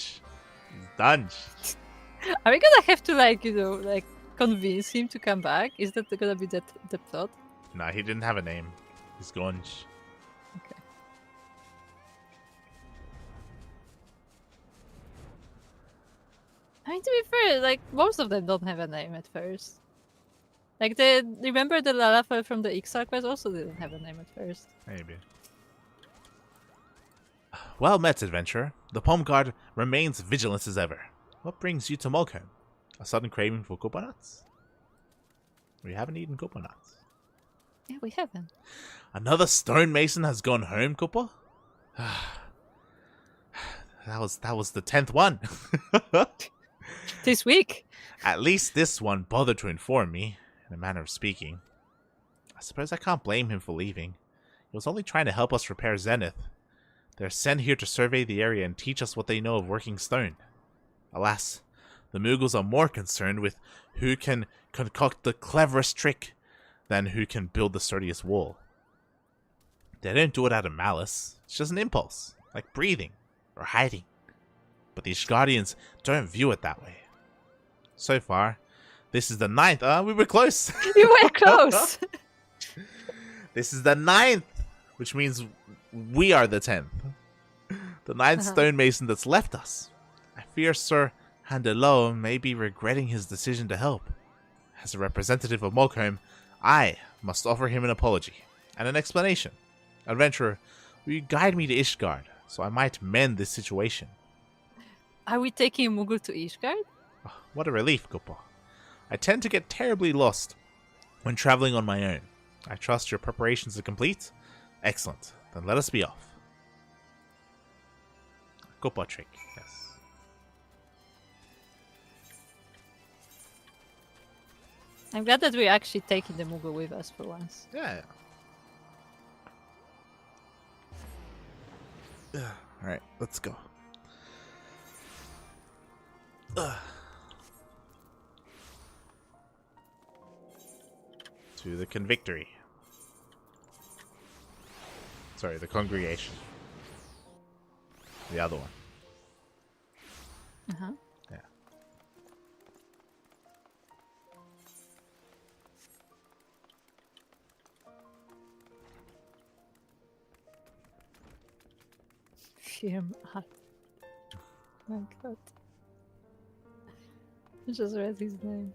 Are we gonna have to like convince him to come back? Is that gonna be the plot? Nah, he didn't have a name. He's gone. Okay. I mean, to be fair, like most of them don't have a name at first. Like remember the Lalafell from the Ixar quest also didn't have a name at first. Maybe. Well met, adventurer. The Palm Guard remains vigilant as ever. What brings you to Malcolm? A sudden craving for coconuts? We haven't eaten coconuts. Yeah, we haven't. Another stonemason has gone home, Cooper? That was the 10th one. This week. At least this one bothered to inform me, in a manner of speaking. I suppose I can't blame him for leaving. He was only trying to help us repair Zenith. They're sent here to survey the area and teach us what they know of working stone. Alas, the Mughals are more concerned with who can concoct the cleverest trick than who can build the sturdiest wall. They don't do it out of malice. It's just an impulse, like breathing or hiding. But these Guardians don't view it that way. So far, this is the 9th. We were close. You were close. This is the 9th, which means we are the 10th. The 9th stonemason that's left us. I fear Sir Handelo may be regretting his decision to help. As a representative of Mockholm, I must offer him an apology and an explanation. Adventurer, will you guide me to Ishgard so I might mend this situation? Are we taking Mughal to Ishgard? Oh, what a relief, Gopal. I tend to get terribly lost when traveling on my own. I trust your preparations are complete? Excellent. Then let us be off. Gopal trick, yes. I'm glad that we're actually taking the Mughal with us for once. Yeah. Alright, let's go. To the convictory. Sorry, the congregation. The other one. Uh-huh. Yeah. Firm Hut. My god. I just read his name.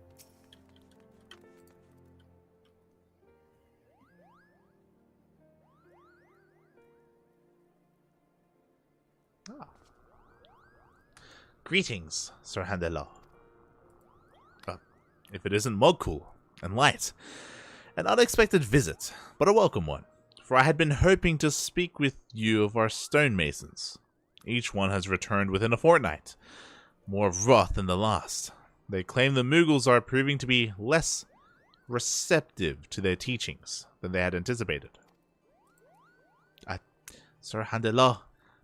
Ah. Greetings, Sir Handelo. If it isn't Mogkul and Light. An unexpected visit, but a welcome one, for I had been hoping to speak with you of our stonemasons. Each one has returned within a fortnight, more wroth than the last. They claim the Mughals are proving to be less receptive to their teachings than they had anticipated. Sir Handelo,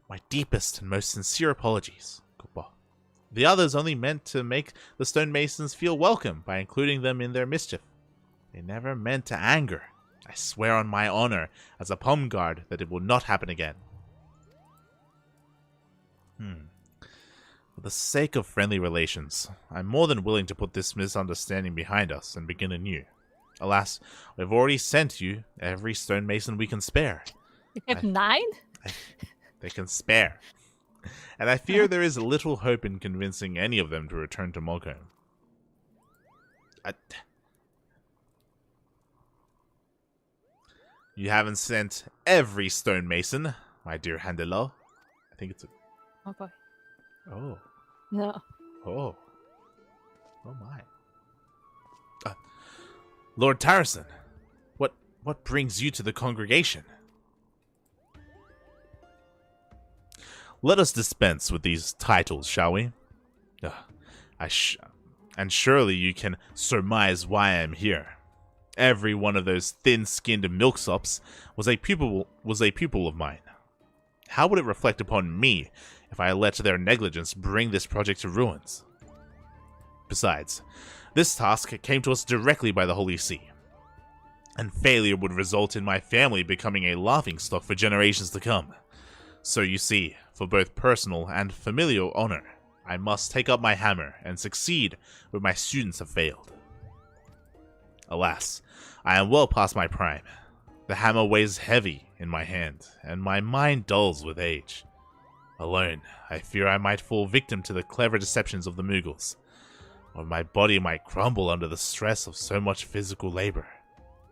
my deepest and most sincere apologies. Goodbye. The others only meant to make the stonemasons feel welcome by including them in their mischief. They never meant to anger. I swear on my honor as a Palm Guard that it will not happen again. For the sake of friendly relations, I'm more than willing to put this misunderstanding behind us and begin anew. Alas, we've already sent you every stonemason we can spare. You have 9? They can spare. And I fear there is little hope in convincing any of them to return to Mockholm. You haven't sent every stonemason, my dear Handelo. I think it's a... Oh boy. Oh. No. Oh. Oh my. Lord Tarrison, what brings you to the congregation? Let us dispense with these titles, shall we? And surely you can surmise why I am here. Every one of those thin-skinned milksops was a pupil of mine. How would it reflect upon me if I let their negligence bring this project to ruins? Besides, this task came to us directly by the Holy See, and failure would result in my family becoming a laughingstock for generations to come. So you see, for both personal and familial honor, I must take up my hammer and succeed where my students have failed. Alas, I am well past my prime. The hammer weighs heavy in my hand, and my mind dulls with age. Alone, I fear I might fall victim to the clever deceptions of the Mughals, or my body might crumble under the stress of so much physical labor.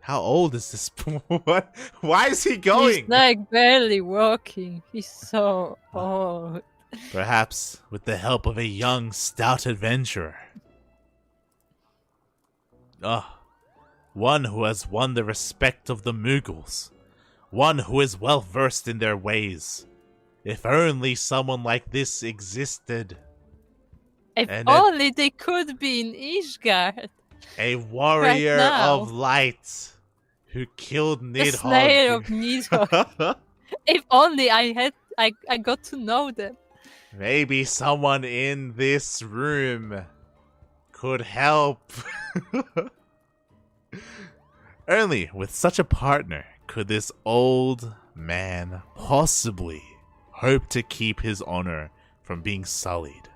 How old is this? What? Why is he going? He's like barely walking. He's so old. Perhaps with the help of a young, stout adventurer. One who has won the respect of the Mughals. One who is well versed in their ways. If only someone like this existed. If only they could be in Ishgard. A warrior of light who killed Nidhogg. The slayer of Nidhogg. If only I got to know them. Maybe someone in this room could help. Only with such a partner could this old man possibly hope to keep his honor from being sullied.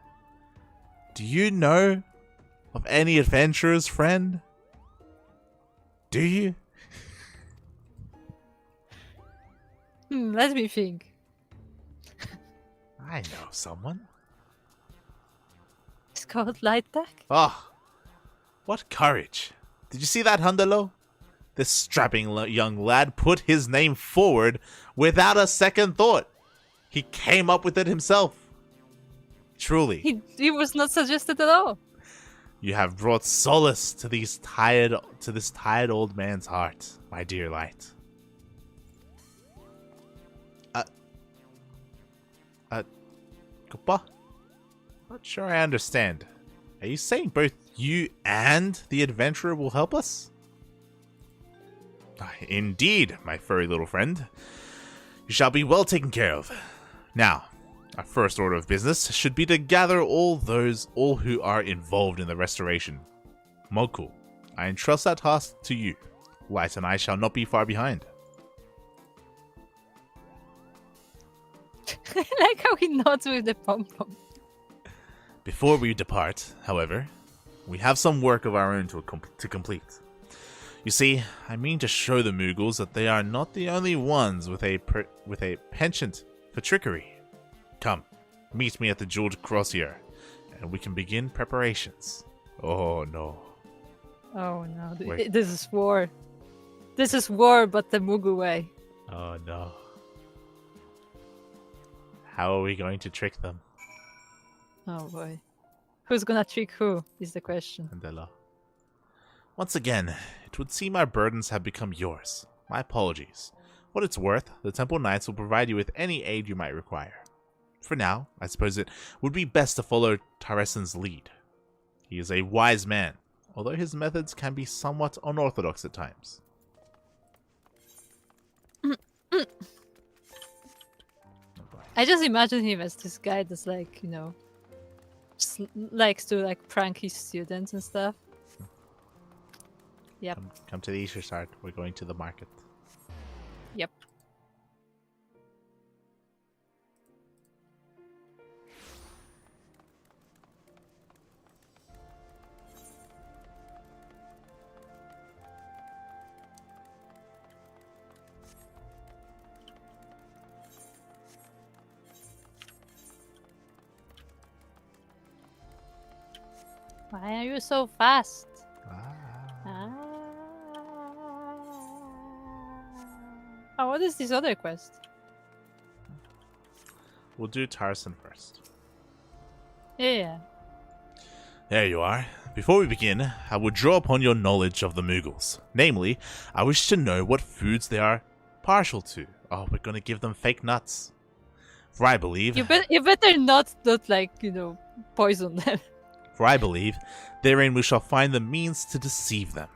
Do you know of any adventurers, friend? Do you? Let me think. I know someone. It's called Lightback. Oh, what courage. Did you see that, Hundalo? This strapping young lad put his name forward without a second thought. He came up with it himself. Truly. He was not suggested at all. You have brought solace to this tired old man's heart, my dear Light. Kupa? Not sure I understand. Are you saying both you and the adventurer will help us? Indeed, my furry little friend. You shall be well taken care of. Now, our first order of business should be to gather all who are involved in the restoration. Moku, I entrust that task to you. Light and I shall not be far behind. I like how he nods with the pom-pom. Before we depart, however, we have some work of our own to complete. You see, I mean to show the Mughals that they are not the only ones with a penchant for trickery. Come, meet me at the Jeweled Crozier, and we can begin preparations. Oh no. Oh no, this is war. This is war, but the Mughal way. Oh no. How are we going to trick them? Oh boy. Who's gonna trick who, is the question. Mandela. Once again, it would seem our burdens have become yours. My apologies. What it's worth, the Temple Knights will provide you with any aid you might require. For now, I suppose it would be best to follow Taresan's lead. He is a wise man, although his methods can be somewhat unorthodox at times. I just imagine him as this guy that's like, you know, likes to like prank his students and stuff. Yep. Come to the Easter Start. We're going to the market. Yep. Why are you so fast? Oh, what is this other quest? We'll do Tarzan first. Yeah. There you are. Before we begin, I will draw upon your knowledge of the Mughals. Namely, I wish to know what foods they are partial to. Oh, we're gonna give them fake nuts. For I believe... You better not like, you know, poison them. For I believe, therein we shall find the means to deceive them.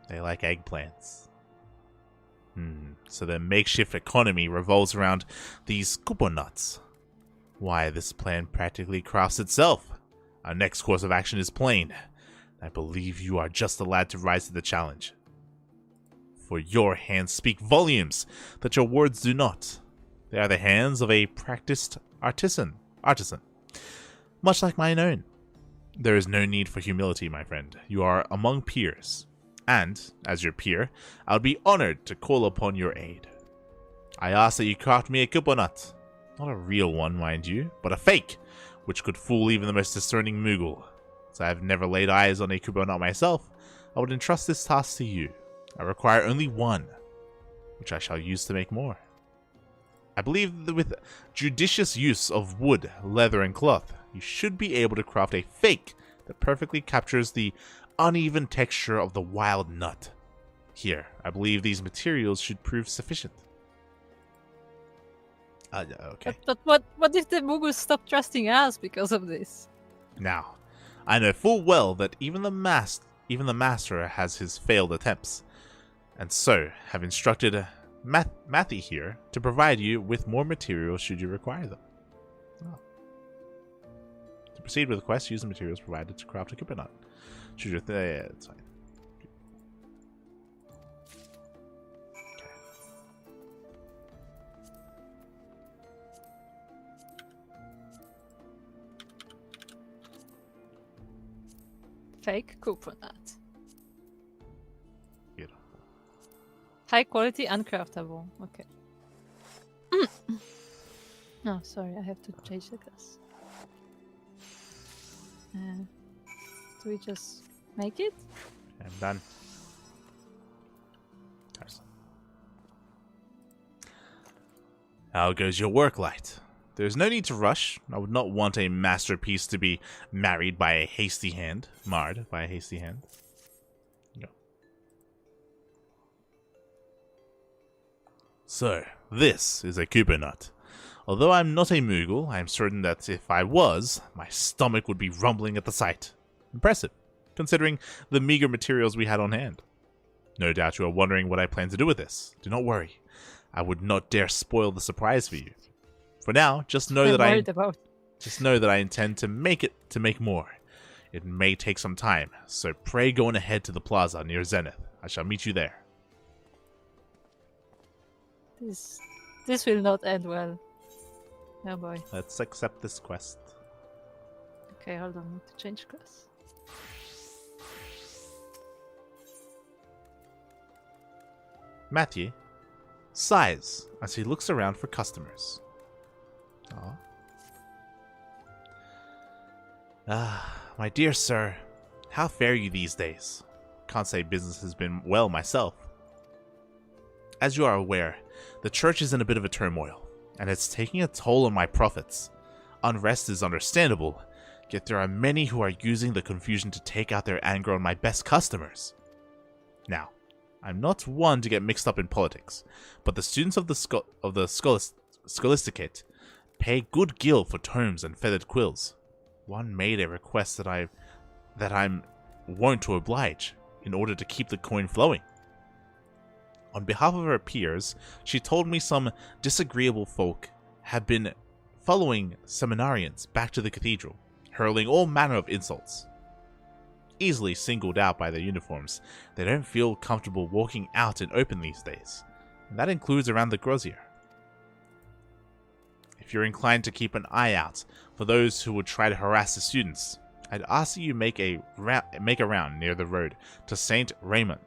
They like eggplants. So their makeshift economy revolves around these kupo nuts. Why, this plan practically crafts itself. Our next course of action is plain. I believe you are just the lad to rise to the challenge. For your hands speak volumes that your words do not. They are the hands of a practiced artisan. artisan, much like mine own. There is no need for humility, my friend. You are among peers, and, as your peer, I would be honored to call upon your aid. I ask that you craft me a couponnut. Not a real one, mind you, but a fake, which could fool even the most discerning Moogle. As I have never laid eyes on a couponnut myself, I would entrust this task to you. I require only one, which I shall use to make more. I believe that with judicious use of wood, leather, and cloth, you should be able to craft a fake that perfectly captures the uneven texture of the wild nut. Here, I believe these materials should prove sufficient. Okay. But what if the Mughals stop trusting us because of this? Now, I know full well that even the master has his failed attempts, and so have instructed Matthew here to provide you with more materials should you require them. Oh. To proceed with the quest, use the materials provided to craft a couponnut. Should you yeah, that's fine. Fake coconut. Beautiful. High quality, uncraftable. Okay. No, sorry, I have to change the class. Do we just make it? I'm done. Carson. How goes your work, Light? There's no need to rush. I would not want a masterpiece to be marred by a hasty hand. No. So, this is a couponnut. Although I'm not a Moogle, I am certain that if I was, my stomach would be rumbling at the sight. Impressive, considering the meager materials we had on hand. No doubt you are wondering what I plan to do with this. Do not worry. I would not dare spoil the surprise for you. For now, just know that I intend to make more. It may take some time, so pray go on ahead to the plaza near Zenith. I shall meet you there. This will not end well. Oh boy. Let's accept this quest. Okay, hold on, need to change class. Matthew sighs as he looks around for customers. Aww. My dear sir, how fare you these days? Can't say business has been well myself. As you are aware, the church is in a bit of a turmoil, and it's taking a toll on my profits. Unrest is understandable, yet there are many who are using the confusion to take out their anger on my best customers. Now, I'm not one to get mixed up in politics, but the students of the Scholasticate pay good gil for tomes and feathered quills. One made a request that I'm wont to oblige, in order to keep the coin flowing. On behalf of her peers, she told me some disagreeable folk have been following seminarians back to the cathedral, hurling all manner of insults. Easily singled out by their uniforms, they don't feel comfortable walking out in open these days, and that includes around the Grozier. If you're inclined to keep an eye out for those who would try to harass the students, I'd ask that you make a round near the road to St. Raymond's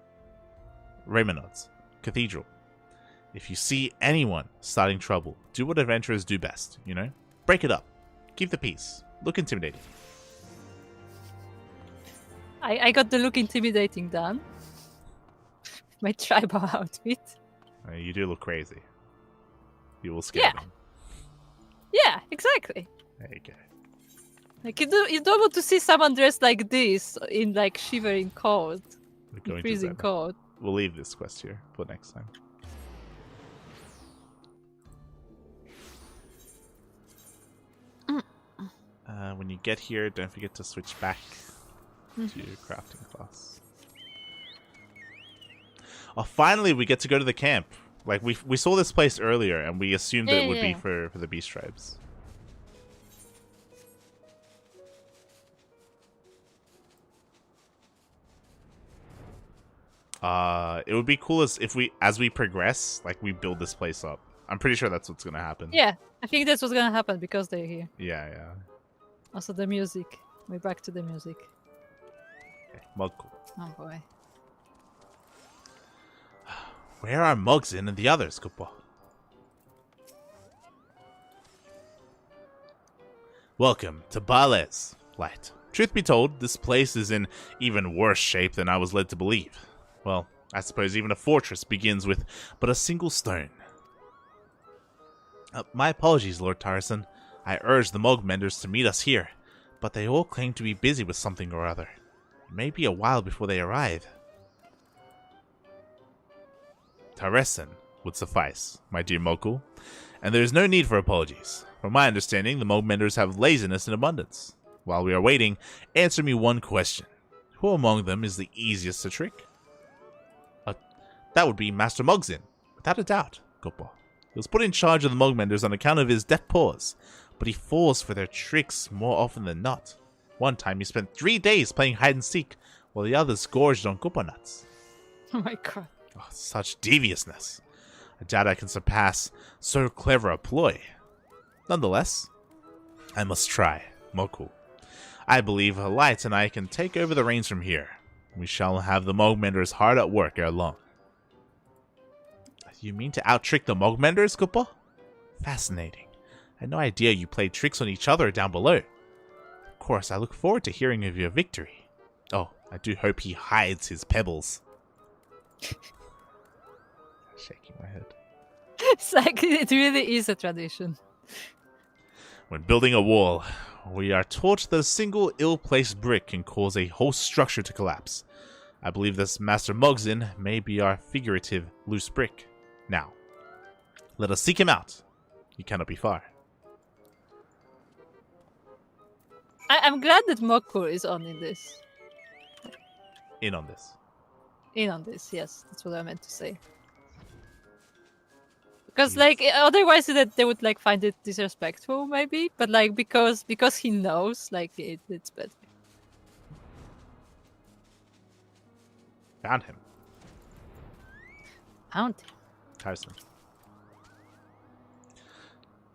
Cathedral. If you see anyone starting trouble, do what adventurers do best, Break it up. Keep the peace. Look intimidating. I got the look intimidating done. My tribal outfit. You do look crazy. You will scare them. Yeah, exactly. There you go. Like you don't want to see someone dressed like this in like shivering cold, freezing cold. We'll leave this quest here for next time. When you get here, don't forget to switch back to your crafting class. Oh, finally, we get to go to the camp. Like we saw this place earlier, and we assumed that it would be for the beast tribes. It would be cool as we progress, like we build this place up. I'm pretty sure that's what's gonna happen. Yeah, I think that's what's gonna happen because they're here. Yeah. Also, the music. We're back to the music. Okay, Muggle. Oh boy. Where are Mugsin and the others, Koopa? Welcome to Bales, Light. Truth be told, this place is in even worse shape than I was led to believe. Well, I suppose even a fortress begins with but a single stone. My apologies, Lord Tarson. I urged the Mogmenders to meet us here, but they all claim to be busy with something or other. It may be a while before they arrive. Tarson would suffice, my dear Mokul, and there is no need for apologies. From my understanding, the Mogmenders have laziness in abundance. While we are waiting, answer me one question. Who among them is the easiest to trick? That would be Master Mugsin, without a doubt, Koopa. He was put in charge of the Mogmenders on account of his deft paws, but he falls for their tricks more often than not. One time he spent 3 days playing hide and seek, while the others gorged on Koopa nuts. Oh my god. Oh, such deviousness. I doubt I can surpass so clever a ploy. Nonetheless, I must try, Mokul. I believe Light and I can take over the reins from here. We shall have the Mogmenders hard at work ere long. You mean to out-trick the Mogmenders, Koopa? Fascinating. I had no idea you played tricks on each other down below. Of course, I look forward to hearing of your victory. Oh, I do hope he hides his pebbles. Shaking my head. It's like, it really is a tradition. When building a wall, we are taught that a single ill-placed brick can cause a whole structure to collapse. I believe this Master Mugsin may be our figurative loose brick. Now, let us seek him out. He cannot be far. I'm glad that Mokul is on in this. In on this. In on this, yes. That's what I meant to say. Because, like, otherwise they would, like, find it disrespectful, maybe. But, like, because he knows, like, it's better. Found him. Found him. Tyson.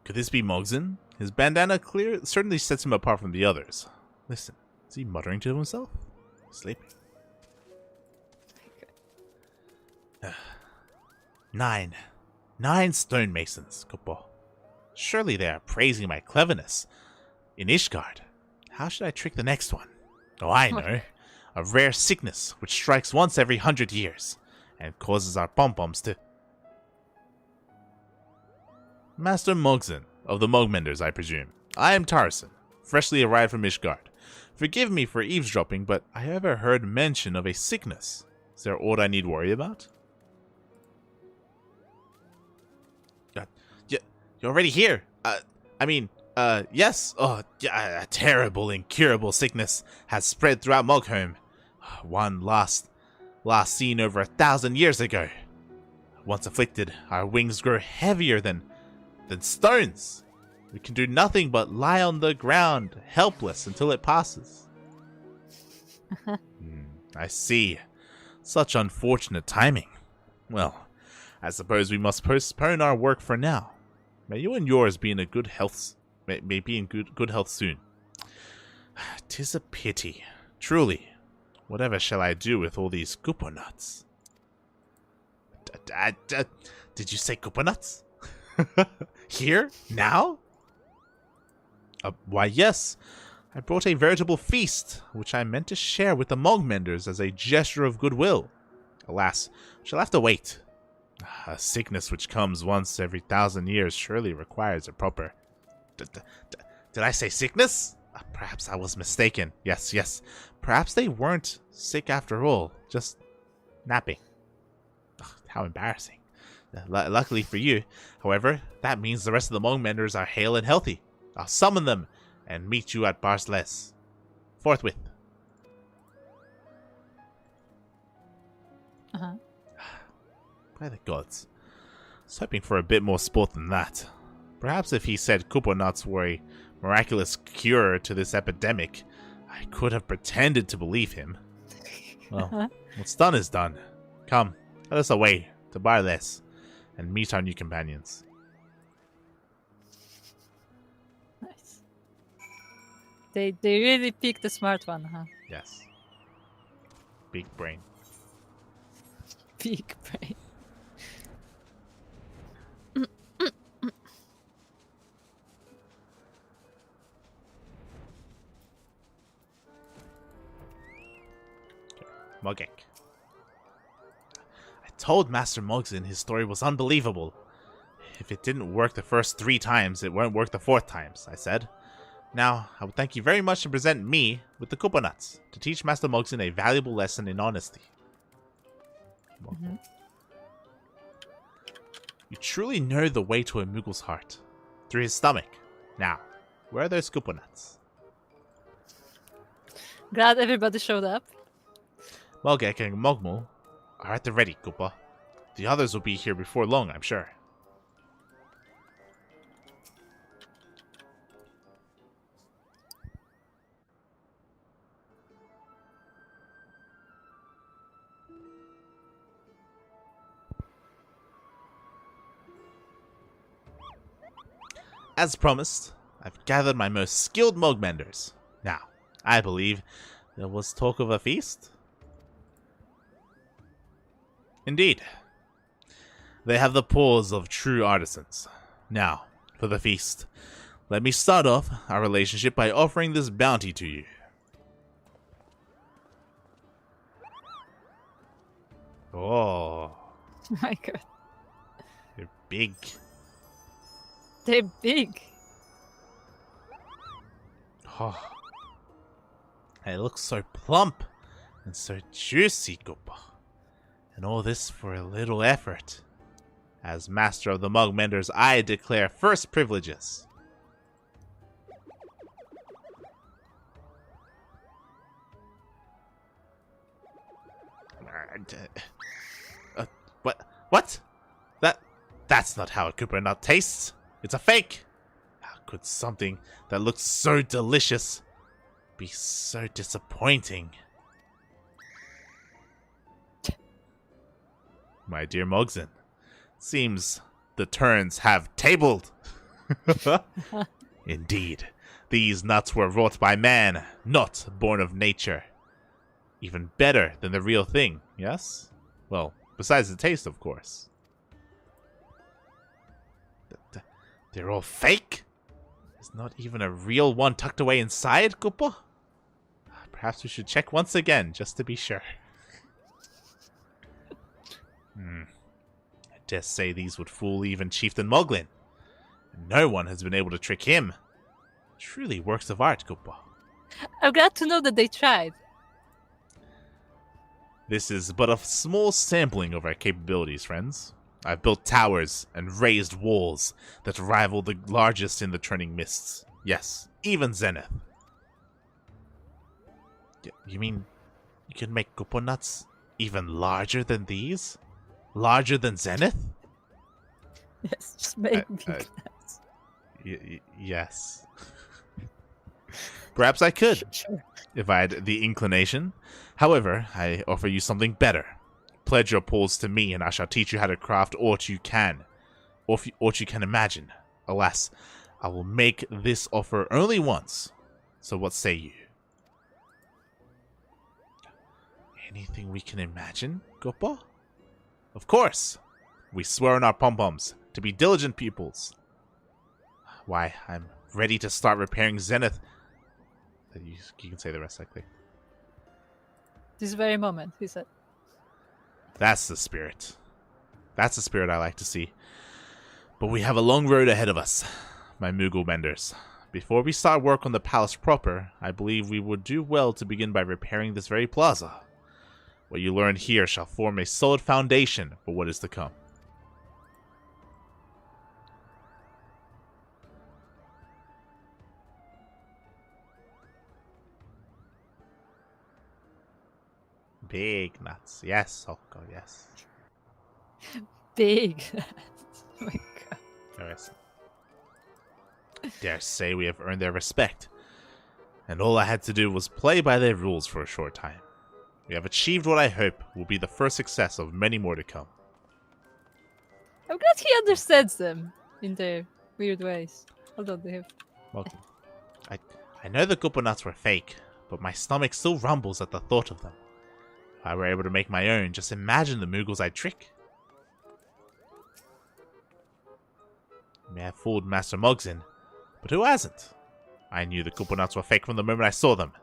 Could this be Mugsin? His bandana certainly sets him apart from the others. Listen, is he muttering to himself? Sleeping. 9 stonemasons, Koopa. Surely they are praising my cleverness. In Ishgard, how should I trick the next one? Oh, I know. A rare sickness which strikes once every 100 years and causes our pom-poms to... Master Mugsin, of the Mogmenders, I presume. I am Tarson, freshly arrived from Ishgard. Forgive me for eavesdropping, but I have ever heard mention of a sickness. Is there aught I need worry about? You're already here. Yes. Oh, yeah, a terrible, incurable sickness has spread throughout Mogholm. One last seen over 1,000 years ago. Once afflicted, our wings grow heavier than stones. We can do nothing but lie on the ground, helpless, until it passes. I see. Such unfortunate timing. Well, I suppose we must postpone our work for now. May you and yours be in a good health. May be in good health soon. 'Tis a pity, truly. Whatever shall I do with all these Koopa nuts? Did you say Koopa nuts? Here? Now? Why, yes. I brought a veritable feast, which I meant to share with the Mogmenders as a gesture of goodwill. Alas, I shall have to wait. A sickness which comes once every 1,000 years surely requires a proper... Did I say sickness? Perhaps I was mistaken. Yes. Perhaps they weren't sick after all, just napping. How embarrassing. Luckily for you, however, that means the rest of the Mogmenders are hale and healthy. I'll summon them and meet you at Barsles. Forthwith. By the gods. I was hoping for a bit more sport than that. Perhaps if he said Koopa nuts were a miraculous cure to this epidemic, I could have pretended to believe him. Well, what's done is done. Come, let us away to Barsles and meet our new companions. They really picked the smart one, huh? Yes. Big brain. Big brain. Mogek. I told Master Mogson his story was unbelievable. If it didn't work the first 3 times, it won't work the 4th times, I said. Now, I would thank you very much to present me with the Koopa Nuts to teach Master Mogson a valuable lesson in honesty. Mhm. You truly know the way to a Moogle's heart. Through his stomach. Now, where are those Koopa Nuts? Glad everybody showed up. Mogek and Mogmul are at the ready, Koopa. The others will be here before long, I'm sure. As promised, I've gathered my most skilled Mogmenders. Now, I believe there was talk of a feast? Indeed. They have the pose of true artisans. Now, for the feast. Let me start off our relationship by offering this bounty to you. Oh, My god. they're big. They're big. Oh, it looks so plump and so juicy, Koopa. And all this for a little effort. As Master of the Mugmenders, I declare first privileges. What? What? That's not how a Koopa Nut tastes. It's a fake. How could something that looks so delicious be so disappointing? My dear Mogson, seems the turns have tabled. Indeed, these nuts were wrought by man, not born of nature. Even better than the real thing, yes? Well, besides the taste, of course. They're all fake? There's not even a real one tucked away inside, Koopa? Perhaps we should check once again, just to be sure. I dare say these would fool even Chieftain Moglin. No one has been able to trick him. Truly works of art, Koopa. I'm glad to know that they tried. This is but a small sampling of our capabilities, friends. I've built towers and raised walls that rival the largest in the Turning Mists. Yes, even Zenith. You mean you can make Koopa Nuts even larger than these? Larger than Zenith? Yes, just make big nuts. Yes. Perhaps I could, Sure. if I had the inclination. However, I offer you something better. Pledge your paws to me, and I shall teach you how to craft aught you can imagine. Alas, I will make this offer only once. So what say you? Anything we can imagine, Koopa? Of course. We swear on our pom-poms to be diligent pupils. Why, I'm ready to start repairing Zenith. You can say the rest, I click. This very moment, he said. That's the spirit. That's the spirit I like to see. But we have a long road ahead of us, my Moogle Menders. Before we start work on the palace proper, I believe we would do well to begin by repairing this very plaza. What you learn here shall form a solid foundation for what is to come. Big nuts. Yes, Soko, yes. Big. Oh my god. Yes. Dare say we have earned their respect. And all I had to do was play by their rules for a short time. We have achieved what I hope will be the first success of many more to come. I'm glad he understands them in their weird ways. Although they have. Welcome. I know the Koopa nuts were fake, but my stomach still rumbles at the thought of them. If I were able to make my own, just imagine the Moogles I'd trick. I may have fooled Master Mogzin, but who hasn't? I knew the Koopa nuts were fake from the moment I saw them.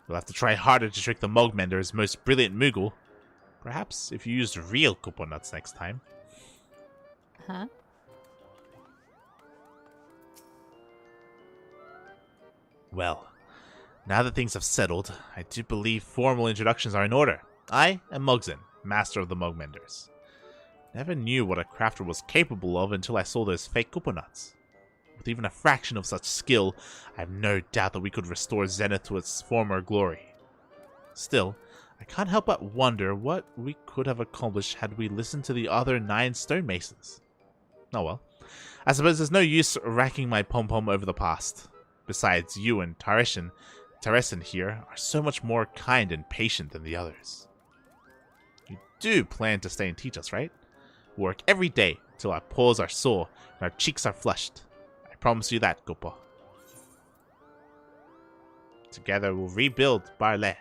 You'll have to try harder to trick the Mogmender's most brilliant Moogle. Perhaps if you used real Koopa nuts next time. Huh? Well, now that things have settled, I do believe formal introductions are in order. I am Mogzin, Master of the Mogmenders. Never knew what a crafter was capable of until I saw those fake Koopa nuts. With even a fraction of such skill, I have no doubt that we could restore Zenith to its former glory. Still, I can't help but wonder what we could have accomplished had we listened to the other 9 stonemasons. Oh well, I suppose there's no use racking my pom-pom over the past. Besides, you and Taresin here are so much more kind and patient than the others. You do plan to stay and teach us, right? We'll work every day till our paws are sore and our cheeks are flushed. I promise you that, Koopa. Together we'll rebuild Barley.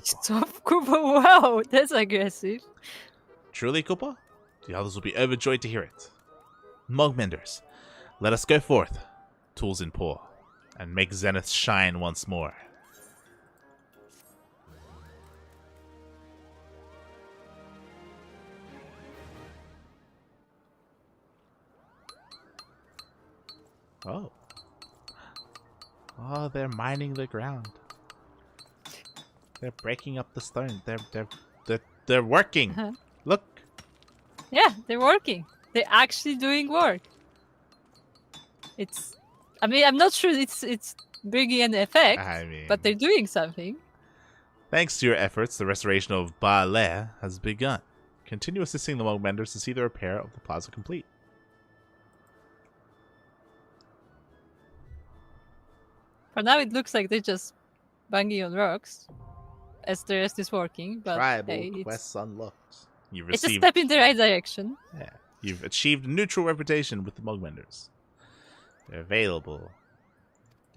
Stop, Koopa. Wow, that's aggressive. Truly, Koopa? The others will be overjoyed to hear it. Mogmenders, let us go forth, tools in paw, and make Zenith shine once more. Oh. Oh, they're mining the ground. They're breaking up the stone. They're working. Uh-huh. Look. Yeah, they're working. They're actually doing work. I mean, I'm not sure it's bringing an effect, but they're doing something. Thanks to your efforts, the restoration of Balais has begun. Continue assisting the Mogmenders to see the repair of the plaza complete. For now, it looks like they're just banging on rocks as the rest is working. But Tribal hey, quests unlocked. It's a step in the right direction. Yeah, you've achieved a neutral reputation with the Mogmenders. They're available.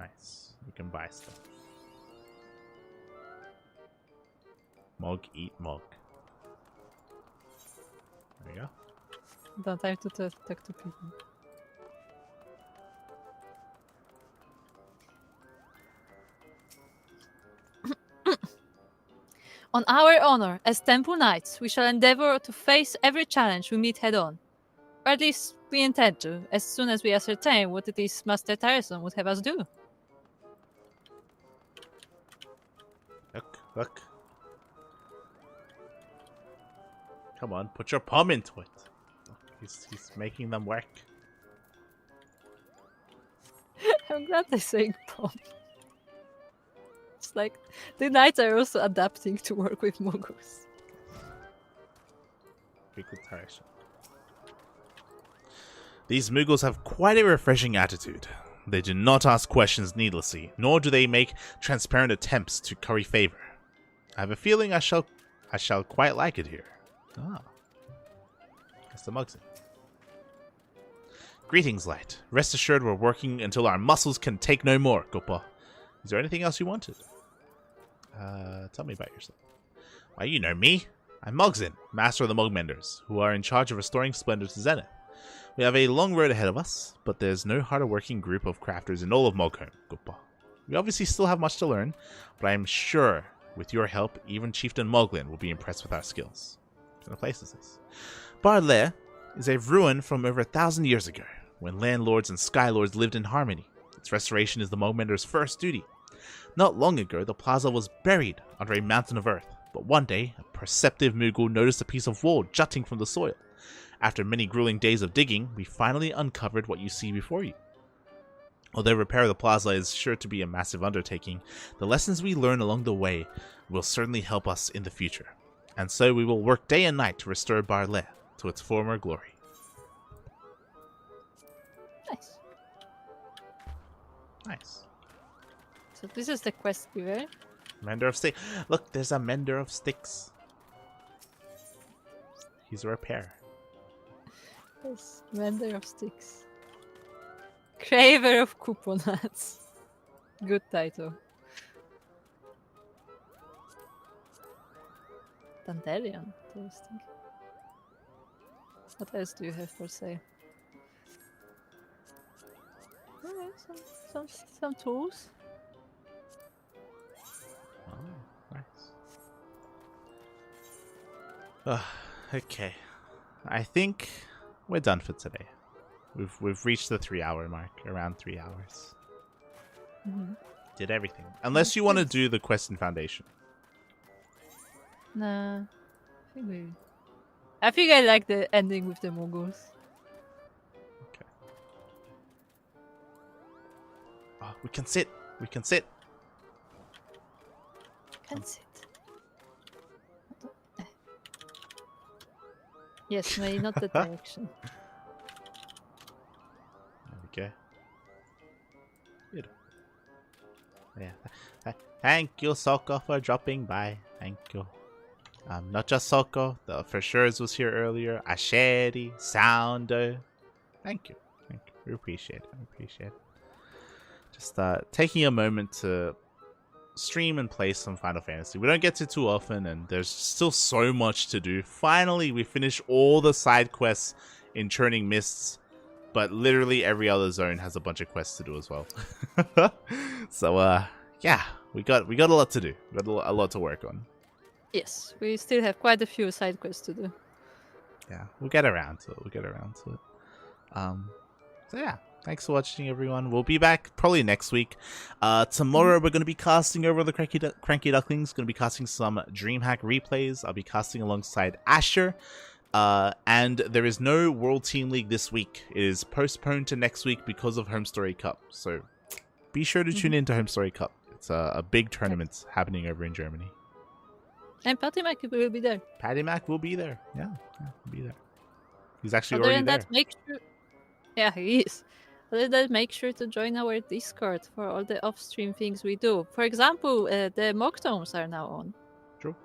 Nice. You can buy stuff. Mog, eat mog. There you go. Don't have to talk to people. On our honor, as Temple Knights, we shall endeavor to face every challenge we meet head-on. Or at least, we intend to, as soon as we ascertain what it is Master Tyson would have us do. Look. Come on, put your palm into it. Look, he's making them work. I'm glad they're saying palm. It's like, the knights are also adapting to work with Moguls. These Moogles have quite a refreshing attitude. They do not ask questions needlessly, nor do they make transparent attempts to curry favor. I have a feeling I shall quite like it here. Ah. That's the Mugsin. Greetings, Light. Rest assured we're working until our muscles can take no more, Koopa. Is there anything else you wanted? Tell me about yourself. Why, you know me. I'm Mogzin, Master of the Mogmenders, who are in charge of restoring splendor to Zenith. We have a long road ahead of us, but there's no harder working group of crafters in all of Mogholm, Koopa. We obviously still have much to learn, but I am sure, with your help, even Chieftain Moglin will be impressed with our skills. What kind of place is this? Barley is a ruin from over 1,000 years ago, when landlords and skylords lived in harmony. Its restoration is the Mogmenders' first duty. Not long ago, the plaza was buried under a mountain of earth, but one day, a perceptive Moogle noticed a piece of wall jutting from the soil. After many grueling days of digging, we finally uncovered what you see before you. Although repair of the plaza is sure to be a massive undertaking, the lessons we learn along the way will certainly help us in the future. And so we will work day and night to restore Barley to its former glory. Nice. So this is the quest giver. Mender of sticks. Look, there's a mender of sticks. He's a repair. Yes, mender of sticks. Craver of couponuts. Good title. Dandelion. Interesting. What else do you have for sale? Oh, some tools. Oh, nice. Okay. I think we're done for today. We've reached the 3 hour mark, around 3 hours. Mm-hmm. Did everything. Unless you want to do the quest in Foundation. Nah. I think I like the ending with the Mongols. Okay. Oh, we can sit. We can sit. Can sit. Yes, maybe not the direction. There we go. Good. Yeah. Thank you, Soko, for dropping by. Thank you. Not just Soko, the for sure's was here earlier. Asheri, Sounder. Thank you. Thank you. We appreciate it. We appreciate it. Just taking a moment to stream and play some Final Fantasy. We don't get to too often, and there's still so much to do. Finally, we finished all the side quests in Churning Mists, but literally every other zone has a bunch of quests to do as well. So, yeah, we got a lot to do. We got a lot to work on. Yes, we still have quite a few side quests to do. Yeah, we'll get around to it. We'll get around to it. So yeah, thanks for watching, everyone. We'll be back probably next week. Tomorrow we're going to be casting over the Cranky Ducklings. Going to be casting some DreamHack replays. I'll be casting alongside Asher. And there is no World Team League this week. It is postponed to next week because of Home Story Cup. So be sure to tune in to Home Story Cup. It's a big tournament happening over in Germany. And Patty Mac will be there. Patty Mac will be there. Yeah, he'll be there. He's actually Other already than there. that, make sure. Yeah, he is. Other than that, make sure to join our Discord for all the off-stream things we do. For example, the mock tomes are now on. True.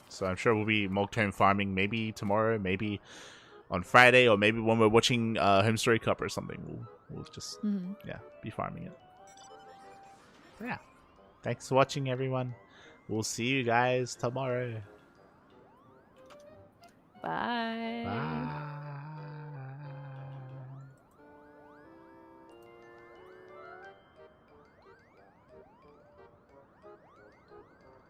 So I'm sure we'll be Mock-Tome farming maybe tomorrow, maybe on Friday, or maybe when we're watching Home Story Cup or something. We'll just be farming it. But yeah. Thanks for watching, everyone. We'll see you guys tomorrow. Bye. Bye.